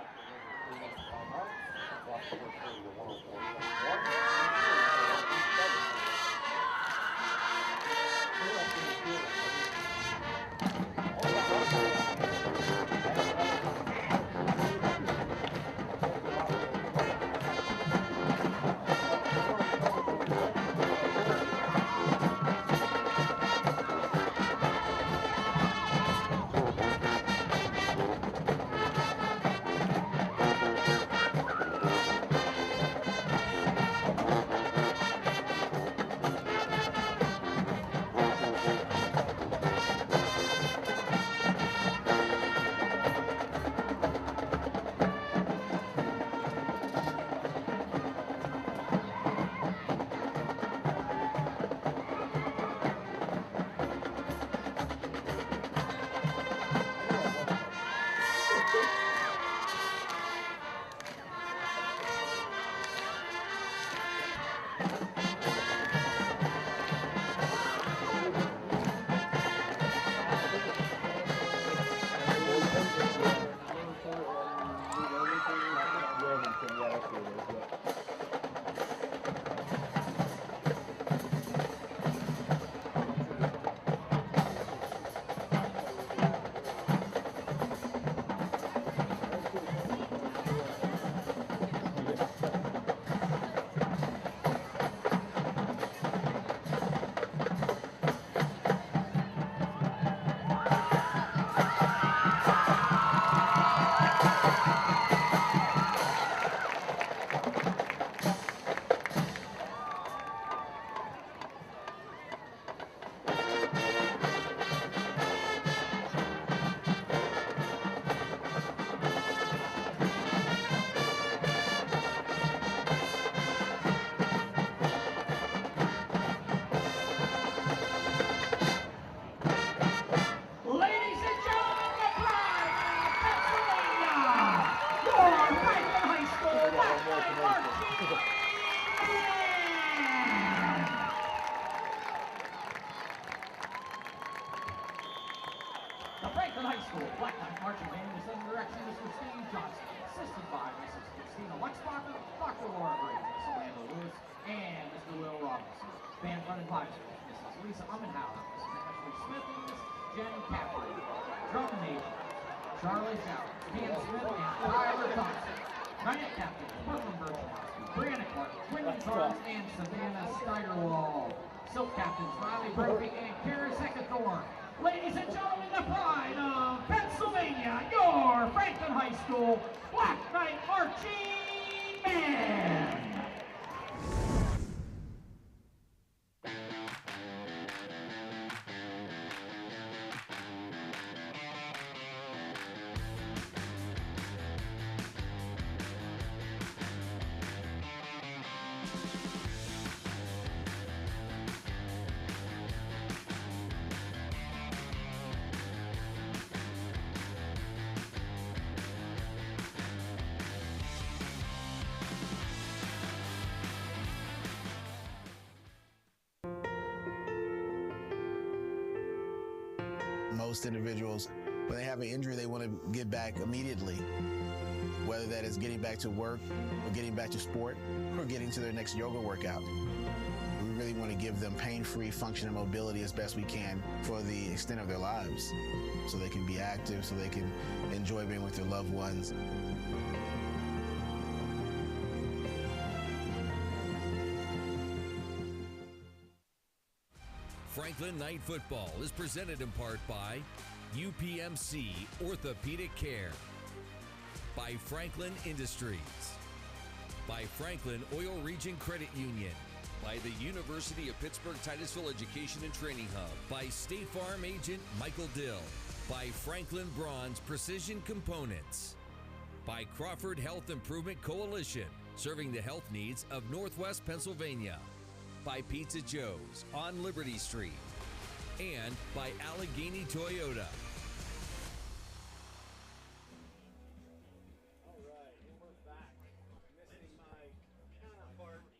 The Franklin High School Black Knight Marching Band is under the direction of Mr. Steve Johnson, assisted by Mrs. Christina Lexbacher, Dr. Laura Green, Mrs. Amanda Lewis, and Mr. Will Robinson. Band front advisors, Mrs. Lisa Ummenhauer, Mrs. Ashley Smith, and Miss Jen Caffrey. Drum majors, Charlie Showers, Ian Smith, and Tyler Thompson. Trident captains, Brooklyn Birchmouth, Brianna Clark, Quinton Carnes, and Savannah Steigerwald. Silk captains, Riley Brophy and Kara Seckathorn. Ladies and gentlemen, the pride of Pennsylvania, your Franklin High School Black Knight Marching Band. Most individuals, when they have an injury, they want to get back immediately, whether that is getting back to work or getting back to sport or getting to their next yoga workout. We really want to give them pain-free function and mobility as best we can for the extent of their lives, so they can be active, so they can enjoy being with their loved ones. Franklin Night Football is presented in part by UPMC Orthopedic Care, by Franklin Industries, by Franklin Oil Region Credit Union, by the University of Pittsburgh Titusville Education and Training Hub, by State Farm agent Michael Dill, by Franklin Bronze Precision Components, by Crawford Health Improvement Coalition, serving the health needs of Northwest Pennsylvania, by Pizza Joe's on Liberty Street, and by Allegheny Toyota.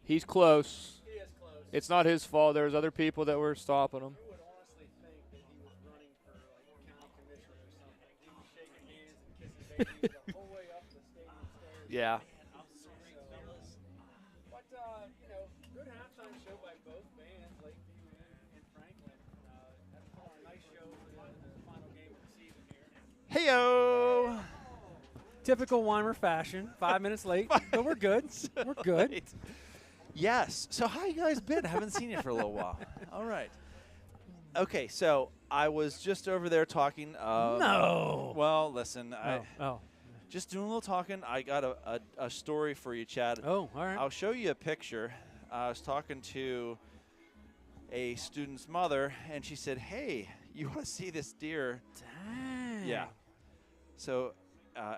He's close. It's not his fault. There's other people that were stopping him. Yeah. But, good halftime show by both bands, Lakeview and Franklin. That's a nice show for the final game of the season here. Heyo! Typical Weimer fashion, 5 minutes late, but we're good. We're good. Late. Yes. So how you guys been? I haven't seen you for a little while. All right. Okay, so I was just over there talking. No. Well, listen. Oh. Just doing a little talking. I got a story for you, Chad. Oh, all right. I'll show you a picture. I was talking to a student's mother, and she said, hey, you want to see this deer? Dang. Yeah. So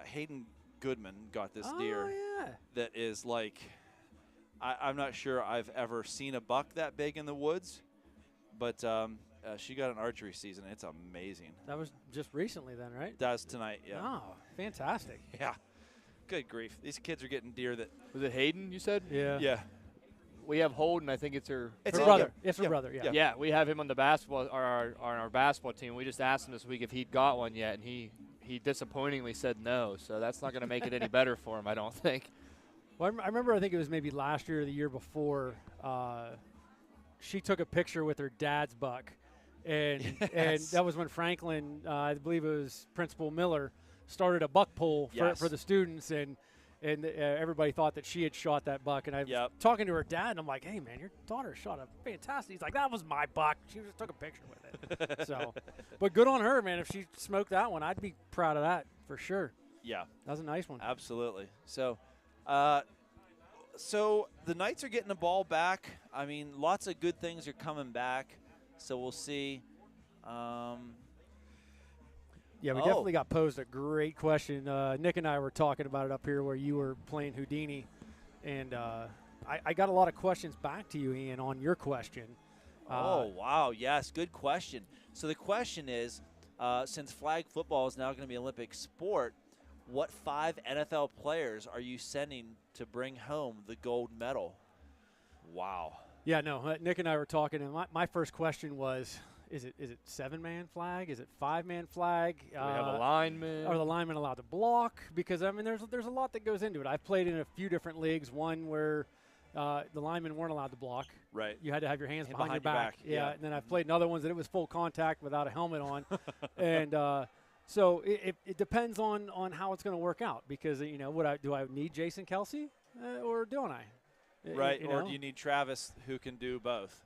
Hayden Goodman got this deer that is like, I'm not sure I've ever seen a buck that big in the woods, but she got an archery season. It's amazing. That was just recently then, right? That's tonight, yeah. Oh, fantastic. Yeah. Good grief. These kids are getting deer that. Was it Hayden, you said? Yeah. Yeah. We have Holden. I think it's her brother. It's her brother, yeah. Yeah, we have him on the basketball, our basketball team. We just asked him this week if he'd got one yet, and he disappointingly said no. So that's not going to make it any better for him, I don't think. Well, I remember, I think it was maybe last year or the year before, she took a picture with her dad's buck. And that was when Franklin, I believe it was Principal Miller, started a buck poll for the students, and everybody thought that she had shot that buck. And I was talking to her dad, and I'm like, hey, man, your daughter shot a fantastic. He's like, that was my buck. She just took a picture with it. So, but good on her, man. If she smoked that one, I'd be proud of that for sure. Yeah. That was a nice one. Absolutely. So, so the Knights are getting the ball back. I mean, lots of good things are coming back. So we'll see. Yeah, we definitely got posed a great question. Nick and I were talking about it up here where you were playing Houdini. And I got a lot of questions back to you, Ian, on your question. Oh, wow. Yes, good question. So the question is, since flag football is now going to be an Olympic sport, what 5 NFL players are you sending to bring home the gold medal? Wow. Yeah, no, Nick and I were talking, and my first question was, is it 7-man flag? Is it 5-man flag? Do we have a lineman? Are the linemen allowed to block? Because, I mean, there's a lot that goes into it. I've played in a few different leagues, one where the linemen weren't allowed to block. Right. You had to have your hands behind your back. Yeah. And then I've played in other ones that it was full contact without a helmet on. And so it depends on how it's going to work out because, you know, do I need Jason Kelsey or don't I? Right, you or know? do you need Travis who can do both?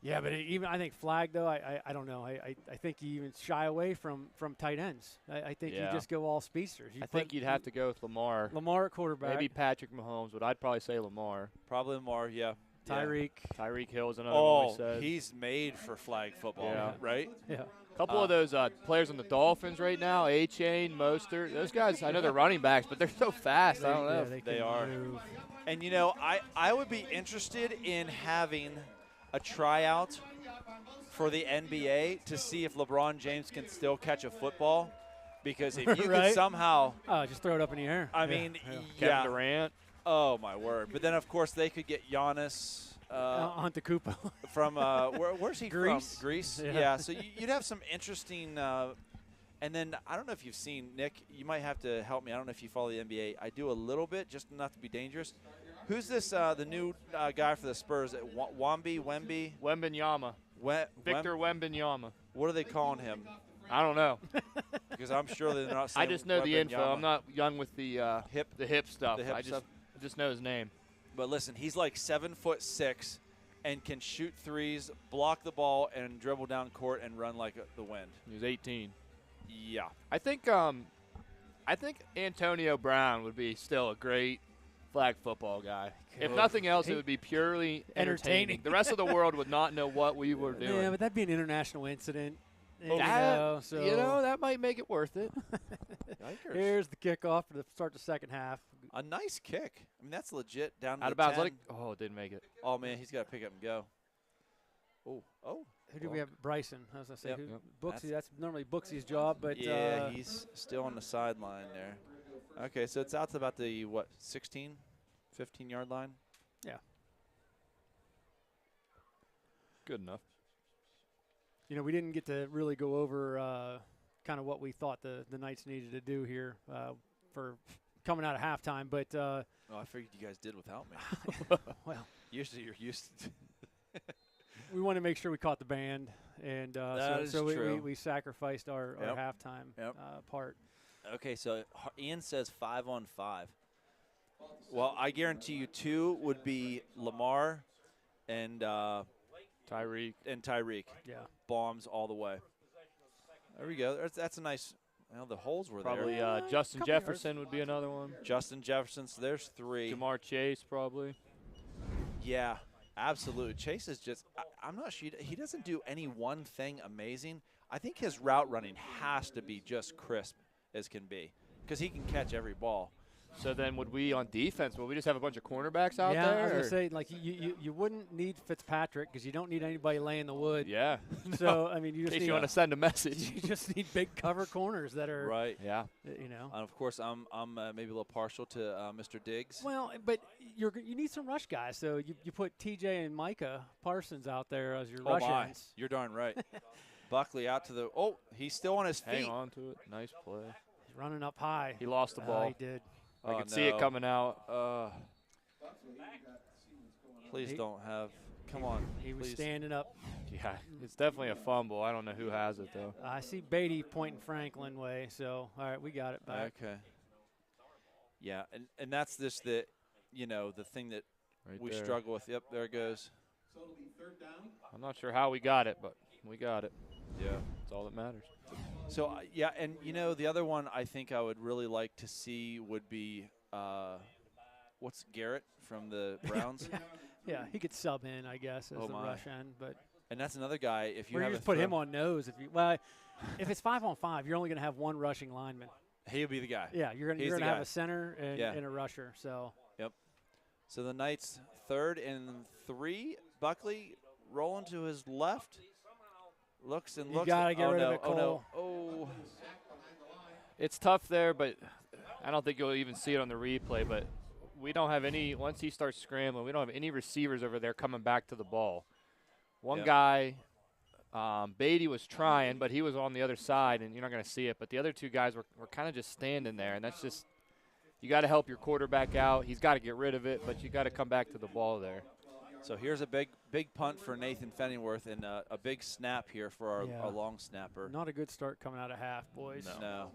Yeah, but even I think flag, though, I don't know. I think you even shy away from tight ends. I think you just go all speedsters. I think you'd have to go with Lamar. Lamar at quarterback. Maybe Patrick Mahomes, but I'd probably say Lamar. Probably Lamar, yeah. Tyreek Hill's another one we said. He's made for flag football, right? Yeah. A couple of those players on the Dolphins right now, A-Chain, Mostert, those guys, I know they're running backs, but they're so fast. I don't know. They are. And, you know, I would be interested in having a tryout for the NBA to see if LeBron James can still catch a football. Because if you could somehow – just throw it up in the air. I mean, Kevin Durant. Oh, my word. But then, of course, they could get Giannis – Antetokounmpo from where's he Greece? From? Greece. Yeah. So you'd have some interesting. And then I don't know if you've seen Nick. You might have to help me. I don't know if you follow the NBA. I do a little bit, just not to be dangerous. Who's this? The new guy for the Spurs? Wembanyama. Victor Wembanyama. What are they calling him? I don't know. Because I'm sure they're not. I just know the info. I'm not young with the hip stuff. The hip I just know his name. But listen, he's like 7'6" and can shoot threes, block the ball, and dribble down court and run like the wind. He was 18. Yeah. I think Antonio Brown would be still a great flag football guy. If nothing else, it would be purely entertaining. The rest of the world would not know what we were doing. Yeah, but that'd be an international incident. That might make it worth it. Here's the kickoff to start the second half. A nice kick. I mean, that's legit. Down out to of bounds. 10. It didn't make it. Oh, man, he's got to pick up and go. Oh. Who do we have? Bryson. I was going to say, Yep. Booksy. That's normally Booksy's job, but yeah, he's still on the sideline there. Okay, so it's out to about the 15-yard line. Yeah. Good enough. You know, we didn't get to really go over kind of what we thought the Knights needed to do here for coming out of halftime, but I figured you guys did without me. Well, usually you're used to. We want to make sure we caught the band, and so we sacrificed our halftime part. Okay, so Ian says 5-on-5. Well, I guarantee you 2 would be Lamar and Tyreek. Yeah. Bombs all the way. There we go. That's a nice. Well, the holes were probably, there. Probably Justin Jefferson would be another one. Justin Jefferson, so there's 3. Jamar Chase probably. Yeah, absolutely. Chase is just I'm not sure. He doesn't do any one thing amazing. I think his route running has to be just crisp as can be because he can catch every ball. So then would we on defense, would we just have a bunch of cornerbacks out there? Yeah, I was going to say, like, you wouldn't need Fitzpatrick because you don't need anybody laying the wood. Yeah. So, I mean, you just in case need you want to send a message. You just need big cover corners that are. Right. Yeah. You know. And, of course, I'm maybe a little partial to Mr. Diggs. Well, but you need some rush guys. So you put TJ and Micah Parsons out there as your rush ends. You're darn right. Buckley out to the – oh, he's still on his feet. Hang on to it. Nice play. He's running up high. He lost the ball. He did. I could see it coming out. Please don't have – come on. He was standing up. Yeah, it's definitely a fumble. I don't know who has it, though. I see Beatty pointing Franklin way, so, all right, we got it back. Okay. Yeah, and that's just the thing that we struggle with. Yep, there it goes. So it'll be 3rd down. I'm not sure how we got it, but we got it. Yeah. That's all that matters. So, yeah, and, the other one I think I would really like to see would be what's Garrett from the Browns? Yeah, he could sub in, I guess, as the rush end. And that's another guy, if you or have you just put him on nose. If it's 5-on-5, you're only going to have one rushing lineman. He'll be the guy. Yeah, you're going to have a center and a rusher. So. Yep. So the Knights 3rd and 3. Buckley rolling to his left. Looks and looks. You got to get rid of it, Cole. Oh, no. Oh. It's tough there, but I don't think you'll even see it on the replay. But we don't have any – once he starts scrambling, we don't have any receivers over there coming back to the ball. One guy, Beatty was trying, but he was on the other side, and you're not going to see it. But the other 2 guys were kind of just standing there, and that's just – you got to help your quarterback out. He's got to get rid of it, but you got to come back to the ball there. So here's a big punt for Nathan Fenningworth and a big snap here for our long snapper. Not a good start coming out of half, boys. No.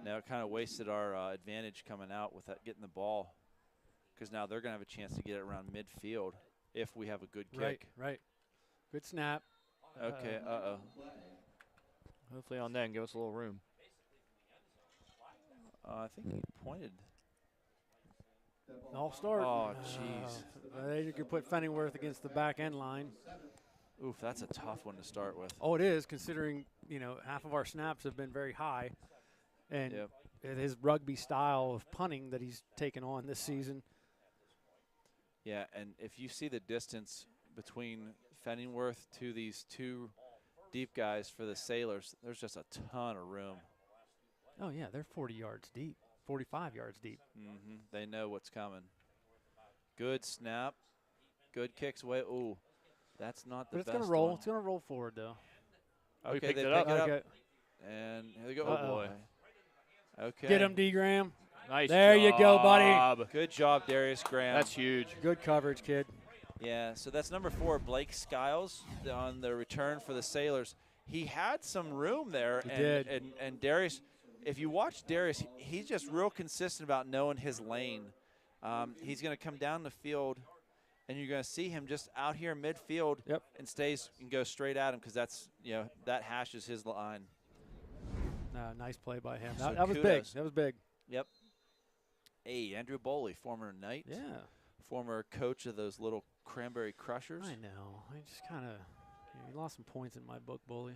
Now it kind of wasted our advantage coming out with that, getting the ball, because now they're going to have a chance to get it around midfield if we have a good kick. Right. Good snap. Okay, Hopefully on that and give us a little room. I think he pointed. All start. Oh, jeez. They could put Fenningworth against the back end line. Oof, that's a tough one to start with. Oh, it is, considering, half of our snaps have been very high. And his rugby style of punting that he's taken on this season. Yeah, and if you see the distance between Fenningworth to these 2 deep guys for the Sailors, there's just a ton of room. Oh, yeah, they're 40 yards deep, 45 yards deep. Mm-hmm. They know what's coming. Good snap. Good kicks away. Ooh, that's not the best But it's going to roll. one. It's going to roll forward, though. Okay, they picked it up. up. And here they go. Oh, boy. Okay. Get him, D. Graham. Nice There job. you go, buddy. Good job, Darius Graham. That's huge. Good coverage, kid. Yeah, so that's number 4, Blake Skiles, on the return for the Sailors. He had some room there. He did. And Darius, if you watch Darius, he's just real consistent about knowing his lane. He's going to come down the field, and you're going to see him just out here midfield and go straight at him because that's, that hashes his line. Nice play by him. So That was big. That was big. Yep. Hey, Andrew Boley, former Knight. Yeah. Former coach of those little Cranberry Crushers. I know. I just kind of you lost some points in my book, Boley.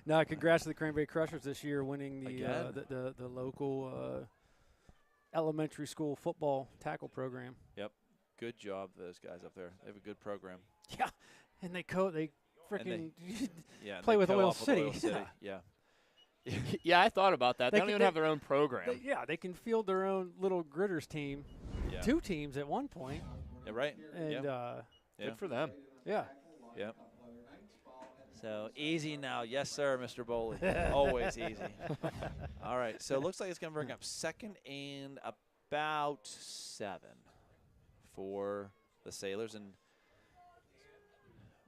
No, congrats to the Cranberry Crushers this year, winning the local elementary school football tackle program. Yep. Good job, those guys up there. They have a good program. Yeah. And they freaking Yeah, play with Oil City. City. Yeah. Yeah, I thought about that. They don't even have their own program. They can field their own little Gritters team. Yeah. 2 teams at one point. Yeah, right. And good for them. Yeah. Yep. So easy now. Yes, sir, Mr. Boley. Always easy. All right. So it looks like it's going to bring up 2nd and about 7 for the Sailors. And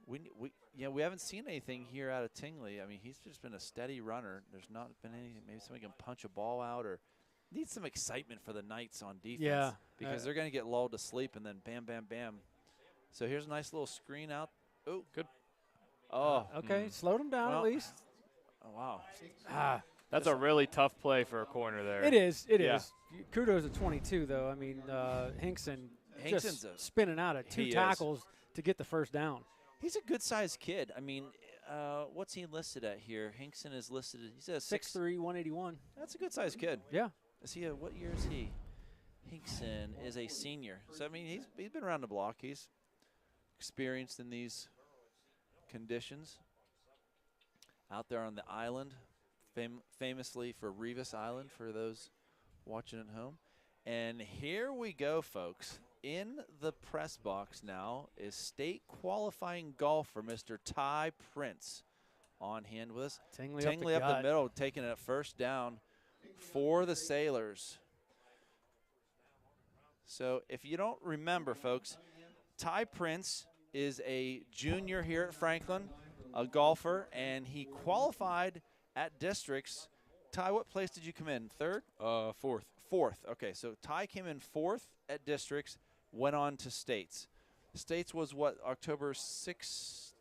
we haven't seen anything here out of Tingley. I mean, he's just been a steady runner. There's not been anything. Maybe somebody can punch a ball out or need some excitement for the Knights on defense. Yeah. Because they're going to get lulled to sleep and then bam, bam, bam. So here's a nice little screen out. Oh, good. Oh. Okay, slowed him down at least. Oh, wow. That's a really tough play for a corner there. It is. It is. Kudos to 22, though. I mean, Hinkson just spinning out at 2 tackles to get the first down. He's a good-sized kid. I mean, what's he listed at here? Hinkson is listed. He's a 6'3", 181. That's a good-sized kid. Yeah. Is he? What year is he? Hinkson is a senior. So I mean, he's been around the block. He's experienced in these conditions. Out there on the island, famously for Revis Island, for those watching at home. And here we go, folks. In the press box now is state qualifying golfer Mr. Ty Prince on hand with us. Tingley up the middle, taking it first down for the Sailors. So if you don't remember, folks, Ty Prince is a junior here at Franklin, a golfer, and he qualified at districts. Ty, what place did you come in? 3rd? 4th. 4th. Okay, so Ty came in 4th at districts, went on to states. States was what, October 16th,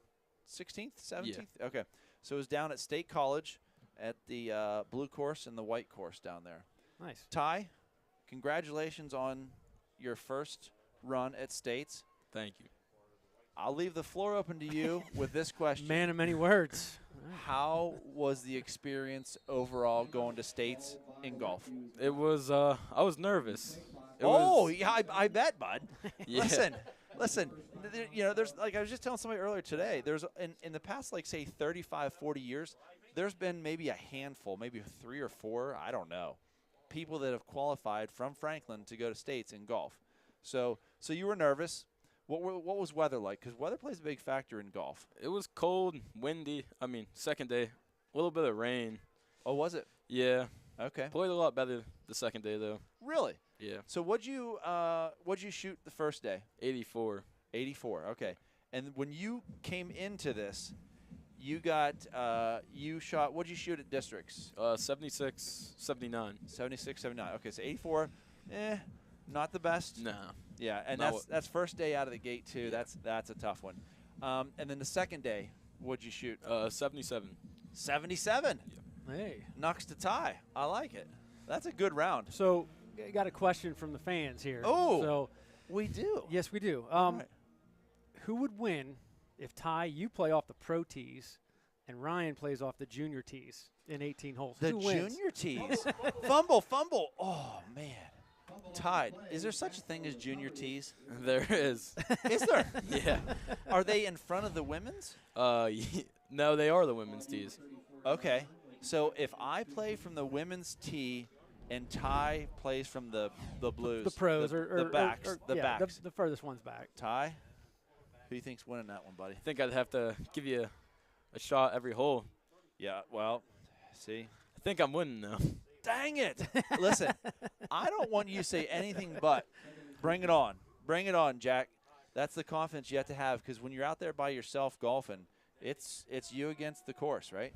17th? Yeah. Okay, so it was down at State College at the blue course and the white course down there. Nice. Ty, congratulations on your first run at states. Thank you. I'll leave the floor open to you with this question. Man of many words. How was the experience overall going to states in golf? It was, I was nervous. Yeah, I bet, bud. Yeah. Listen, you know, there's, like I was just telling somebody earlier today, there's, in the past, like, say, 35, 40 years, there's been maybe a handful, maybe 3 or 4, I don't know, people that have qualified from Franklin to go to states in golf. So you were nervous. What was weather like? Because weather plays a big factor in golf. It was cold, windy. I mean, second day, a little bit of rain. Oh, was it? Yeah. Okay. Played a lot better the second day, though. Really? Yeah. So what'd you shoot the first day? 84. 84. Okay. And when you came into this, you got you shot. What'd you shoot at districts? 76, 79. 76, 79. Okay, so 84. Not the best. No. Yeah, and that's first day out of the gate too. Yeah. That's a tough one. And then the second day, what'd you shoot? 77. 77. Yeah. Hey. Knocks to tie. I like it. That's a good round. So, I got a question from the fans here. Oh. So we do. Yes, we do. Right. Who would win if Ty, you play off the pro tees, and Ryan plays off the junior tees in 18 holes? The Who wins? junior tees. Fumble. Oh man. Tied. Is there such a thing as junior tees? There is. Is there? Yeah. Are they in front of the women's? No, they are the women's tees. Okay. So if I play from the women's tee and Ty plays from the blues, the pros, the backs, backs. The furthest one's back. Ty, who do you think's winning that one, buddy? I think I'd have to give you a shot every hole. Yeah. Well, see. I think I'm winning now. Dang it. Listen, I don't want you to say anything but bring it on. Bring it on, Jack. That's the confidence you have to have, because when you're out there by yourself golfing, it's you against the course, right?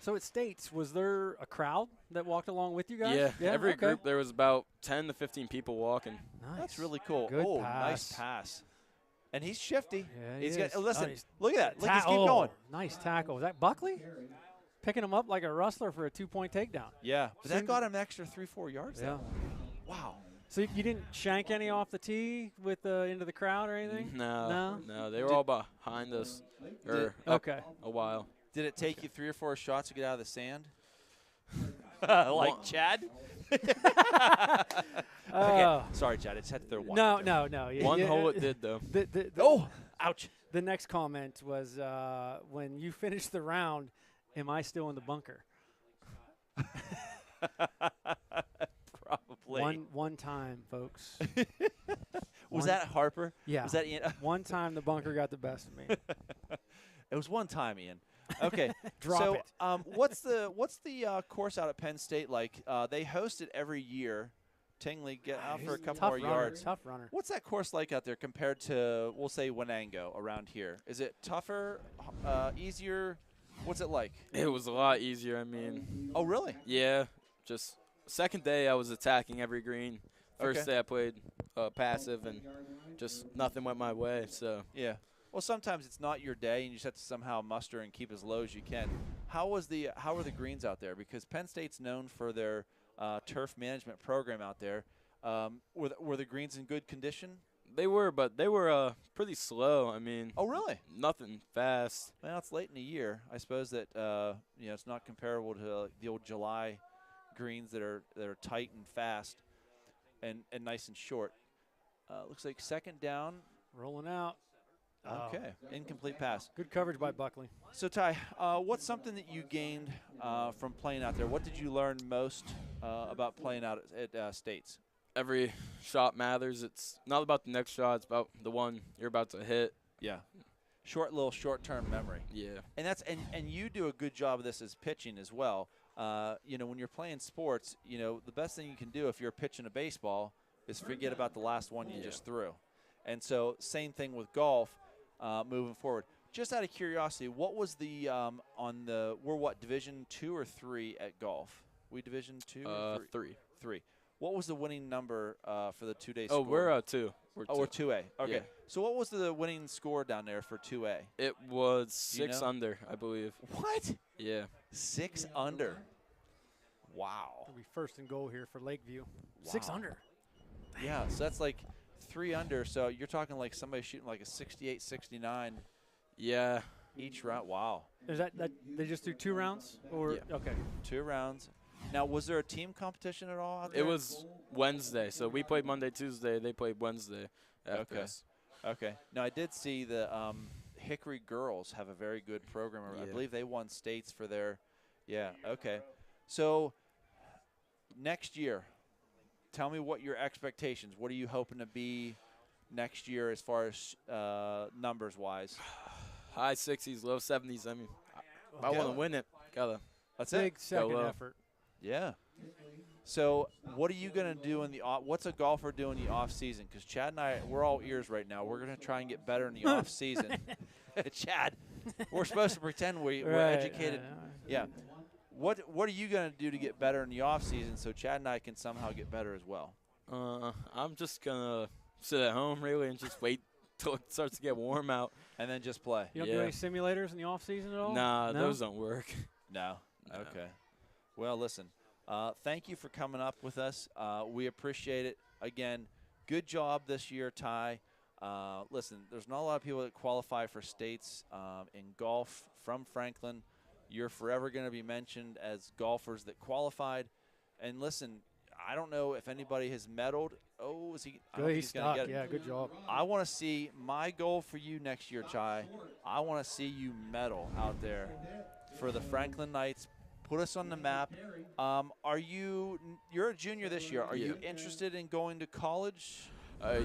So at States, was there a crowd that walked along with you guys? Yeah, every group there was about 10 to 15 people walking. Nice. That's really cool. Good pass. Nice pass. And he's shifty. Yeah, he's is. got. Listen, nice. Look at that. Look, he's keep going. Nice tackle. Was that Buckley? Picking him up like a rustler for a 2-point takedown. Yeah, but that got him an extra 3-4 yards. Yeah. There. Wow. So you didn't shank any off the tee with into the crowd or anything? No. They were all behind us. Okay. A while. Did it take you 3 or 4 shots to get out of the sand? Like Chad? Okay. Sorry, Chad. I just had to throw one. No. One hole it did, though. Ouch. The next comment was when you finished the round, am I still in the bunker? Probably. One time, folks. Was that Harper? Yeah. Was that Ian? One time the bunker got the best of me. It was one time, Ian. Okay. Drop it. What's the course out at Penn State like? They host it every year. Tingley, get out for a couple more yards. Tough runner. What's that course like out there compared to, we'll say, Wenango around here? Is it tougher, easier? What's it like? It was a lot easier. I mean. Oh, really? Yeah. Just second day I was attacking every green. First day I played passive and just nothing went my way. So. Yeah. Well, sometimes it's not your day, and you just have to somehow muster and keep as low as you can. How were the greens out there? Because Penn State's known for their turf management program out there. Were the greens in good condition? They were, but they were pretty slow. I mean. Oh, really? Nothing fast. Well, it's late in the year. I suppose that it's not comparable to the old July greens that are tight and fast, and nice and short. Looks like second down. Rolling out. Okay, incomplete pass. Good coverage by Buckley. So, Ty, what's something that you gained from playing out there? What did you learn most about playing out at States? Every shot matters. It's not about the next shot. It's about the one you're about to hit. Yeah. Short-term memory. Yeah. And that's and you do a good job of this as pitching as well. When you're playing sports, the best thing you can do if you're pitching a baseball is forget about the last one you just threw. And so same thing with golf. Moving forward, just out of curiosity, what was the we're what, Division 2 or 3 at golf? We Division 2 or 3? 3. What was the winning number for the 2-day score? Oh, we're 2. We're 2A. Okay. Yeah. So what was the winning score down there for 2A? It was 6 under, I believe. What? Yeah. 6 under. Wow. It'll be first and goal here for Lakeview. Wow. 6 under. Yeah, so that's like 3 under, so you're talking like somebody shooting like a 68, 69. Yeah. Each round. Wow. Is that they just do 2 rounds? Or yeah. Okay. 2 rounds. Now, was there a team competition at all out there? It was Wednesday, so we played Monday, Tuesday. They played Wednesday after us. Okay. Now, I did see the Hickory girls have a very good program. Yeah. I believe they won states for their – yeah, okay. So, next year – tell me what your expectations. What are you hoping to be next year as far as numbers-wise? High 60s, low 70s. I mean, I want to win it. That's big second effort. Yeah. So what are you going to do in the off? What's a golfer do in the off season? Because Chad and I, we're all ears right now. We're going to try and get better in the off season. Chad, we're supposed to pretend we're educated. Yeah. What are you going to do to get better in the off season so Chad and I can somehow get better as well? I'm just going to sit at home really and just wait till it starts to get warm out. And then just play. You don't do any simulators in the off season at all? Nah, those don't work. No. Okay. Well, listen, thank you for coming up with us. We appreciate it. Again, good job this year, Ty. Listen, there's not a lot of people that qualify for states in golf from Franklin. You're forever going to be mentioned as golfers that qualified. And listen, I don't know if anybody has medaled. Oh, is he? He's going to get it. Yeah, good job. I want to see my goal for you next year, Ty. I want to see you medal out there for the Franklin Knights. Put us on the map. You're a junior this year. Are you interested in going to college?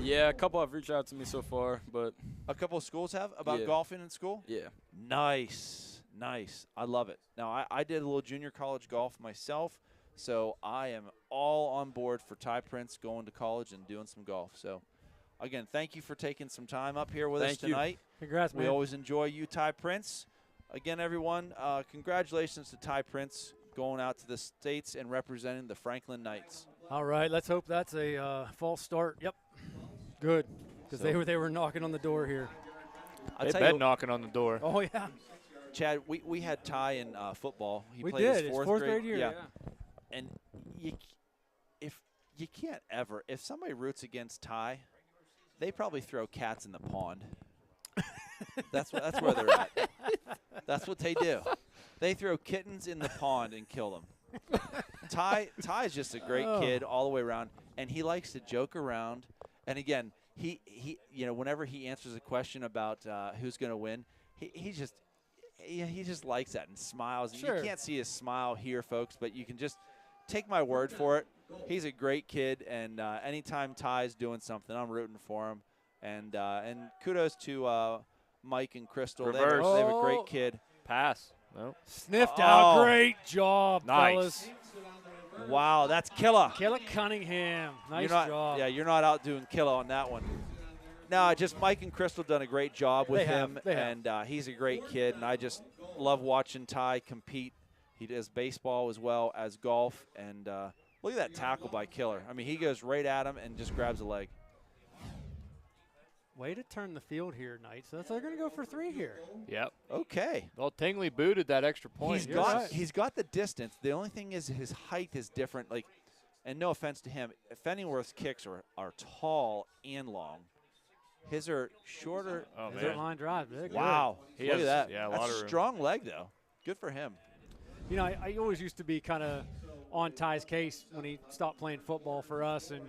Yeah, a couple have reached out to me so far, but a couple of schools have about golfing in school? Yeah. Nice. I love it. Now, I did a little junior college golf myself, so I am all on board for Ty Prince going to college and doing some golf. So, again, thank you for taking some time up here with us tonight. Congrats, man. We always enjoy you, Ty Prince. Again, everyone, congratulations to Ty Prince going out to the States and representing the Franklin Knights. All right, let's hope that's a false start. Yep, good, because they were knocking on the door here. They've been knocking on the door. Oh, yeah. Chad, we had Ty in football. He played his his fourth grade year. Yeah. And if you can't ever, if somebody roots against Ty, they probably throw cats in the pond. That's where they're at. That's what they do. They throw kittens in the pond and kill them. Ty's just a great kid all the way around, and he likes to joke around. And again, he whenever he answers a question about who's going to win, he just likes that and smiles. Sure. You can't see his smile here, folks, but you can just take my word for it. He's a great kid, and anytime Ty's doing something, I'm rooting for him. And kudos to Mike and Crystal. They have a great kid. Pass. No. Sniffed out. Great job, nice. fellas. Wow, that's Killa. Killa Cunningham. Nice job. Yeah, you're not out doing Killa on that one. No, just Mike and Crystal done a great job with him, and he's a great kid, and I just love watching Ty compete. He does baseball as well as golf, and look at that tackle by Killer. I mean, he goes right at him and just grabs a leg. Way to turn the field here, Knights. So they're going to go for 3 here. Yep. Okay. Well, Tingley booted that extra point. He's got the distance. The only thing is his height is different. Like, and no offense to him, Fenningworth's kicks are tall and long. His are shorter. Oh, man. Line drive. Wow. Look at that. Yeah, that's a strong leg, though. Good for him. You know, I always used to be kind of on Ty's case when he stopped playing football for us, and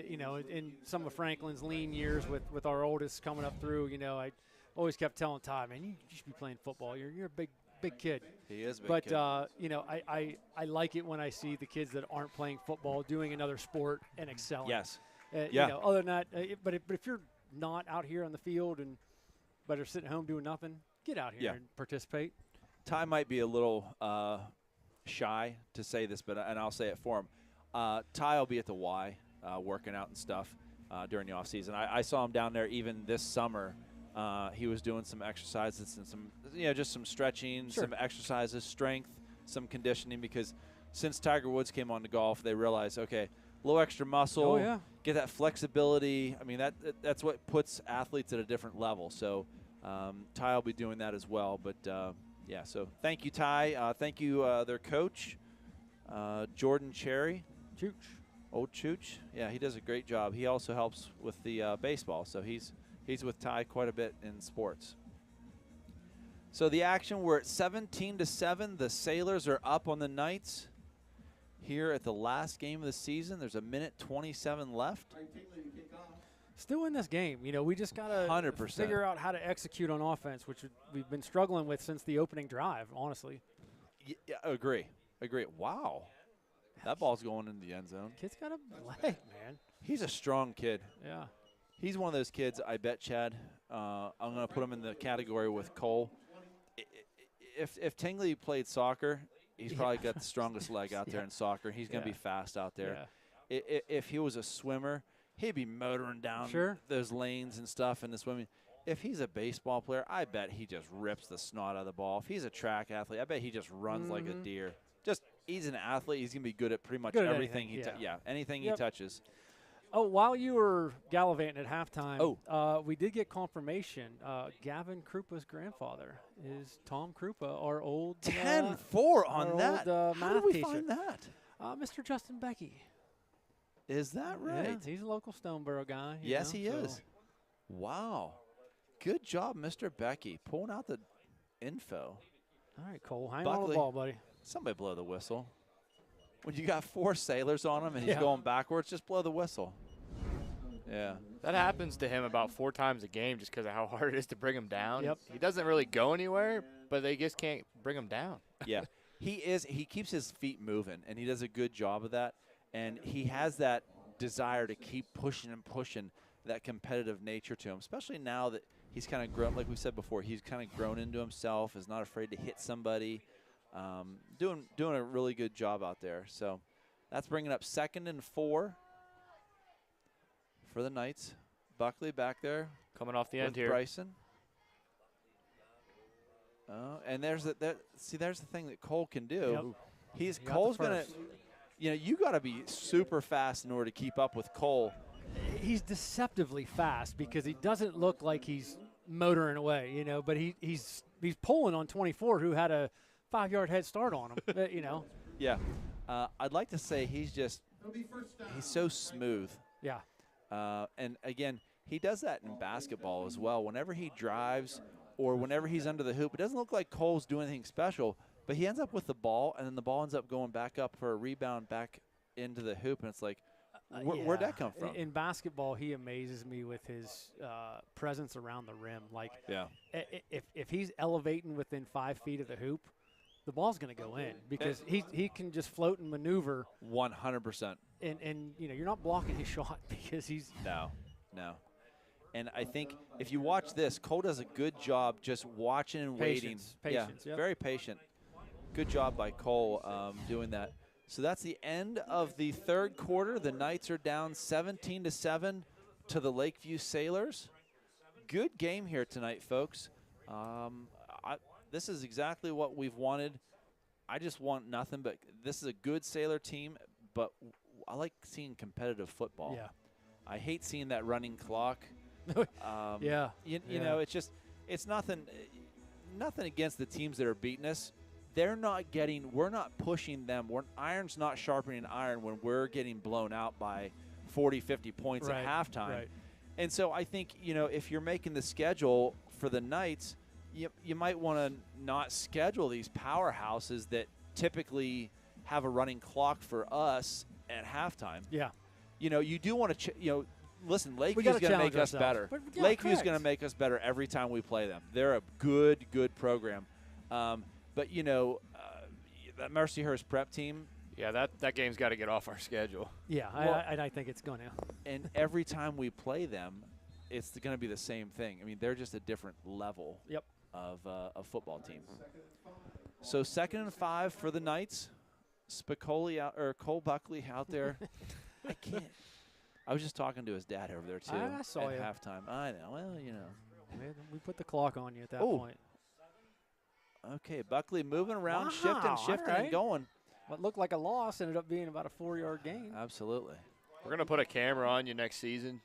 you know, in some of Franklin's lean years with our oldest coming up through, you know, I always kept telling Ty, man, you should be playing football. You're a big kid. He is a big kid. But, you know, I like it when I see the kids that aren't playing football doing another sport and excelling. Yes. You know, other than that, but if you're not out here on the field but are sitting home doing nothing, get out here and participate. Ty might be a little shy to say this, and I'll say it for him. Ty will be at the Y working out and stuff during the off season. I saw him down there even this summer. He was doing some exercises and some, you know, just some stretching, some exercises, strength, some conditioning, because since Tiger Woods came on to golf, they realized, okay, a little extra muscle, get that flexibility. I mean, that's what puts athletes at a different level. So Ty will be doing that as well. But, yeah, so thank you, Ty. Thank you, their coach, Jordan Cherry. Chooch. Old Chooch. Yeah, he does a great job. He also helps with the baseball. So he's with Ty quite a bit in sports. So the action, we're at 17-7. The Sailors are up on the Knights here at the last game of the season. There's 1:27 left. Still in this game. You know, we just got to 100%. figure out how to execute on offense, which we've been struggling with since the opening drive, honestly. Yeah, agree. Wow. That ball's going into the end zone. Kid's got a leg, man. He's a strong kid. Yeah. He's one of those kids, I bet, Chad. I'm going to put him in the category with Cole. If Tingley played soccer, he's probably got the strongest leg out there in soccer. He's going to be fast out there. Yeah. If he was a swimmer, he'd be motoring down those lanes and stuff in the swimming. If he's a baseball player, I bet he just rips the snot out of the ball. If he's a track athlete, I bet he just runs like a deer. He's an athlete. He's going to be good at pretty much everything anything he touches. Oh, while you were gallivanting at halftime, we did get confirmation. Gavin Krupa's grandfather is Tom Krupa, our old 10-4 on that. How did we find that? Mr. Justin Becky. Is that right? Yeah, he's a local Stoneboro guy. Yes, he is. Wow. Good job, Mr. Becky, pulling out the info. All right, Cole, hang on the ball, buddy. Somebody blow the whistle. When you got 4 Sailors on him and he's going backwards, just blow the whistle. Yeah. That happens to him about 4 times a game just because of how hard it is to bring him down. Yep. He doesn't really go anywhere, but they just can't bring him down. Yeah. He keeps his feet moving, and he does a good job of that. And he has that desire to keep pushing and pushing, that competitive nature to him, especially now that he's kind of grown, like we said before, he's kind of grown into himself, is not afraid to hit somebody. Doing a really good job out there. So that's bringing up 2nd and 4 for the Knights. Buckley back there. Coming off the end here. Bryson. And there's the thing that Cole can do. Yep. Cole's going to, you got to be super fast in order to keep up with Cole. He's deceptively fast because he doesn't look like he's motoring away, but he's pulling on 24, who had a 5-yard head start on him, Yeah. I'd like to say he's so smooth. Yeah. And, again, he does that in basketball as well. Whenever he drives or whenever he's under the hoop, it doesn't look like Cole's doing anything special, but he ends up with the ball, and then the ball ends up going back up for a rebound back into the hoop, and it's like, where'd that come from? In basketball, he amazes me with his presence around the rim. Like, if he's elevating within 5 feet of the hoop, the ball's going to go in because he can just float and maneuver. 100%. And you're not blocking his shot because he's no. And I think if you watch this, Cole does a good job just watching and waiting. Patience, yeah, very patient. Good job by Cole doing that. So that's the end of the third quarter. The Knights are down 17-7 to the Lakeview Sailors. Good game here tonight, folks. This is exactly what we've wanted. I just want nothing but this is a good Sailor team, but I like seeing competitive football. Yeah. I hate seeing that running clock. Yeah. You know, it's nothing against the teams that are beating us. We're not pushing them. Iron's not sharpening iron when we're getting blown out by 40, 50 points at halftime. Right. And so I think, if you're making the schedule for the Knights, you might want to not schedule these powerhouses that typically have a running clock for us at halftime. Yeah. You do want to, listen, Lakeview's going to make us better. Lakeview's going to make us better every time we play them. They're a good program. But, that Mercyhurst prep team. Yeah, that game's got to get off our schedule. Yeah, I think it's going to. And every time we play them, it's going to be the same thing. I mean, they're just a different level of a football team. So 2nd and 5 for the Knights. Cole Buckley out there. I can't. I was just talking to his dad over there, too. I saw at you. halftime. I know. Well, We put the clock on you at that point. Okay, Buckley moving around, shifting and going. What looked like a loss ended up being about a 4-yard gain. Absolutely. We're going to put a camera on you next season,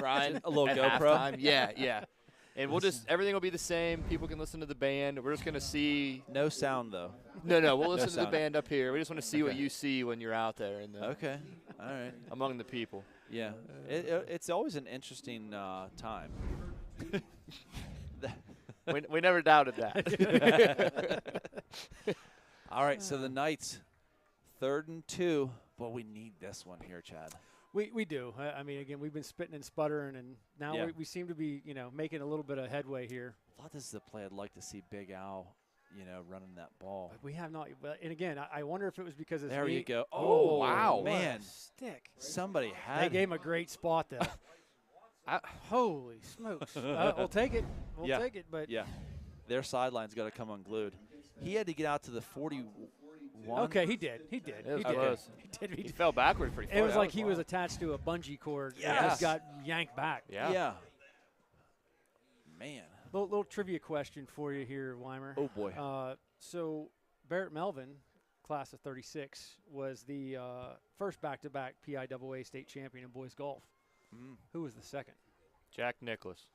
Ryan. A little at GoPro? halftime. Yeah. And everything will be the same. People can listen to the band. We're just going to see. No sound, though. No, we'll listen to the band up here. We just want to see what you see when you're out there. Okay, all right. Among the people. Yeah, it's always an interesting time. We never doubted that. All right, so the Knights, 3rd and 2. Well, we need this one here, Chad. We do. I mean, again, we've been spitting and sputtering, and now we seem to be, making a little bit of headway here. I thought this is the play I'd like to see Big Al, running that ball. But we have not. And again, I wonder if it was because of there you go. Oh, wow, man! Stick. Somebody had. They gave him a great spot though. Holy smokes! We'll take it. We'll take it. But their sideline's got to come unglued. He had to get out to the 41. Okay, he did. He fell backward pretty far. It was like he was attached to a bungee cord and just got yanked back. Yeah. Man. Little trivia question for you here, Weimer. Oh, boy. So Barrett Melvin, class of 36, was the first back-to-back PIAA state champion in boys golf. Who was the second? Jack Nicklaus.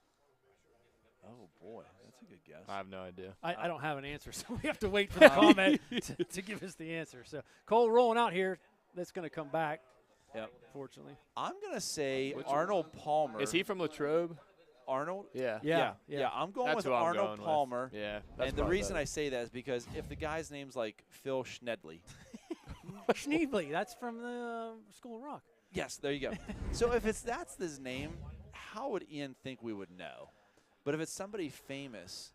Oh, boy. That's a good guess. I have no idea. I don't have an answer, so we have to wait for the comment to give us the answer. So Cole rolling out here. That's going to come back, fortunately. I'm going to say Arnold Palmer. Is he from Latrobe? Arnold? Yeah. I'm going with Arnold Palmer. Yeah. And the reason I say that is because if the guy's name's like Phil Schnedley. Schneebly, that's from the School of Rock. Yes, there you go. So if that's his name, how would Ian think we would know? But if it's somebody famous,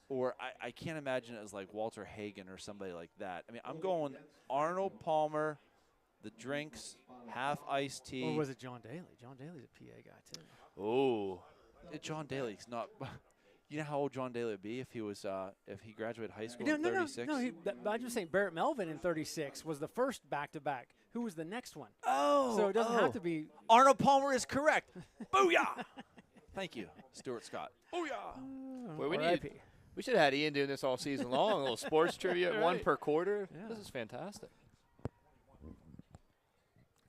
or I can't imagine it as like Walter Hagen or somebody like that. I mean, I'm going Arnold Palmer, the drinks, half iced tea. Or was it John Daly? John Daly's a PA guy, too. Oh. John Daly's not – you know how old John Daly would be if he was if he graduated high school in 36? No, I'm just saying Barrett Melvin in 36 was the first back-to-back. Who was the next one? Oh. So it doesn't have to be – Arnold Palmer is correct. Booyah. Thank you, Stuart Scott. Booyah. Well, we should have had Ian doing this all season long, a little sports trivia, one per quarter. Yeah. This is fantastic.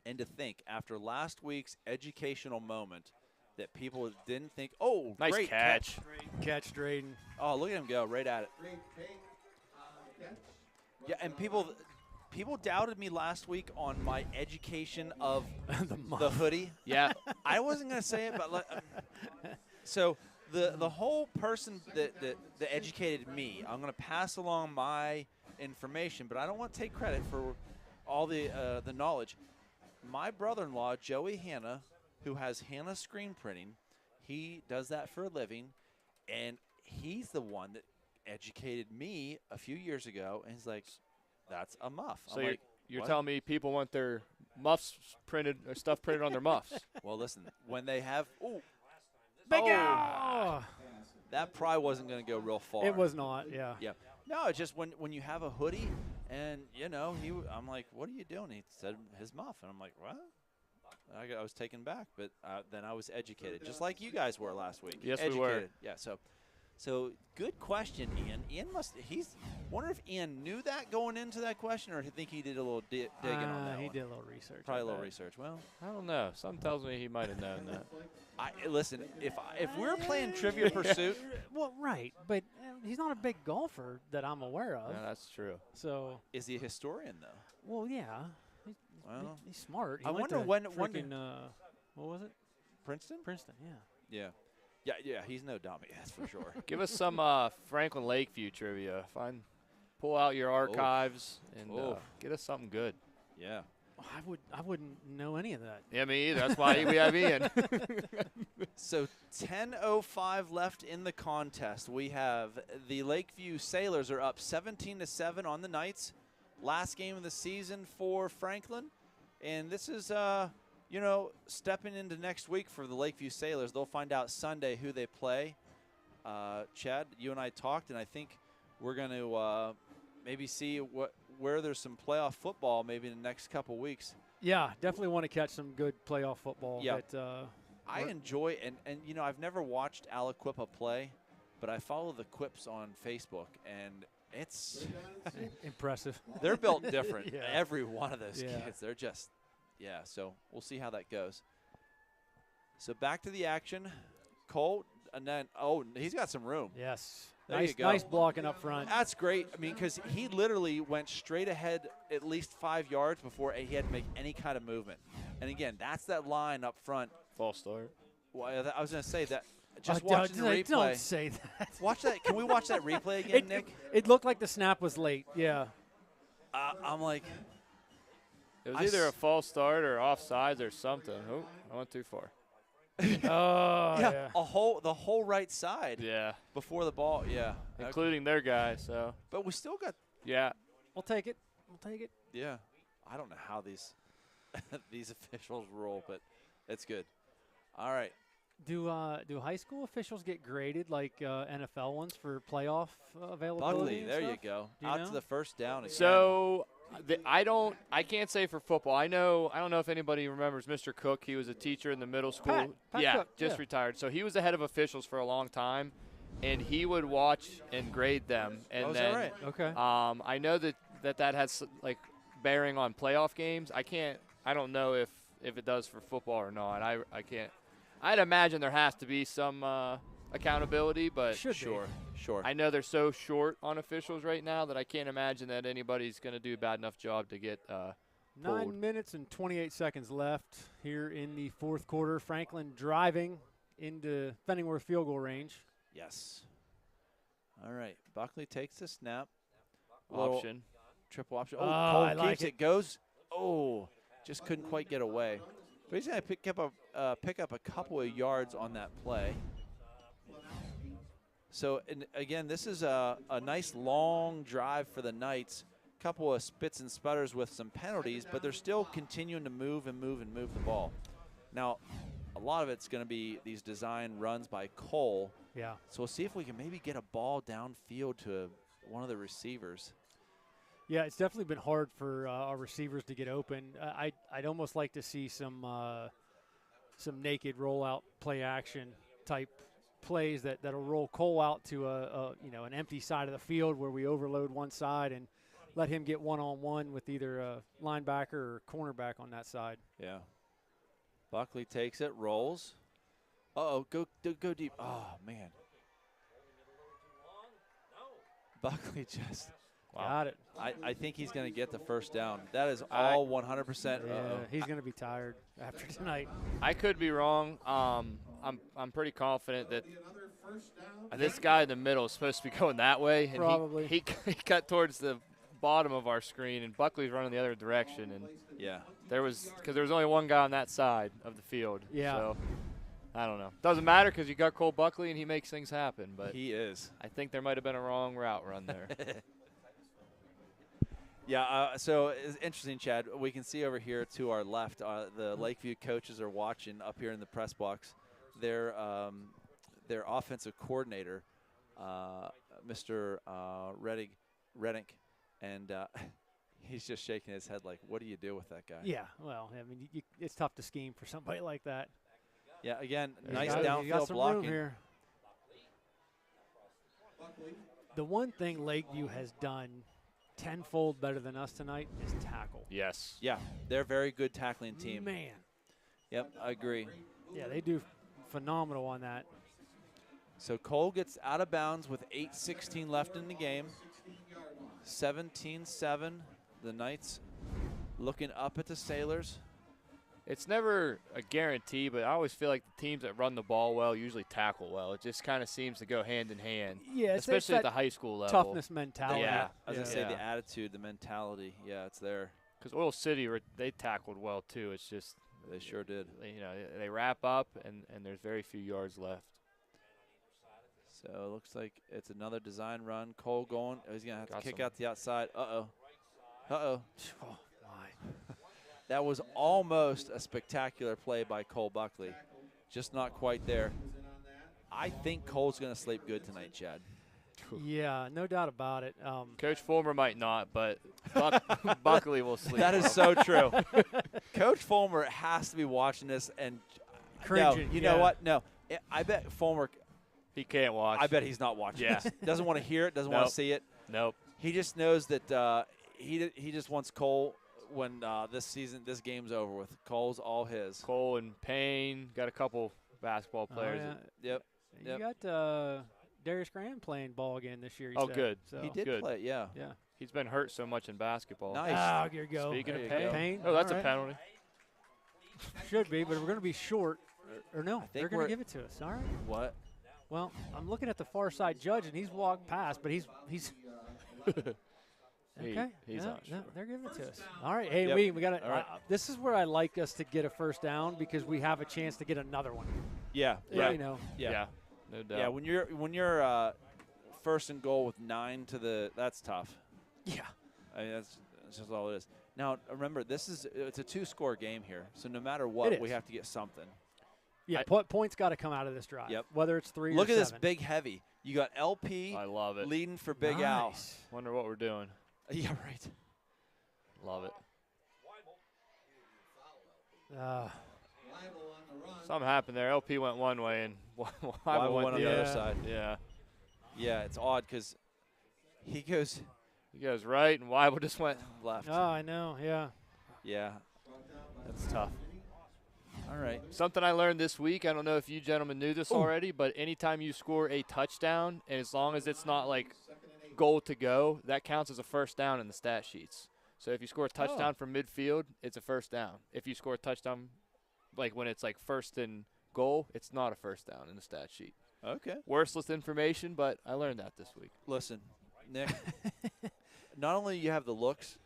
And to think, after last week's educational moment, that people didn't think, oh, nice great catch. Great catch, Drayden. Oh, look at him go right at it. Yeah, and people doubted me last week on my education of the hoodie. Yeah. I wasn't going to say it, but so the whole person that educated me, I'm going to pass along my information, but I don't want to take credit for all the knowledge. My brother-in-law, Joey Hanna, who has Hanna Screen Printing, he does that for a living, and he's the one that educated me a few years ago, and he's like, "That's a muff." So I'm like, you're "What?" telling me people want their muffs printed or stuff printed on their muffs? Well, listen, when they have Oh. that probably wasn't going to go real far. It was not, yeah. Yeah. No, it's just when you have a hoodie, and I'm like, "What are you doing?" He said his muff, and I'm like, "What?" I was taken back, but then I was educated, just like you guys were last week. Yes, educated. we were. Yeah. So good question, Ian. Wonder if Ian knew that going into that question, or think he did a little digging on that. He one. did a little research. Probably a little research. Well, I don't know. Something tells me he might have known that. Listen, if we're playing Trivia Pursuit, well, right, but he's not a big golfer that I'm aware of. No, that's true. So is he a historian though? Well, yeah. Well, he's smart. He I went wonder to when what was it? Princeton. Princeton, yeah. Yeah. He's no dummy, that's for sure. Give us some Franklin Lakeview trivia. Pull out your archives and get us something good. Yeah. I wouldn't know any of that. Yeah, me either. That's why we have Ian. So 10:05 left in the contest. We have the Lakeview Sailors are up 17-7 on the Knights. Last game of the season for Franklin, and this is stepping into next week for the Lakeview Sailors. They'll find out Sunday who they play. Chad, you and I talked, and I think we're going to maybe see where there's some playoff football maybe in the next couple weeks. Yeah, definitely want to catch some good playoff football. Yeah. I enjoy, and I've never watched Aliquippa play, but I follow the Quips on Facebook, and it's impressive. They're built different. Yeah. Every one of those Yeah. kids. They're just, so we'll see how that goes. So back to the action. Cole, and then, he's got some room. Yes. There you go. Nice blocking up front. That's great. I mean, because he literally went straight ahead at least 5 yards before he had to make any kind of movement. And again, that's that line up front. False start. Well, I was going to say that. Just watching the replay. Don't say that. Watch that. Can we watch that replay again, Nick? It looked like the snap was late. Yeah. I'm like. It was either a false start or offsides or something. Oh, I went too far. Yeah. The whole right side. Yeah. Before the ball. Yeah. Including their guy. So. But we still got. Yeah. We'll take it. Yeah. I don't know how these these officials roll, but it's good. All right. Do high school officials get graded like NFL ones for playoff availability? Buckley, there you go. Out to the first down again. So I can't say for football. I don't know if anybody remembers Mr. Cook. He was a teacher in the middle school. Pat Cook, just retired. So he was the head of officials for a long time, and he would watch and grade them. And is then, that right? Okay. I know that has like bearing on playoff games. I don't know if it does for football or not. I can't. I'd imagine there has to be some accountability, but Sure. I know they're so short on officials right now that I can't imagine that anybody's going to do a bad enough job to get 9 minutes and 28 seconds left here in the fourth quarter. Franklin driving into Fenningworth field goal range. Yes. All right. Buckley takes the snap. Option. Triple option. Oh, Cole I like keeps it. Goes. Oh, just couldn't quite get away. But he's going to pick up a couple of yards on that play. So, and again, this is a nice long drive for the Knights. A couple of spits and sputters with some penalties, but they're still continuing to move the ball. Now, a lot of it's going to be these design runs by Cole. Yeah. So we'll see if we can maybe get a ball downfield to one of the receivers. Yeah, it's definitely been hard for our receivers to get open. I'd almost like to see some naked rollout play action type plays that'll roll Cole out to an empty side of the field where we overload one side and let him get one-on-one with either a linebacker or cornerback on that side. Yeah. Buckley takes it, rolls. Uh-oh, go deep. Oh, man. Buckley just got it. I think he's going to get the first down. That is all 100%. Yeah, he's going to be tired after tonight. I could be wrong. I'm pretty confident that this guy in the middle is supposed to be going that way. And Probably. He cut towards the bottom of our screen, and Buckley's running the other direction. And yeah, because there was only one guy on that side of the field. Yeah. So I don't know. Doesn't matter because you got Cole Buckley and he makes things happen. But he is. I think there might have been a wrong route run there. Yeah, so it's interesting, Chad. We can see over here to our left, the Lakeview coaches are watching up here in the press box. Their offensive coordinator, Mr. Reddick, and he's just shaking his head like, what do you do with that guy? Yeah, well, I mean, it's tough to scheme for somebody like that. Yeah, again, Nice downfield blocking. Here. The one thing Lakeview has done tenfold better than us tonight is tackle. Yes. Yeah, they're a very good tackling team. Man. Yep, I agree. Yeah, they do phenomenal on that. So Cole gets out of bounds with 8:16 left in the game. 17-7. The Knights looking up at the Sailors. It's never a guarantee, but I always feel like the teams that run the ball well usually tackle well. It just kind of seems to go hand in hand. Yeah, especially at the high school level. Toughness mentality. Yeah, I was going to say the attitude, the mentality. Yeah, it's there. Because Oil City, they tackled well too. It's just they sure did. They wrap up and there's very few yards left. So it looks like it's another design run. Cole going. He's going to have to kick out the outside. Uh-oh. Uh-oh. Oh, my. That was almost a spectacular play by Cole Buckley. Just not quite there. I think Cole's going to sleep good tonight, Chad. Yeah, no doubt about it. Coach Fulmer might not, but Buckley will sleep. That is so true. Coach Fulmer has to be watching this and cringing. No, you know what? No, I bet Fulmer. He can't watch. I bet he's not watching. Yeah. This. Doesn't want to hear it. Doesn't want to see it. Nope. He just knows that he just wants Cole. When this game's over with, Cole's all his. Cole and Payne got a couple basketball players. Yep. You got Darius Graham playing ball again this year. Good. So. He did play. Yeah. Yeah. He's been hurt so much in basketball. Nice. Oh, here you go. Speaking of Payne. Oh, that's a penalty. Should be, but we're going to be short. Or no, they're going to give it to us. All right. What? Well, I'm looking at the far side judge, and he's walked past, but he's. Okay. He's no, not sure. they're giving it to us. All right. Hey, we got to. Right. This is where I like us to get a first down because we have a chance to get another one. Yeah. Right. You know. Yeah. No doubt. Yeah. When you're first and goal with 9 to the, that's tough. Yeah. I mean, that's just all it is. Now remember, it's a 2-score game here, so no matter what, we have to get something. Yeah. Points got to come out of this drive. Yep. Whether it's 3 Look or at 7. this big heavy. You got LP. I love it. Leading for Big Al. Wonder what we're doing. Yeah, right. Love it. Something happened there. LP went one way and Weibel went on the other side. Yeah. Yeah, it's odd because he goes right and Weibel just went left. Oh, I know. Yeah. Yeah. That's tough. All right. Something I learned this week, I don't know if you gentlemen knew this already, but anytime you score a touchdown, and as long as it's not like goal to go, that counts as a first down in the stat sheets. So if you score a touchdown from midfield, it's a first down. If you score a touchdown, like when it's like first and goal, it's not a first down in the stat sheet. Okay. Worthless information, but I learned that this week. Listen, Nick, not only you have the looks,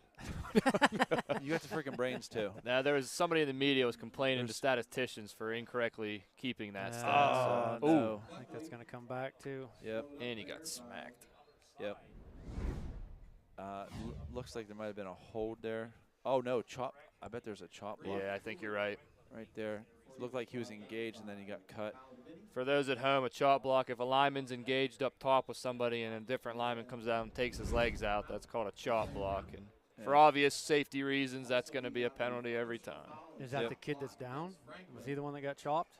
you got the freaking brains too. Now there was somebody in the media was complaining to statisticians for incorrectly keeping that stat. Oh, so. no. I think that's going to come back too. Yep. And he got smacked. Yep. Looks like there might have been a hold there. Oh, no, chop. I bet there's a chop block. Yeah, I think you're right. Right there. It looked like he was engaged, and then he got cut. For those at home, a chop block, if a lineman's engaged up top with somebody and a different lineman comes down and takes his legs out, that's called a chop block. And for obvious safety reasons, that's going to be a penalty every time. Is that the kid that's down? Was he the one that got chopped?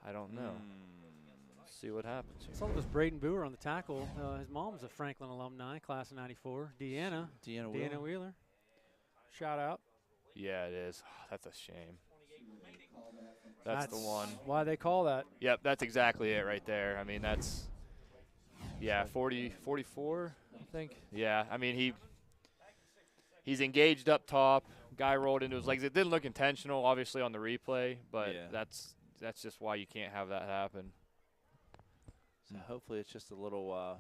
I don't know. See what happens here. I saw it was Braden Boer on the tackle. His mom's a Franklin alumni, class of '94. Deanna Wheeler. Shout out. Yeah, it is. Oh, that's a shame. That's the one. Why they call that. Yep, that's exactly it right there. I mean, that's, 44, I think. Yeah, I mean, he's engaged up top. Guy rolled into his legs. It didn't look intentional, obviously, on the replay, but that's just why you can't have that happen. So hopefully it's just a little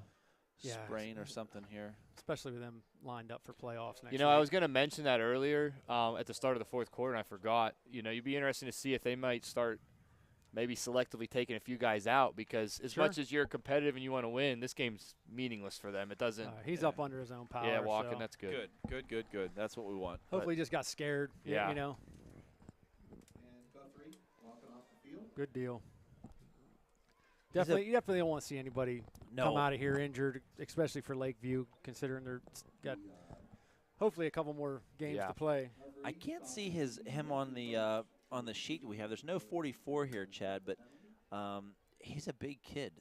sprain or something here. Especially with them lined up for playoffs next week. I was going to mention that earlier at the start of the fourth quarter, and I forgot. You'd be interesting to see if they might start maybe selectively taking a few guys out, because as much as you're competitive and you want to win, this game's meaningless for them. It doesn't. He's up under his own power. Yeah, walking. So. That's good. Good. That's what we want. Hopefully, he just got scared. Yeah. You know. Good deal. Definitely, you definitely don't want to see anybody come out of here injured, especially for Lakeview, considering they're got hopefully a couple more games to play. I can't see him on the sheet we have. There's no 44 here, Chad, but he's a big kid,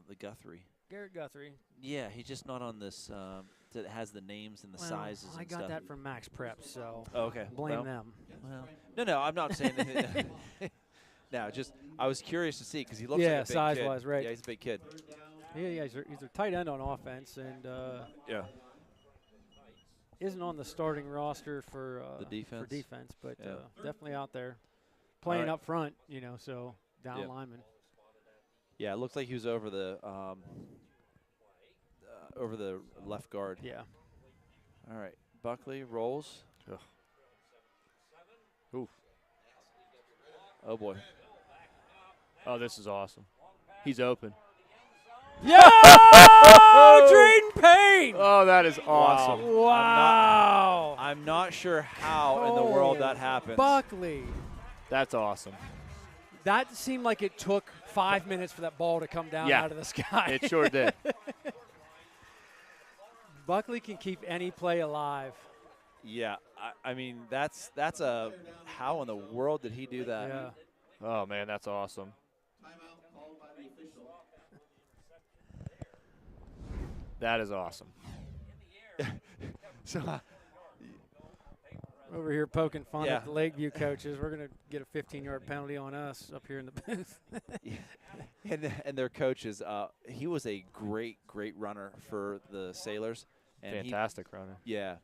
the Guthrie. Garrett Guthrie. Yeah, he's just not on this that has the names and the sizes and I got stuff. that from Max Prep, so okay. Blame them. Well, no, I'm not saying that. No, just I was curious to see because he looks like a big size-wise, kid. right. Yeah, he's a big kid. Yeah, he's a tight end on offense, and yeah, isn't on the starting roster for defense, but definitely out there playing up front. You know, so down lineman. Yeah, it looks like he was over the left guard. Yeah. All right, Buckley rolls. Ugh. Oof. Oh boy. Oh, this is awesome. He's open. Yeah! Drayden Payne! Oh, that is awesome. Wow. I'm not sure how in the world that happens. Buckley. That's awesome. That seemed like it took 5 minutes for that ball to come down out of the sky. It sure did. Buckley can keep any play alive. Yeah, I mean that's a how in the world did he do that? Yeah. Oh man, that's awesome. That is awesome. So over here poking fun at the Lakeview coaches. We're going to get a 15-yard penalty on us up here in the booth. and their coaches, he was a great runner for the Sailors. And fantastic runner. Yeah.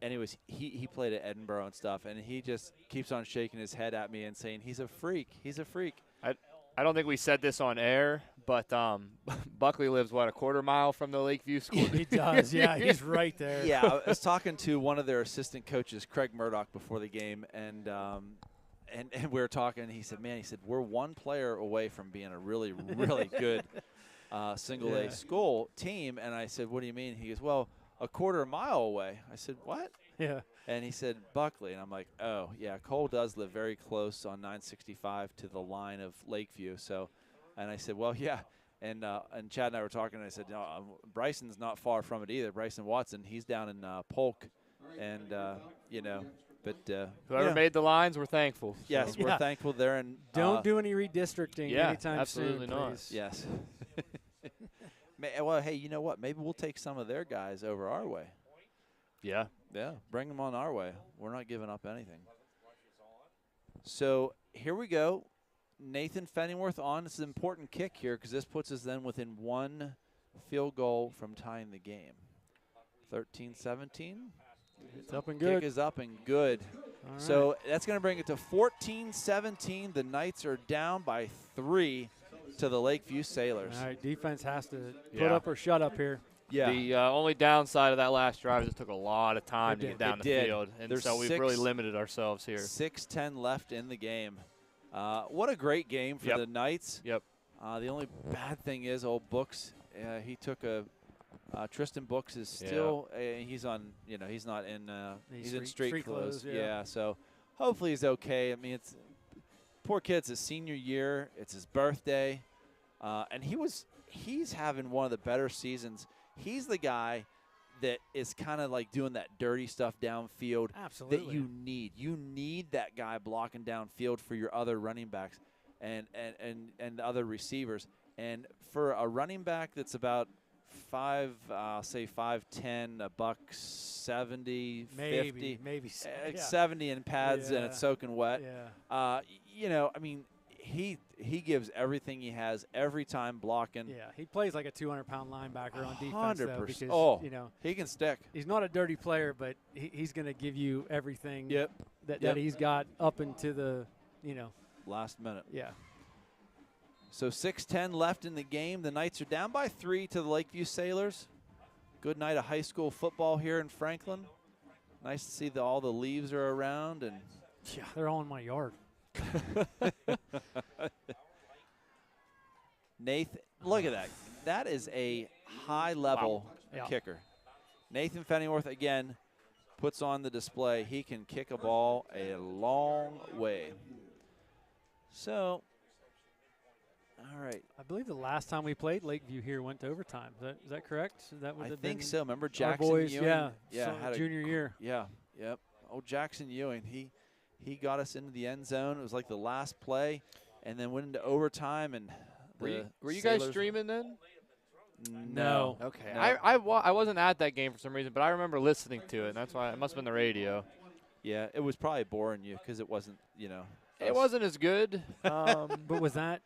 Anyways, he played at Edinburgh and stuff, and he just keeps on shaking his head at me and saying, he's a freak. He's a freak. I don't think we said this on air, but Buckley lives, a quarter mile from the Lakeview school? He does, yeah. He's right there. Yeah, I was talking to one of their assistant coaches, Craig Murdoch, before the game, and we were talking. He said, we're one player away from being a really, really good single-A school team. And I said, what do you mean? He goes, well, a quarter mile away. I said, what? Yeah. And he said, Buckley. And I'm like, oh, yeah, Cole does live very close on 965 to the line of Lakeview. So, and I said, well, yeah. And Chad and I were talking, and I said, no, Bryson's not far from it either. Bryson Watson, he's down in Polk. And, but whoever made the lines, we're thankful. So. Yes, we're thankful there. And don't do any redistricting anytime absolutely soon, not. please. Yes. Well, hey, you know what? Maybe we'll take some of their guys over our way. Yeah. Yeah, bring them on our way. We're not giving up anything. So here we go. Nathan Fenningworth on. This is an important kick here because this puts us then within one field goal from tying the game. 13-17. It's up and good. Kick is up and good. All so that's going to bring it to 14-17. The Knights are down by 3 to the Lakeview Sailors. All right, defense has to put up or shut up here. Yeah. The only downside of that last drive is it took a lot of time to get down the field, and so we've really limited ourselves here. 6:10 left in the game. What a great game for the Knights. Yep. The only bad thing is old Books. He took a Tristan Books is still he's on. He's not in. He's in street clothes. Yeah. So hopefully he's okay. I mean, it's poor kid's his senior year. It's his birthday, and he's having one of the better seasons. He's the guy that is kind of like doing that dirty stuff downfield. Absolutely. That you need. You need that guy blocking downfield for your other running backs and other receivers. And for a running back that's about 5'10", a buck 70, 50, maybe 70 in pads and it's soaking wet. Yeah. I mean, he gives everything he has every time blocking. Yeah, he plays like a 200-pound linebacker on defense, though, because he can stick. He's not a dirty player, but he's going to give you everything that he's got up into the last minute. Yeah. So 6:10 left in the game. The Knights are down by 3 to the Lakeview Sailors. Good night of high school football here in Franklin. Nice to see all the leaves are around and they're all in my yard. Nathan, look at that. That is a high-level kicker. Nathan Fennyworth, again, puts on the display. He can kick a ball a long way. So, all right. I believe the last time we played, Lakeview here went to overtime. Is that correct? That would I have think been so. Remember our Jackson boys, Ewing? yeah, had junior year. Yeah, yep. Oh, Jackson Ewing. He got us into the end zone. It was like the last play, and then went into overtime. And were you guys streaming then? No. Okay. No. I wasn't at that game for some reason, but I remember listening to it, and that's why it must have been the radio. Yeah, it was probably boring you because it wasn't, It wasn't as good. But was that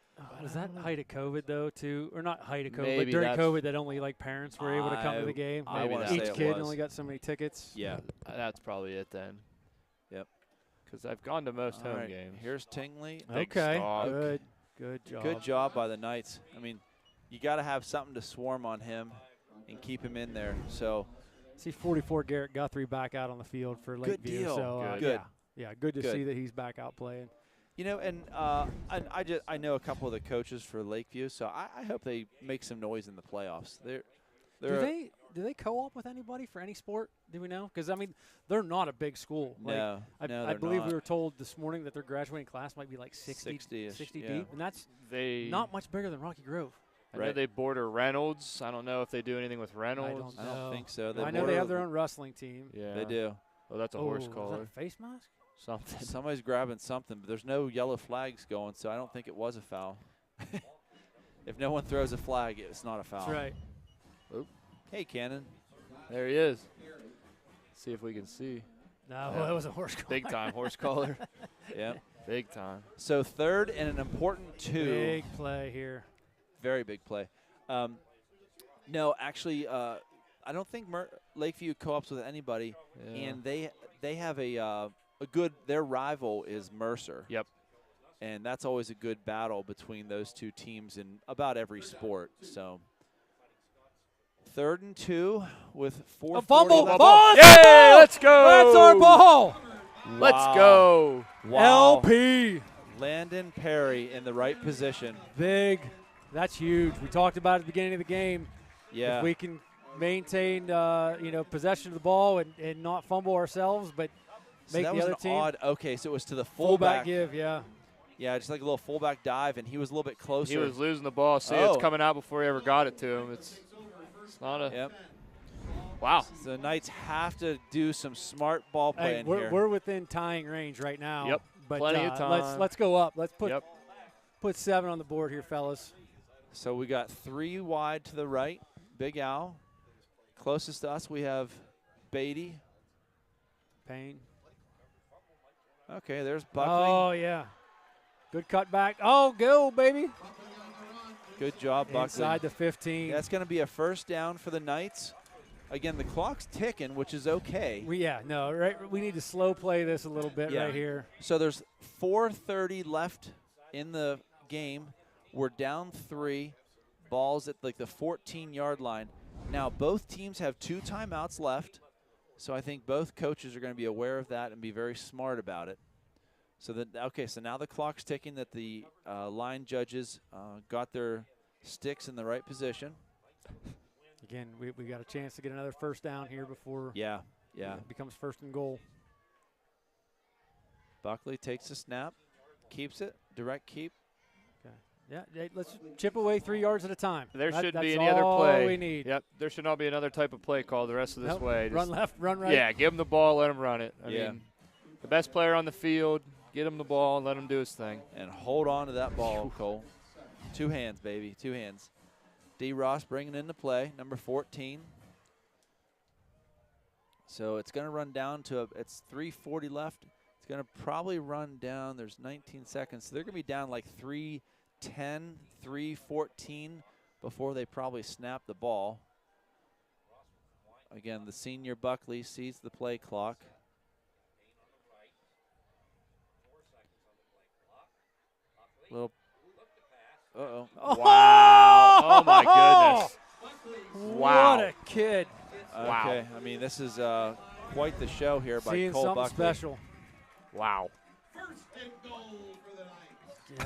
height of COVID though too, or not height of COVID, Maybe but during that's- COVID that only like parents were able to come to the game. I wanna say Each it kid was. only got so many tickets. Yeah. That's probably it then. Yep. Because I've gone to most All home right, games. Here's Tingley. Okay. Stock. Good job. Good job by the Knights. I mean, you got to have something to swarm on him and keep him in there. So, see 44 Garrett Guthrie back out on the field for Lakeview. deal. So Good. Yeah, good to see that he's back out playing. And I know a couple of the coaches for Lakeview, so I hope they make some noise in the playoffs. Do they co-op with anybody for any sport? Do we know? Because I mean, they're not a big school. No, I they're believe not. we were told this morning that their graduating class might be like 60 60-ish, yeah. deep, and that's They not much bigger than Rocky Grove. I know they border Reynolds. I don't know if they do anything with Reynolds. I don't think so. I know they have their own wrestling team. Yeah, They do. Oh, that's a horse Is that collar. a face mask? Something. Somebody's grabbing something, but there's no yellow flags going, so I don't think it was a foul. If no one throws a flag, it's not a foul. That's right. Oop. Hey, Cannon. There he is. See if we can see. No, that was a horse collar. Big time horse collar. Yeah. Big time. So third and an important 2. Big play here. Very big play. No, actually, I don't think Lakeview co-ops with anybody, and they have a good. Their rival is Mercer. Yep. And that's always a good battle between those two teams in about every sport. So 3rd and 2 with 4. A fumble. left. Ball. Yay! Let's go. That's our ball. Let's go. Wow. LP. Landon Perry in the right position. Big. That's huge. We talked about it at the beginning of the game. Yeah. If we can maintain, possession of the ball and not fumble ourselves, but So make that the was other an team. odd. Okay, so it was to the Fullback give, yeah. Yeah, just like a little fullback dive, and he was a little bit closer. He was losing the ball. See, Oh. it's coming out before he ever got it to him. It's not a. Yep. Wow. So the Knights have to do some smart ball Hey, playing here. we're within tying range right now. Yep. But Plenty of time. Let's go up. Let's put Yep. put 7 on the board here, fellas. So we got 3 wide to the right. Big Al. Closest to us, we have Beatty. Payne. Okay, there's Buckley. Oh yeah. Good cutback. Oh, go baby. Good job, Buckley. Inside the 15. That's going to be a first down for the Knights. Again, the clock's ticking, which is okay. We need to slow play this a little bit right here. So there's 4:30 left in the game. We're down 3. Ball's at like the 14-yard line. Now both teams have 2 timeouts left, so I think both coaches are going to be aware of that and be very smart about it. So now the clock's ticking. That the line judges got their sticks in the right position. Again, we got a chance to get another first down here before it becomes 1st and goal. Buckley takes the snap, keeps it, direct keep. Okay. Yeah, let's chip away 3 yards at a time. There shouldn't be that's any other play. all we need. Yep. There should not be another type of play called the rest of this Nope. way. Run left, run right. Yeah, give him the ball, let him run it. I Yeah. mean, the best player on the field, get him the ball and let him do his thing. And hold on to that ball, Cole. 2 hands, baby, 2 hands. D. Ross bringing into play, number 14. So it's going to run down to it's 3:40 left. It's going to probably run down. There's 19 seconds. So they're going to be down like 3:10, 3:14 before they probably snap the ball. Again, the senior Buckley sees the play clock. Little. Uh-oh. Wow. Oh, my goodness. Wow. What a kid. Wow. Okay, I mean, this is quite the show here by Seeing Cole something Buckley. special. Wow.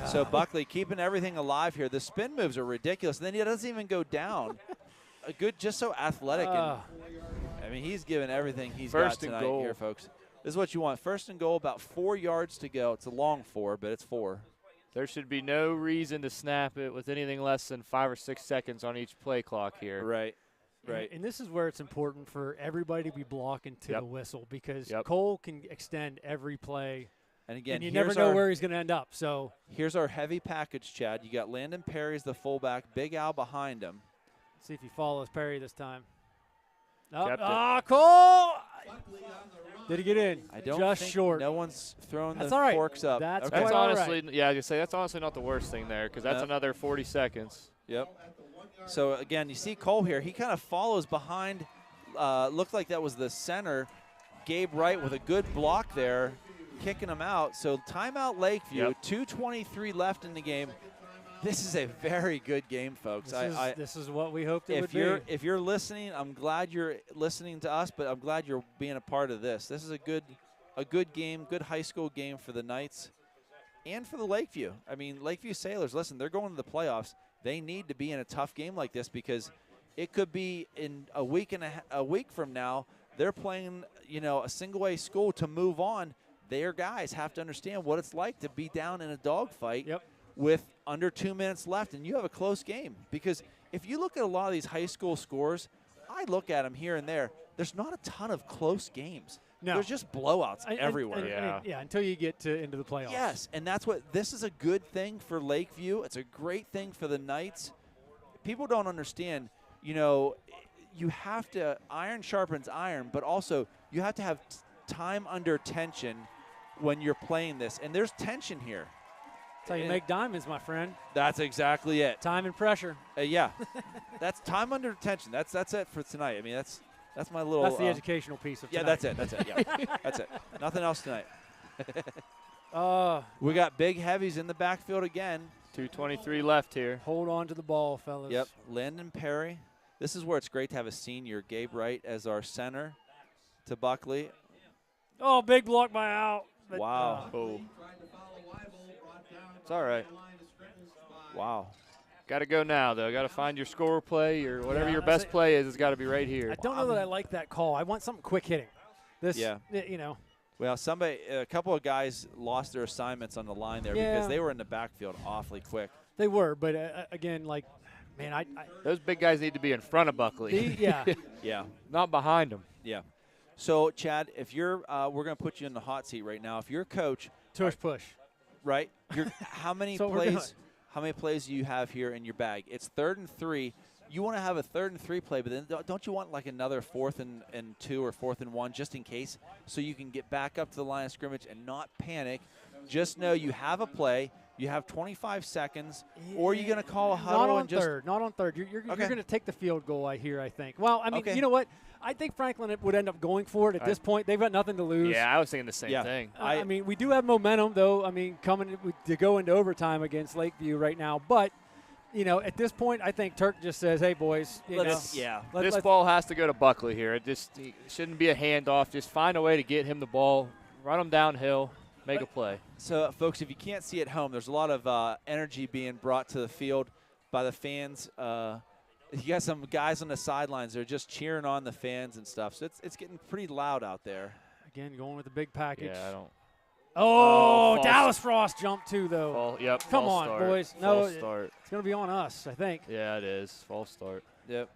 So Buckley keeping everything alive here. The spin moves are ridiculous. And then he doesn't even go down. A good, just so athletic. And I mean, he's given everything he's got tonight here, folks. This is what you want. First and goal, about 4 yards to go. It's a long 4, but it's 4. There should be no reason to snap it with anything less than 5 or 6 seconds on each play clock here. Right. Right. And this is where it's important for everybody to be blocking to the whistle because Yep. Cole can extend every play. And again, and you never know where he's going to end up. So here's our heavy package, Chad. You got Landon Perry as the fullback, Big Al behind him. See if he follows Perry this time. Oh, Kept it. Cole! Did he get in? I don't Just think short. no one's throwing That's the all right. forks up. That's okay. That's quite all honestly, right. yeah, I was gonna say that's honestly not the worst thing there because that's No. another 40 seconds. Yep. So again, you see Cole here. He kind of follows behind. Looked like that was the center, Gabe Wright, with a good block there, kicking him out. So timeout Lakeview. Yep. 2:23 left in the game. This is a very good game, folks. This is what we hoped it would be. be. If you're listening, I'm glad you're listening to us, but I'm glad you're being a part of this. This is a good game, good high school game for the Knights and for the Lakeview. I mean, Lakeview Sailors, listen, they're going to the playoffs. They need to be in a tough game like this because it could be in a week from now. They're playing, a single-A school to move on. Their guys have to understand what it's like to be down in a dogfight. Yep. With under 2 minutes left, and you have a close game. Because if you look at a lot of these high school scores, I look at them here and there, there's not a ton of close games. No. There's just blowouts everywhere. Until you get into the playoffs. Yes, and that's what – this is a good thing for Lakeview. It's a great thing for the Knights. People don't understand, you have to – iron sharpens iron, but also you have to have time under tension when you're playing this. And there's tension here. That's how you make diamonds, my friend. That's exactly it. Time and pressure. Yeah, that's time under tension. That's it for tonight. I mean, that's my little. That's the educational piece of tonight. Yeah, that's it. Yeah, that's it. Nothing else tonight. We got big heavies in the backfield again. 2:23 left here. Hold on to the ball, fellas. Yep, Landon Perry. This is where it's great to have a senior, Gabe Wright, as our center to Buckley. Oh, big block by Al. But, Wow. It's all right. Wow. Got to go now, though. Got to find your score play or whatever your best play is. It's got to be right here. I don't know that I like that call. I want something quick hitting. Yeah. Well, a couple of guys lost their assignments on the line there because they were in the backfield awfully quick. They were, but again, man, those big guys need to be in front of Buckley. Yeah. Not behind them. Yeah. So, Chad, if you're, we're going to put you in the hot seat right now. If you're a coach, push. Right? How many plays do you have here in your bag? It's 3rd and 3. You want to have a 3rd and 3 play, but then don't you want like another 4th and 2 or 4th and 1 just in case, so you can get back up to the line of scrimmage and not panic? Just know you have a play. You have 25 seconds, or you're going to call a huddle. Not on third. You're going to take the field goal, I think. Well, I mean, you know what? I think Franklin would end up going for it at this point. They've got nothing to lose. Yeah, I was thinking the same thing. I mean, we do have momentum, though. I mean, coming to go into overtime against Lakeview right now. But, at this point, I think Turk just says, hey, boys. This ball has to go to Buckley here. It shouldn't be a handoff. Just find a way to get him the ball, run him downhill, make a play. So, folks, if you can't see at home, there's a lot of energy being brought to the field by the fans. You got some guys on the sidelines that are just cheering on the fans and stuff. So it's getting pretty loud out there. Again, going with the big package. Yeah, I don't. Oh, Dallas Frost jumped too, though. Come on, start. boys. False start. It's going to be on us, I think. Yeah, it is. False start. Yep.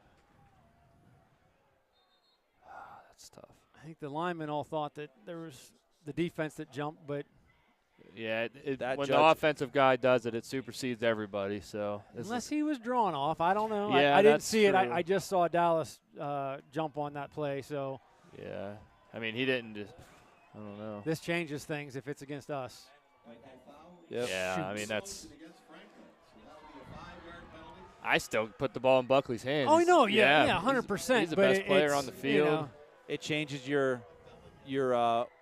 That's tough. I think the linemen all thought that there was the defense that jumped, but yeah, when the offensive guy does it, it supersedes everybody. So unless he was drawn off, I don't know. Yeah, I didn't see true. it. I just saw Dallas jump on that play. So yeah, I mean he didn't just. I don't know. This changes things if it's against us. Yep. Yeah, Shoot. I mean that's. I still put the ball in Buckley's hands. Oh no, yeah, 100%. He's the best player on the field. It changes your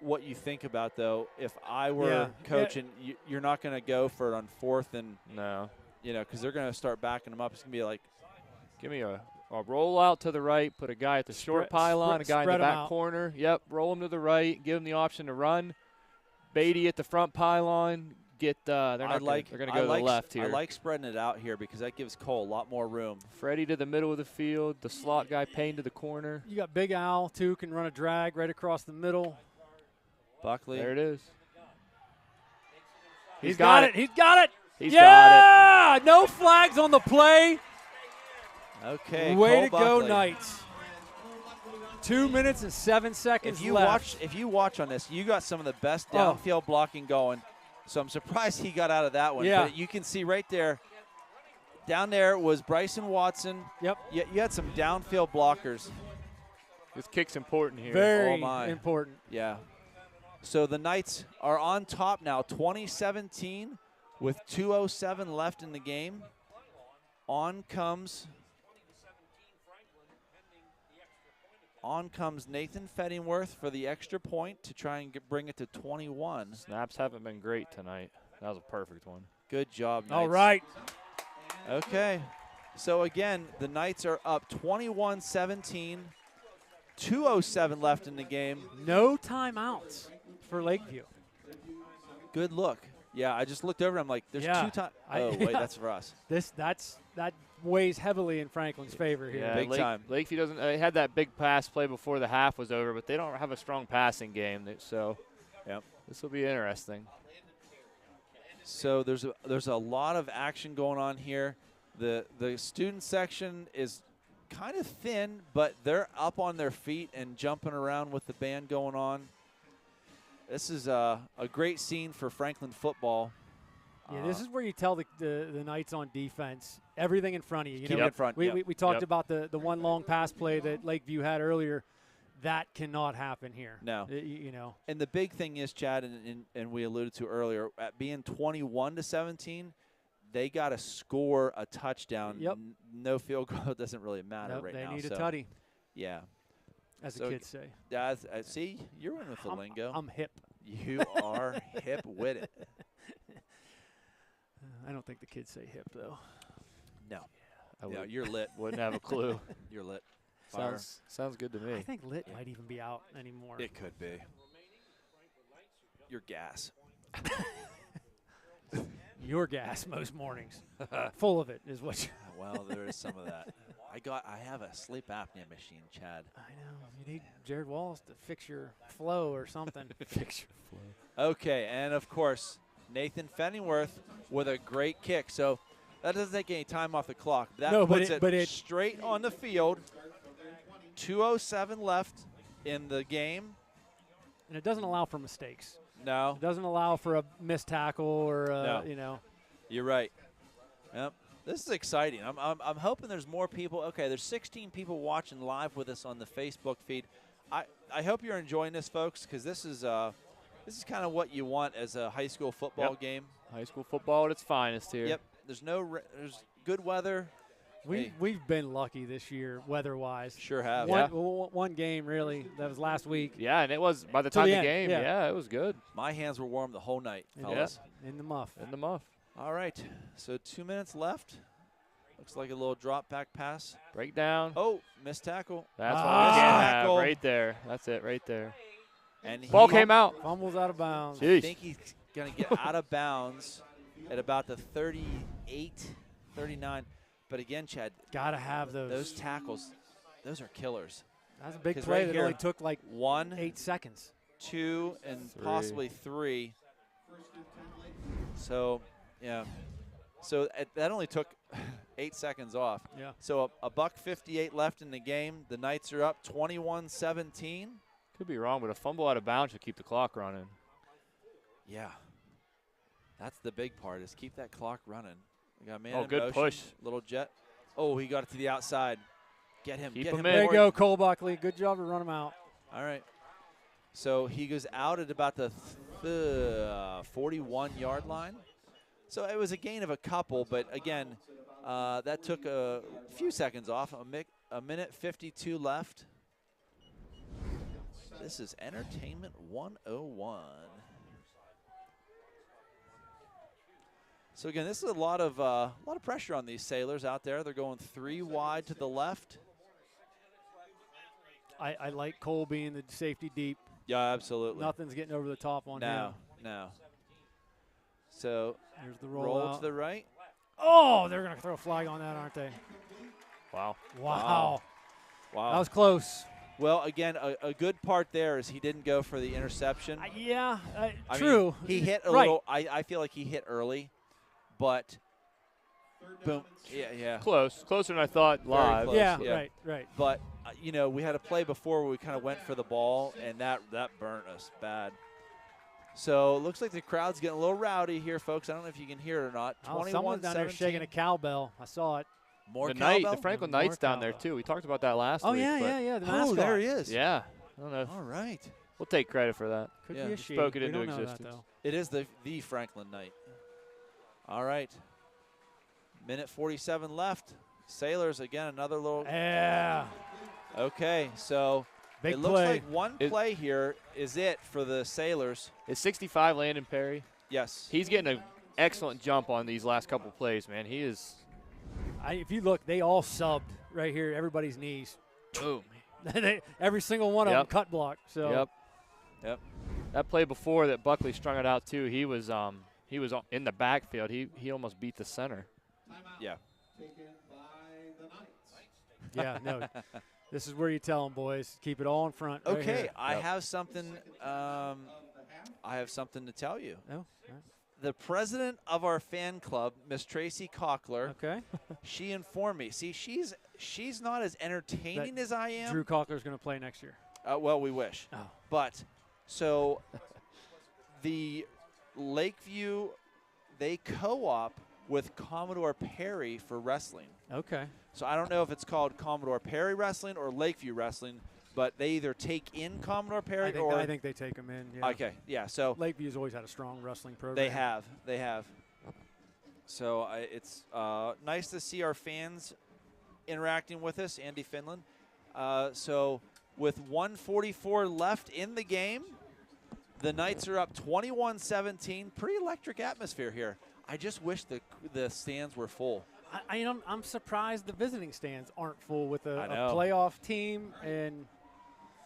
what you think about, though. If I were coaching, you're not going to go for it on 4th and because they're going to start backing them up. It's going to be like, give me a roll out to the right, put a guy at the short pylon, a guy in the back corner. Yep, roll him to the right, give him the option to run. Beatty at the front pylon. They're going to go to the left here. I like spreading it out here because that gives Cole a lot more room. Freddie to the middle of the field. The slot guy Payne to the corner. You got Big Al, too, can run a drag right across the middle. Buckley. There it is. He's got it. He's got it. He's got it. No flags on the play. Okay. Way Cole to go, Buckley. Knights. 2 minutes and 7 seconds left. If you watch on this, you got some of the best downfield blocking going. So I'm surprised he got out of that one. Yeah. But you can see right there, down there was Bryson Watson. Yep. You had some downfield blockers. This kick's important here. Very Oh my. important. Yeah. So the Knights are on top now, 2017, with 2:07 left in the game. On comes Nathan Fettingworth for the extra point to try and bring it to 21. Snaps haven't been great tonight. That was a perfect one. Good job, Knights. All right. Okay. So, again, the Knights are up 21-17. 2:07 left in the game. No timeouts for Lakeview. Good look. Yeah, I just looked over. I'm like, there's 2 times. Oh, wait, that's for us. That weighs heavily in Franklin's favor here. Yeah, Big time. Lakeview doesn't. They had that big pass play before the half was over, but they don't have a strong passing game. So, yep, this will be interesting. So there's a lot of action going on here. The student section is kind of thin, but they're up on their feet and jumping around with the band going on. This is a great scene for Franklin football. Yeah, this is where you tell the Knights on defense, everything in front of you. Keep it in front. We talked about the one long pass play that Lakeview had earlier. That cannot happen here. No. You know. And the big thing is, Chad, and we alluded to earlier, at being 21-17, they got to score a touchdown. Yep. No field goal doesn't really matter Nope, right they now. need a tutty. Yeah. As the kids say. Yeah, see, you're in with the lingo. I'm hip. You are hip with it. I don't think the kids say hip, though. No. Yeah, you're lit. Wouldn't have a clue. You're lit. Sounds good to me. I think lit might even be out anymore. It could be. You're gas. Your gas most mornings. Full of it is what you Well, there is some of that. I have a sleep apnea machine, Chad. I know. You need Jared Wallace to fix your flow or something. Fix your flow. Okay, and of course, Nathan Fenningworth with a great kick. So that doesn't take any time off the clock. That puts it straight on the field. 2:07 left in the game. And it doesn't allow for mistakes. No. It doesn't allow for a missed tackle or, No. you know. You're right. Yep. This is exciting. I'm hoping there's more people. Okay, there's 16 people watching live with us on the Facebook feed. I hope you're enjoying this, folks, because this is kind of what you want as a high school football game. High school football at its finest here. Yep. There's good weather. We've been lucky this year, weather-wise. Sure have. One game, really. That was last week. Yeah, and it was by the time the game. Yeah, it was good. My hands were warm the whole night, fellas. In the muff. In the muff. All right. So 2 minutes left. Looks like a little drop back pass. Breakdown. Oh, missed tackle. That's what we can't have right there. That's it right there. And ball came out. Fumbles out of bounds. Jeez. I think he's going to get out of bounds at about the 38, 39. But again, Chad, gotta have those tackles. Those are killers. That's a big 'Cause play right that here, only took like 8 seconds. 2 and 3. possibly 3. So, yeah. So that only took 8 seconds off. Yeah. So a $1:58 left in the game. The Knights are up 21-17. Could be wrong, but a fumble out of bounds should keep the clock running. Yeah. That's the big part, is keep that clock running. We got a man in good motion, push. Little jet. Oh, he got it to the outside. Get him. Keep get him him. in. There you go, Cole Buckley. Good job to run him out. All right. So he goes out at about the 41-yard line. So it was a gain of a couple, but again, that took a few seconds off. A minute 52 left. This is Entertainment 101. So again, this is a lot of pressure on these Sailors out there. They're going 3 wide to the left. I like Cole being the safety deep. Yeah, absolutely. Nothing's getting over the top on him. now. So there's the roll to the right. Oh, they're going to throw a flag on that, aren't they? Wow. Wow. That was close. Well, again, a good part there is he didn't go for the interception. True. Mean, he hit a right. little. I feel like he hit early, but boom. Yeah. Closer than I thought live. Close, yeah, right. But, we had a play before where we kind of went for the ball, and that burnt us bad. So it looks like the crowd's getting a little rowdy here, folks. I don't know if you can hear it or not. 21-17. Someone's down there shaking a cowbell. I saw it. The Franklin Knight's down there, too. We talked about that last week. Yeah. The mascot. there he is. Yeah. I don't know. All right. We'll take credit for that. Could be a she. Spoke it We into don't know existence. that, though. It is the Franklin Knight. All right. Minute 47 left. Sailors, again, another little. Yeah. Okay, so Big it looks play. like one play here is it for the Sailors. Is 65 Landon Perry? Yes. He's getting an excellent jump on these last couple plays, man. He is. If you look, they all subbed right here, everybody's knees. Boom. Every single one of them cut block. So. Yep. That play before that Buckley strung it out too. He was in the backfield. He almost beat the center. Yeah. Yeah. No. This is where you tell them, boys, keep it all in front. Okay, right here. I have something. I have something to tell you. Oh. The president of our fan club, Miss Tracy Cockler. Okay. She informed me. See, she's not as entertaining as I am. Drew Cockler's going to play next year. Well, we wish. Oh. But so the Lakeview, they co-op with Commodore Perry for wrestling. Okay. So I don't know if it's called Commodore Perry Wrestling or Lakeview Wrestling, but they either take in Commodore Perry I think they take them in. Yeah. Okay, yeah. So Lakeview's always had a strong wrestling program. They have. So it's nice to see our fans interacting with us, Andy Finland. So with 1:44 left in the game, the Knights are up 21-17. Pretty electric atmosphere here. I just wish the stands were full. I'm surprised the visiting stands aren't full with a know. playoff team, and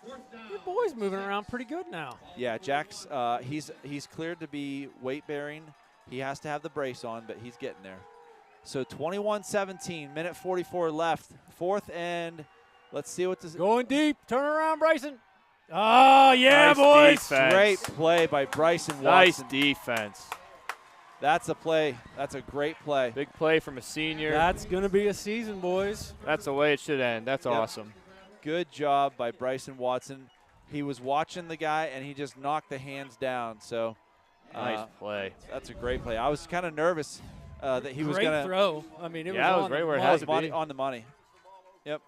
your boy's moving around pretty good now. Yeah, Jack's he's cleared to be weight bearing. He has to have the brace on, but he's getting there. So 21-17, minute 44 left. Fourth and let's see what this. Going deep, turn around, Bryson. Oh yeah, nice boys! Defense. Great play by Bryson Nice Watson. defense. That's a play. That's a great play. Big play from a senior. That's going to be a season, boys. That's the way it should end. That's awesome. Good job by Bryson Watson. He was watching the guy, and he just knocked the hands down. So nice play. That's a great play. I was kind of nervous that he was going to. Great throw. I mean, it was on right where it has to be. On the money. Yep.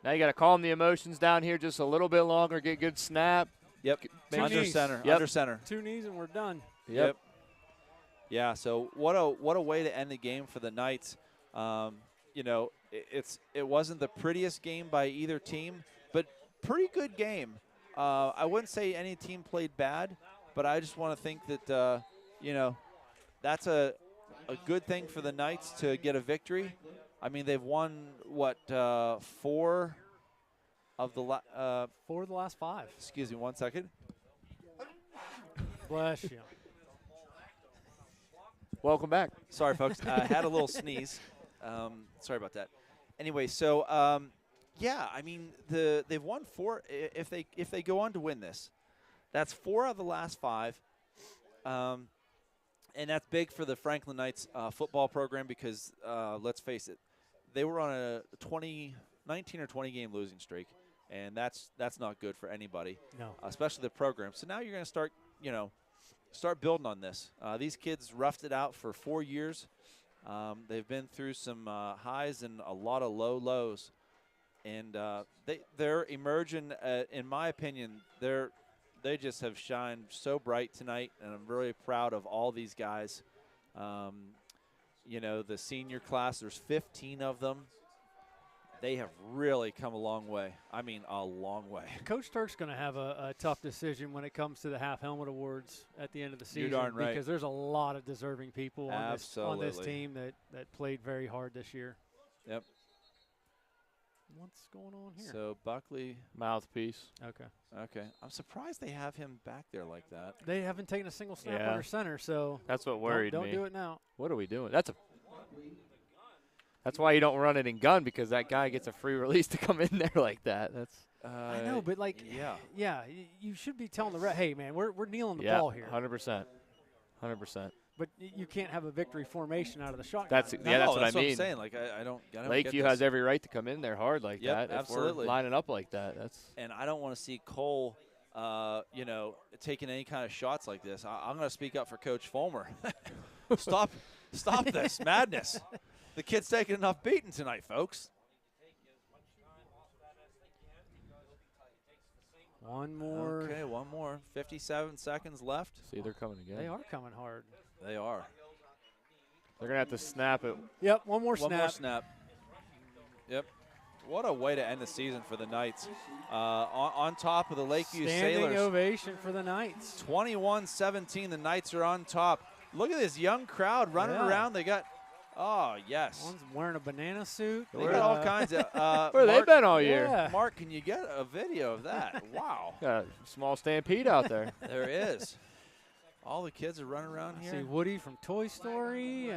Now you got to calm the emotions down here just a little bit longer, get good snap. Yep. Under center. Yep. Under center. 2 knees and we're done. Yep. Yeah, so what a way to end the game for the Knights. It wasn't the prettiest game by either team, but pretty good game. I wouldn't say any team played bad, but I just want to think that that's a good thing for the Knights to get a victory. I mean, they've won 4 of the 4 of the last 5. Excuse me, 1 second. Bless you. Welcome back. Sorry, folks. I had a little sneeze. Sorry about that. Anyway, so I mean, they've won 4. If they go on to win this, that's 4 out of the last 5, and that's big for the Franklin Knights football program because let's face it, they were on a 19 or 20 game losing streak, and that's not good for anybody. No, especially the program. So now you're going to start building on this. These kids roughed it out for 4 years. They've been through some highs and a lot of low lows, and they're emerging. In my opinion, they just have shined so bright tonight, and I'm really proud of all these guys. The senior class, there's 15 of them. They have really come a long way. I mean, a long way. Coach Turk's going to have a tough decision when it comes to the half helmet awards at the end of the season. You're darn right. Because there's a lot of deserving people on this team that played very hard this year. Yep. what's going on here? So Buckley. Mouthpiece. Okay. I'm surprised they have him back there like that. They haven't taken a single snap Yeah. under center, so That's what worried me. Don't do it now. What are we doing? That's why you don't run it in gun, because that guy gets a free release to come in there like that. That's. I know, but like, yeah, you should be telling the ref, hey man, we're kneeling the ball here. 100%. 100%. But you can't have a victory formation out of the shotgun. That's what I mean. What I'm saying. Like I don't Lakeview has every right to come in there hard like that. Absolutely. If we're lining up like that. And I don't want to see Cole, taking any kind of shots like this. I'm going to speak up for Coach Fulmer. Stop this madness. The kid's taking enough beating tonight, folks. One more. Okay, one more. 57 seconds left. See, they're coming again. They are coming hard. They are. They're going to have to snap it. Yep, one more snap. One more snap. Yep. What a way to end the season for the Knights. On top of the Lakeview Sailors. Standing ovation for the Knights. 21-17, the Knights are on top. Look at this young crowd running around. They got, yes. One's wearing a banana suit. They got all kinds of. Where have they been all year? Yeah. Mark, can you get a video of that? Wow. Got a small stampede out there. There is. All the kids are running around here. See Woody from Toy Story.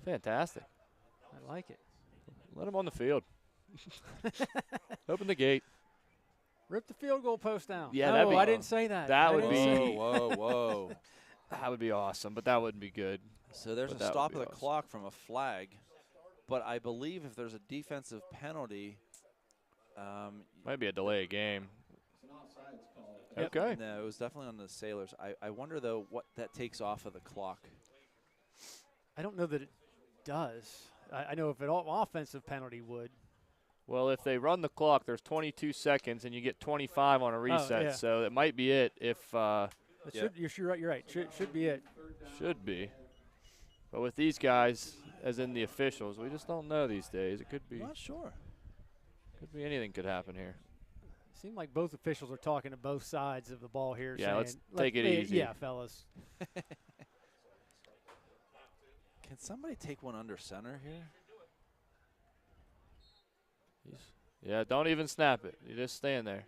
Fantastic. I like it. Let him on the field. Open the gate. Rip the field goal post down. Yeah, no, that'd be. I didn't say that. That would be. Whoa. That would be awesome, but that wouldn't be good. So there's a stop of the clock from a flag, but I believe if there's a defensive penalty, might be a delay of game. Yep. Okay. No, it was definitely on the Sailors. I wonder though what that takes off of the clock. I don't know that it does. I know if an offensive penalty would. Well, if they run the clock, there's 22 seconds, and you get 25 on a reset. So that might be it. If you're right. Should be it. Should be. But with these guys, as in the officials, we just don't know these days. It could be. I'm not sure. Could be anything could happen here. Seemed like both officials are talking to both sides of the ball here. Yeah, saying, let's take it easy. Yeah, fellas. Can somebody take one under center here? Yeah, don't even snap it. You just stand there.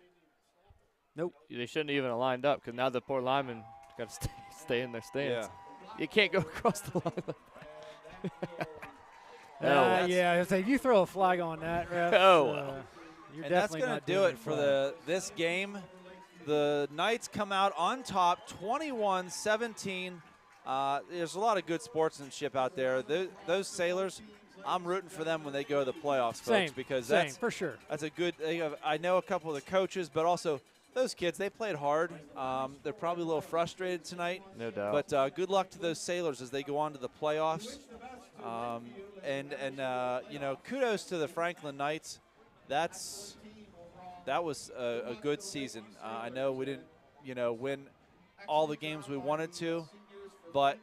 Nope. They shouldn't even have lined up, because now the poor lineman got to stay in their stance. Yeah. You can't go across the line. Yeah, if you throw a flag on that, ref, you're and that's going to do it for this game. The Knights come out on top, 21-17. There's a lot of good sportsmanship out there. Those Sailors, I'm rooting for them when they go to the playoffs, folks, because that's for sure. That's a good. I know a couple of the coaches, but also those kids. They played hard. They're probably a little frustrated tonight. No doubt. But good luck to those Sailors as they go on to the playoffs. Kudos to the Franklin Knights. That was a good season. I know we didn't, win all the games we wanted to, but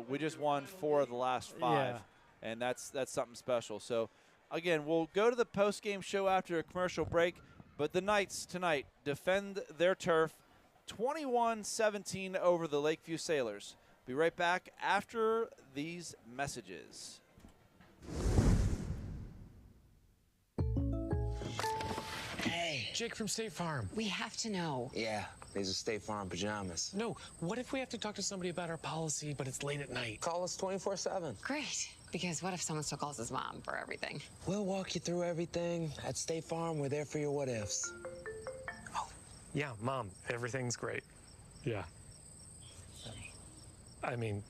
we just won 4 of the last 5, and that's something special. So, again, we'll go to the post-game show after a commercial break, but the Knights tonight defend their turf 21-17 over the Lakeview Sailors. Be right back after these messages. Hey, Jake from State Farm. We have to know. Yeah, these are State Farm pajamas. No, what if we have to talk to somebody about our policy, but it's late at night? Call us 24/7. Great. Because what if someone still calls his mom for everything? We'll walk you through everything. At State Farm, we're there for your what-ifs. Oh, yeah, Mom, everything's great. Yeah. I mean,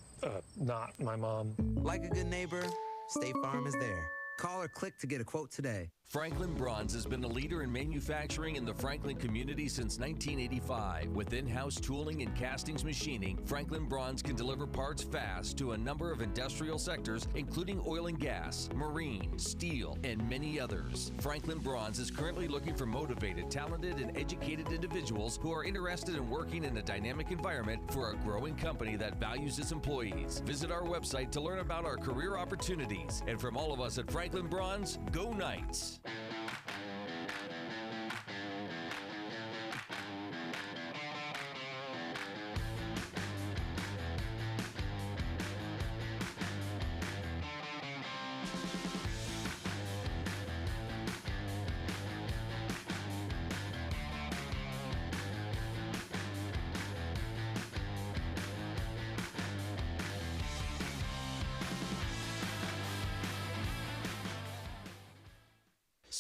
not my mom. Like a good neighbor, State Farm is there. Call or click to get a quote today. Franklin Bronze has been a leader in manufacturing in the Franklin community since 1985. With in-house tooling and castings machining, Franklin Bronze can deliver parts fast to a number of industrial sectors, including oil and gas, marine, steel, and many others. Franklin Bronze is currently looking for motivated, talented, and educated individuals who are interested in working in a dynamic environment for a growing company that values its employees. Visit our website to learn about our career opportunities. And from all of us at Franklin Bronze, go Knights!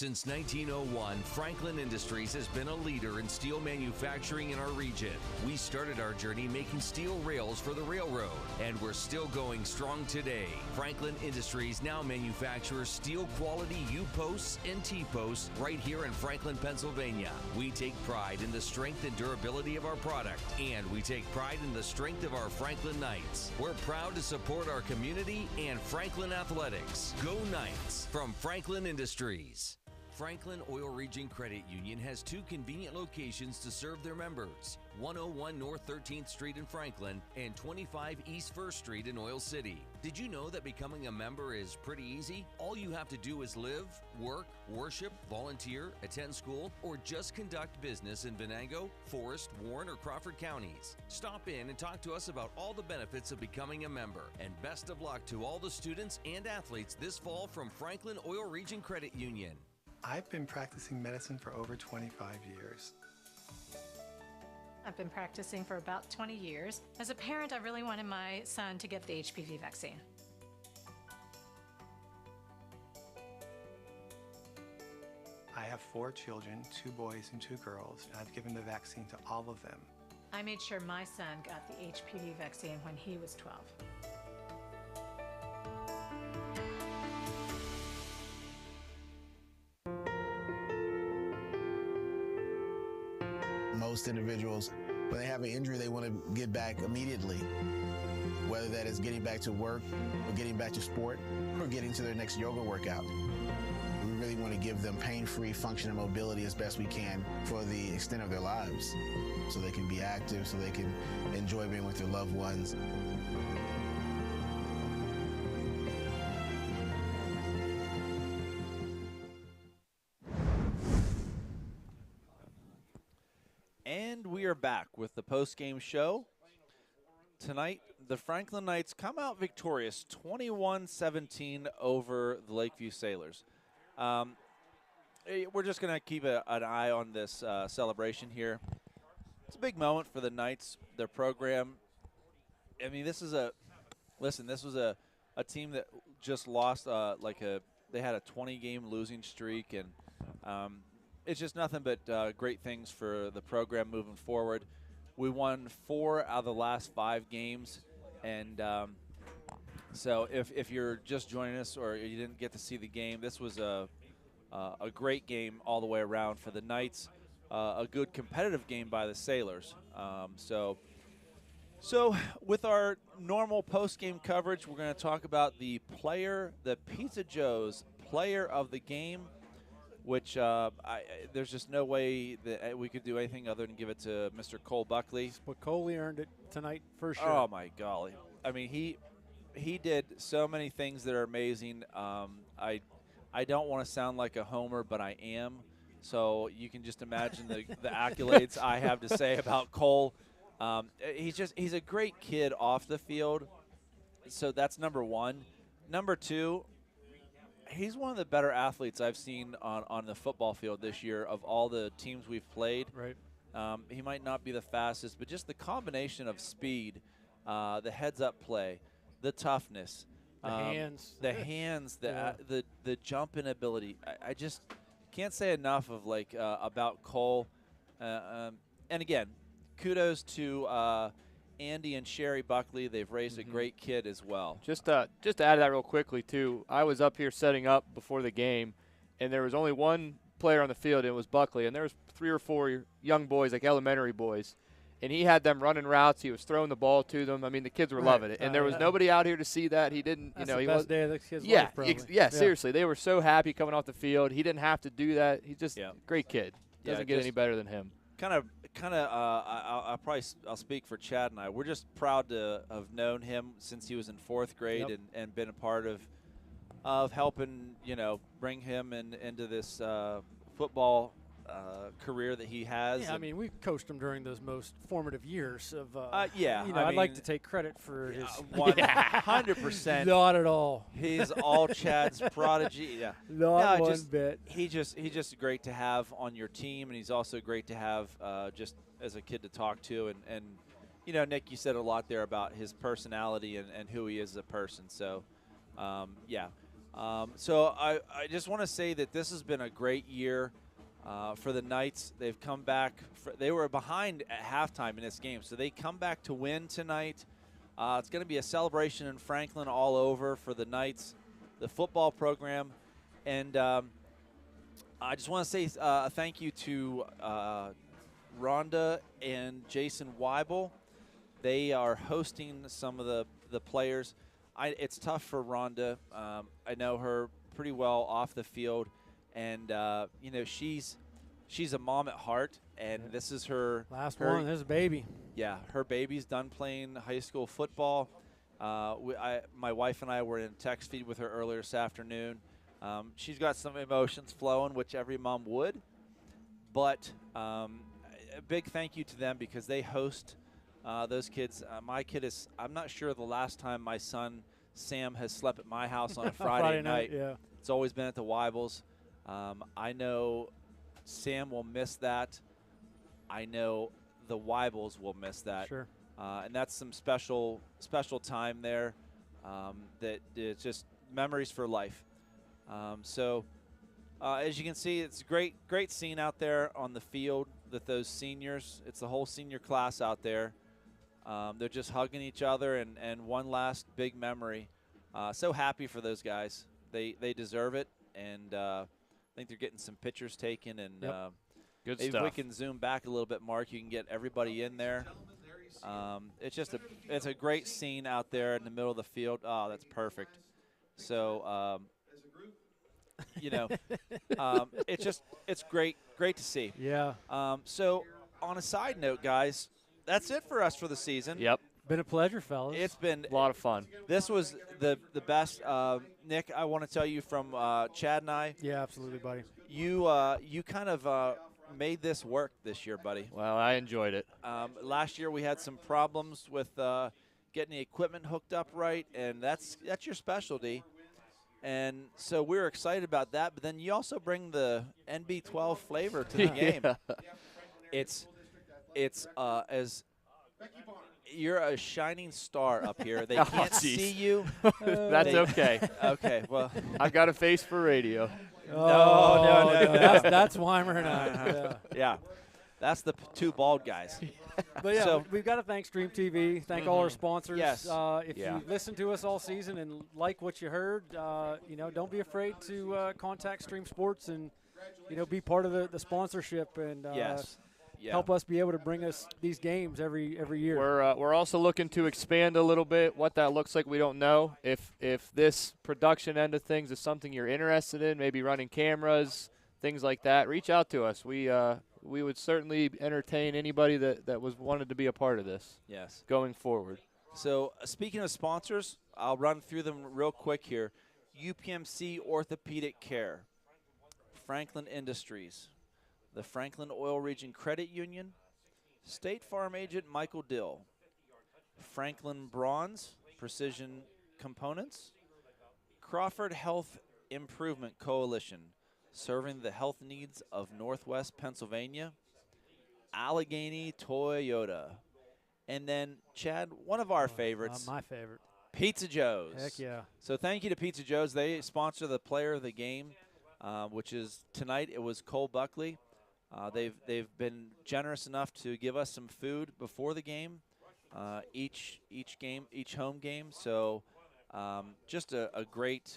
Since 1901, Franklin Industries has been a leader in steel manufacturing in our region. We started our journey making steel rails for the railroad, and we're still going strong today. Franklin Industries now manufactures steel quality U-posts and T-posts right here in Franklin, Pennsylvania. We take pride in the strength and durability of our product, and we take pride in the strength of our Franklin Knights. We're proud to support our community and Franklin athletics. Go Knights from Franklin Industries. Franklin Oil Region Credit Union has 2 convenient locations to serve their members, 101 North 13th Street in Franklin and 25 East 1st Street in Oil City. Did you know that becoming a member is pretty easy? All you have to do is live, work, worship, volunteer, attend school, or just conduct business in Venango, Forest, Warren, or Crawford counties. Stop in and talk to us about all the benefits of becoming a member. And best of luck to all the students and athletes this fall from Franklin Oil Region Credit Union. I've been practicing medicine for over 25 years. I've been practicing for about 20 years. As a parent, I really wanted my son to get the HPV vaccine. I have 4 children, 2 boys and 2 girls, and I've given the vaccine to all of them. I made sure my son got the HPV vaccine when he was 12. Most individuals, when they have an injury, they want to get back immediately, whether that is getting back to work or getting back to sport or getting to their next yoga workout. We really want to give them pain-free function and mobility as best we can for the extent of their lives, so they can be active, so they can enjoy being with their loved ones. And we are back with the post-game show. Tonight, the Franklin Knights come out victorious, 21-17 over the Lakeview Sailors. We're just going to keep an eye on this celebration here. It's a big moment for the Knights, their program. I mean, this was a team that just lost they had a 20-game losing streak, and it's just nothing but great things for the program moving forward. We won 4 out of the last 5 games, and so if you're just joining us or you didn't get to see the game, this was a great game all the way around for the Knights. A good competitive game by the Sailors. So with our normal post-game coverage, we're going to talk about the Pizza Joe's player of the game, which there's just no way that we could do anything other than give it to Mr. Cole Buckley. But Coley earned it tonight for sure. Oh, my golly. I mean, he did so many things that are amazing. I don't want to sound like a homer, but I am. So you can just imagine the accolades I have to say about Cole. He's a great kid off the field. So that's number one. Number two, he's one of the better athletes I've seen on the football field this year of all the teams we've played. Right. He might not be the fastest, but just the combination of speed, the heads-up play, the toughness, the jump-in ability. I just can't say enough of about Cole. And again, kudos to Andy and Sherry Buckley. They've raised a great kid as well. Just to add to that real quickly, too, I was up here setting up before the game, and there was only one player on the field, and it was Buckley. And there was 3 or 4 young boys, like elementary boys, and he had them running routes. He was throwing the ball to them. I mean, the kids were loving it. And there was nobody out here to see that. He didn't, That's you know, the he best was day of the kid's yeah, life, probably. yeah, seriously. They were so happy coming off the field. He didn't have to do that. He's just a great kid. Doesn't get any better than him. I'll speak for Chad and I. We're just proud to have known him since he was in 4th grade and been a part of helping, bring him into this football career that he has. Yeah, I mean, we coached him during those most formative years of. I'd like to take credit for his 100%. Not at all. He's all Chad's prodigy. Yeah, not one bit. He's just great to have on your team, and he's also great to have just as a kid to talk to. And Nick, you said a lot there about his personality and who he is as a person. So, So I just want to say that this has been a great year for the Knights. They've come back. They were behind at halftime in this game, so they come back to win tonight. It's going to be a celebration in Franklin all over for the Knights, the football program. And I just want to say a thank you to Rhonda and Jason Weibel. They are hosting some of the players. It's tough for Rhonda. I know her pretty well off the field, and she's a mom at heart, and this is her last one. This is a baby. Yeah, her baby's done playing high school football. My wife and I were in text feed with her earlier this afternoon. She's got some emotions flowing, which every mom would, but a big thank you to them because they host those kids. My kid is, I'm not sure the last time my son Sam has slept at my house on a Friday night. Yeah. It's always been at the Weibels. I know Sam will miss that. I know the Weibels will miss that. Sure. And that's some special time there that it's just memories for life. So as you can see, it's a great scene out there on the field with those seniors. It's the whole senior class out there. They're just hugging each other and one last big memory. So happy for those guys. They deserve it, and I think they're getting some pictures taken. And good maybe stuff. If we can zoom back a little bit, Mark, you can get everybody in there. It's just it's a great scene out there in the middle of the field. Oh, that's perfect. So it's great to see. Yeah. So on a side note, guys, that's it for us for the season. Yep. Been a pleasure, fellas. It's been a lot of fun. This was the best. Nick, I want to tell you from Chad and I. Yeah, absolutely, buddy. You kind of made this work this year, buddy. Well, I enjoyed it. Last year we had some problems with getting the equipment hooked up right, and that's your specialty. And so we were excited about that. But then you also bring the NB12 flavor to the game. It's as you're a shining star up here. They can't see you. That's okay. Okay, well. I've got a face for radio. No. That's Weimer and I. Yeah. That's the two bald guys. But yeah, so, we've got to thank Stream TV. Thank all our sponsors. Yes. If you listen to us all season and like what you heard, don't be afraid to contact Stream Sports and be part of the sponsorship and help us be able to bring us these games every year. We're also looking to expand a little bit. What that looks like, we don't know. If this production end of things is something you're interested in, maybe running cameras, things like that, reach out to us. We would certainly entertain anybody that wanted to be a part of this. Yes. Going forward. So speaking of sponsors, I'll run through them real quick here. UPMC Orthopedic Care, Franklin Industries, the Franklin Oil Region Credit Union, State Farm Agent Michael Dill, Franklin Bronze Precision Components, Crawford Health Improvement Coalition, serving the health needs of Northwest Pennsylvania, Allegheny Toyota, and then, Chad, one of our favorites. My favorite. Pizza Joe's. Heck yeah. So thank you to Pizza Joe's. They sponsor the player of the game, which is tonight. It was Cole Buckley. They've been generous enough to give us some food before the game, each home game. So just a great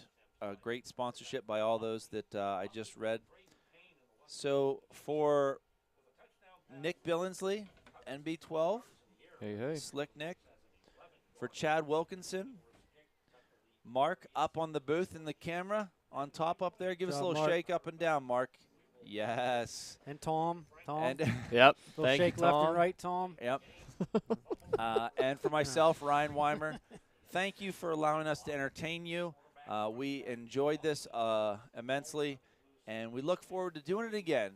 sponsorship by all those that I just read. So for Nick Billingsley, NB12, hey, Slick Nick. For Chad Wilkinson, Mark up on the booth in the camera on top up there. Give us a little Mark. shake up and down, Mark. Yes. And Tom. And yep. Little shake left and right, Tom. Yep. And for myself, Ryan Weimer, thank you for allowing us to entertain you. We enjoyed this immensely, and we look forward to doing it again.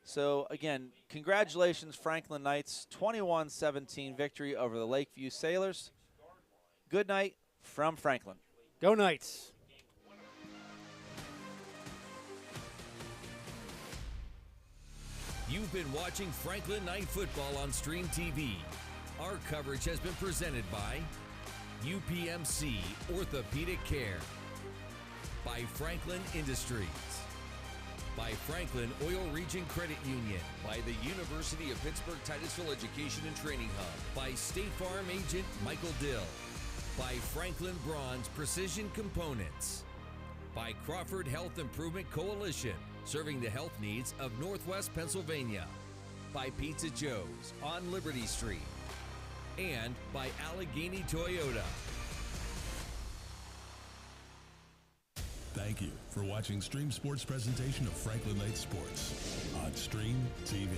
So, again, congratulations, Franklin Knights, 21-17 victory over the Lakeview Sailors. Good night from Franklin. Go Knights. You've been watching Franklin Night Football on Stream TV. Our coverage has been presented by UPMC Orthopedic Care, By Franklin Industries. By Franklin Oil Region Credit Union. By the University of Pittsburgh Titusville Education and Training Hub. By State Farm agent Michael Dill. By Franklin Bronze Precision Components. By Crawford Health Improvement Coalition, serving the health needs of Northwest Pennsylvania. By Pizza Joe's on Liberty Street. And by Allegheny Toyota. Thank you for watching Stream Sports presentation of Franklin Knight Sports on Stream TV.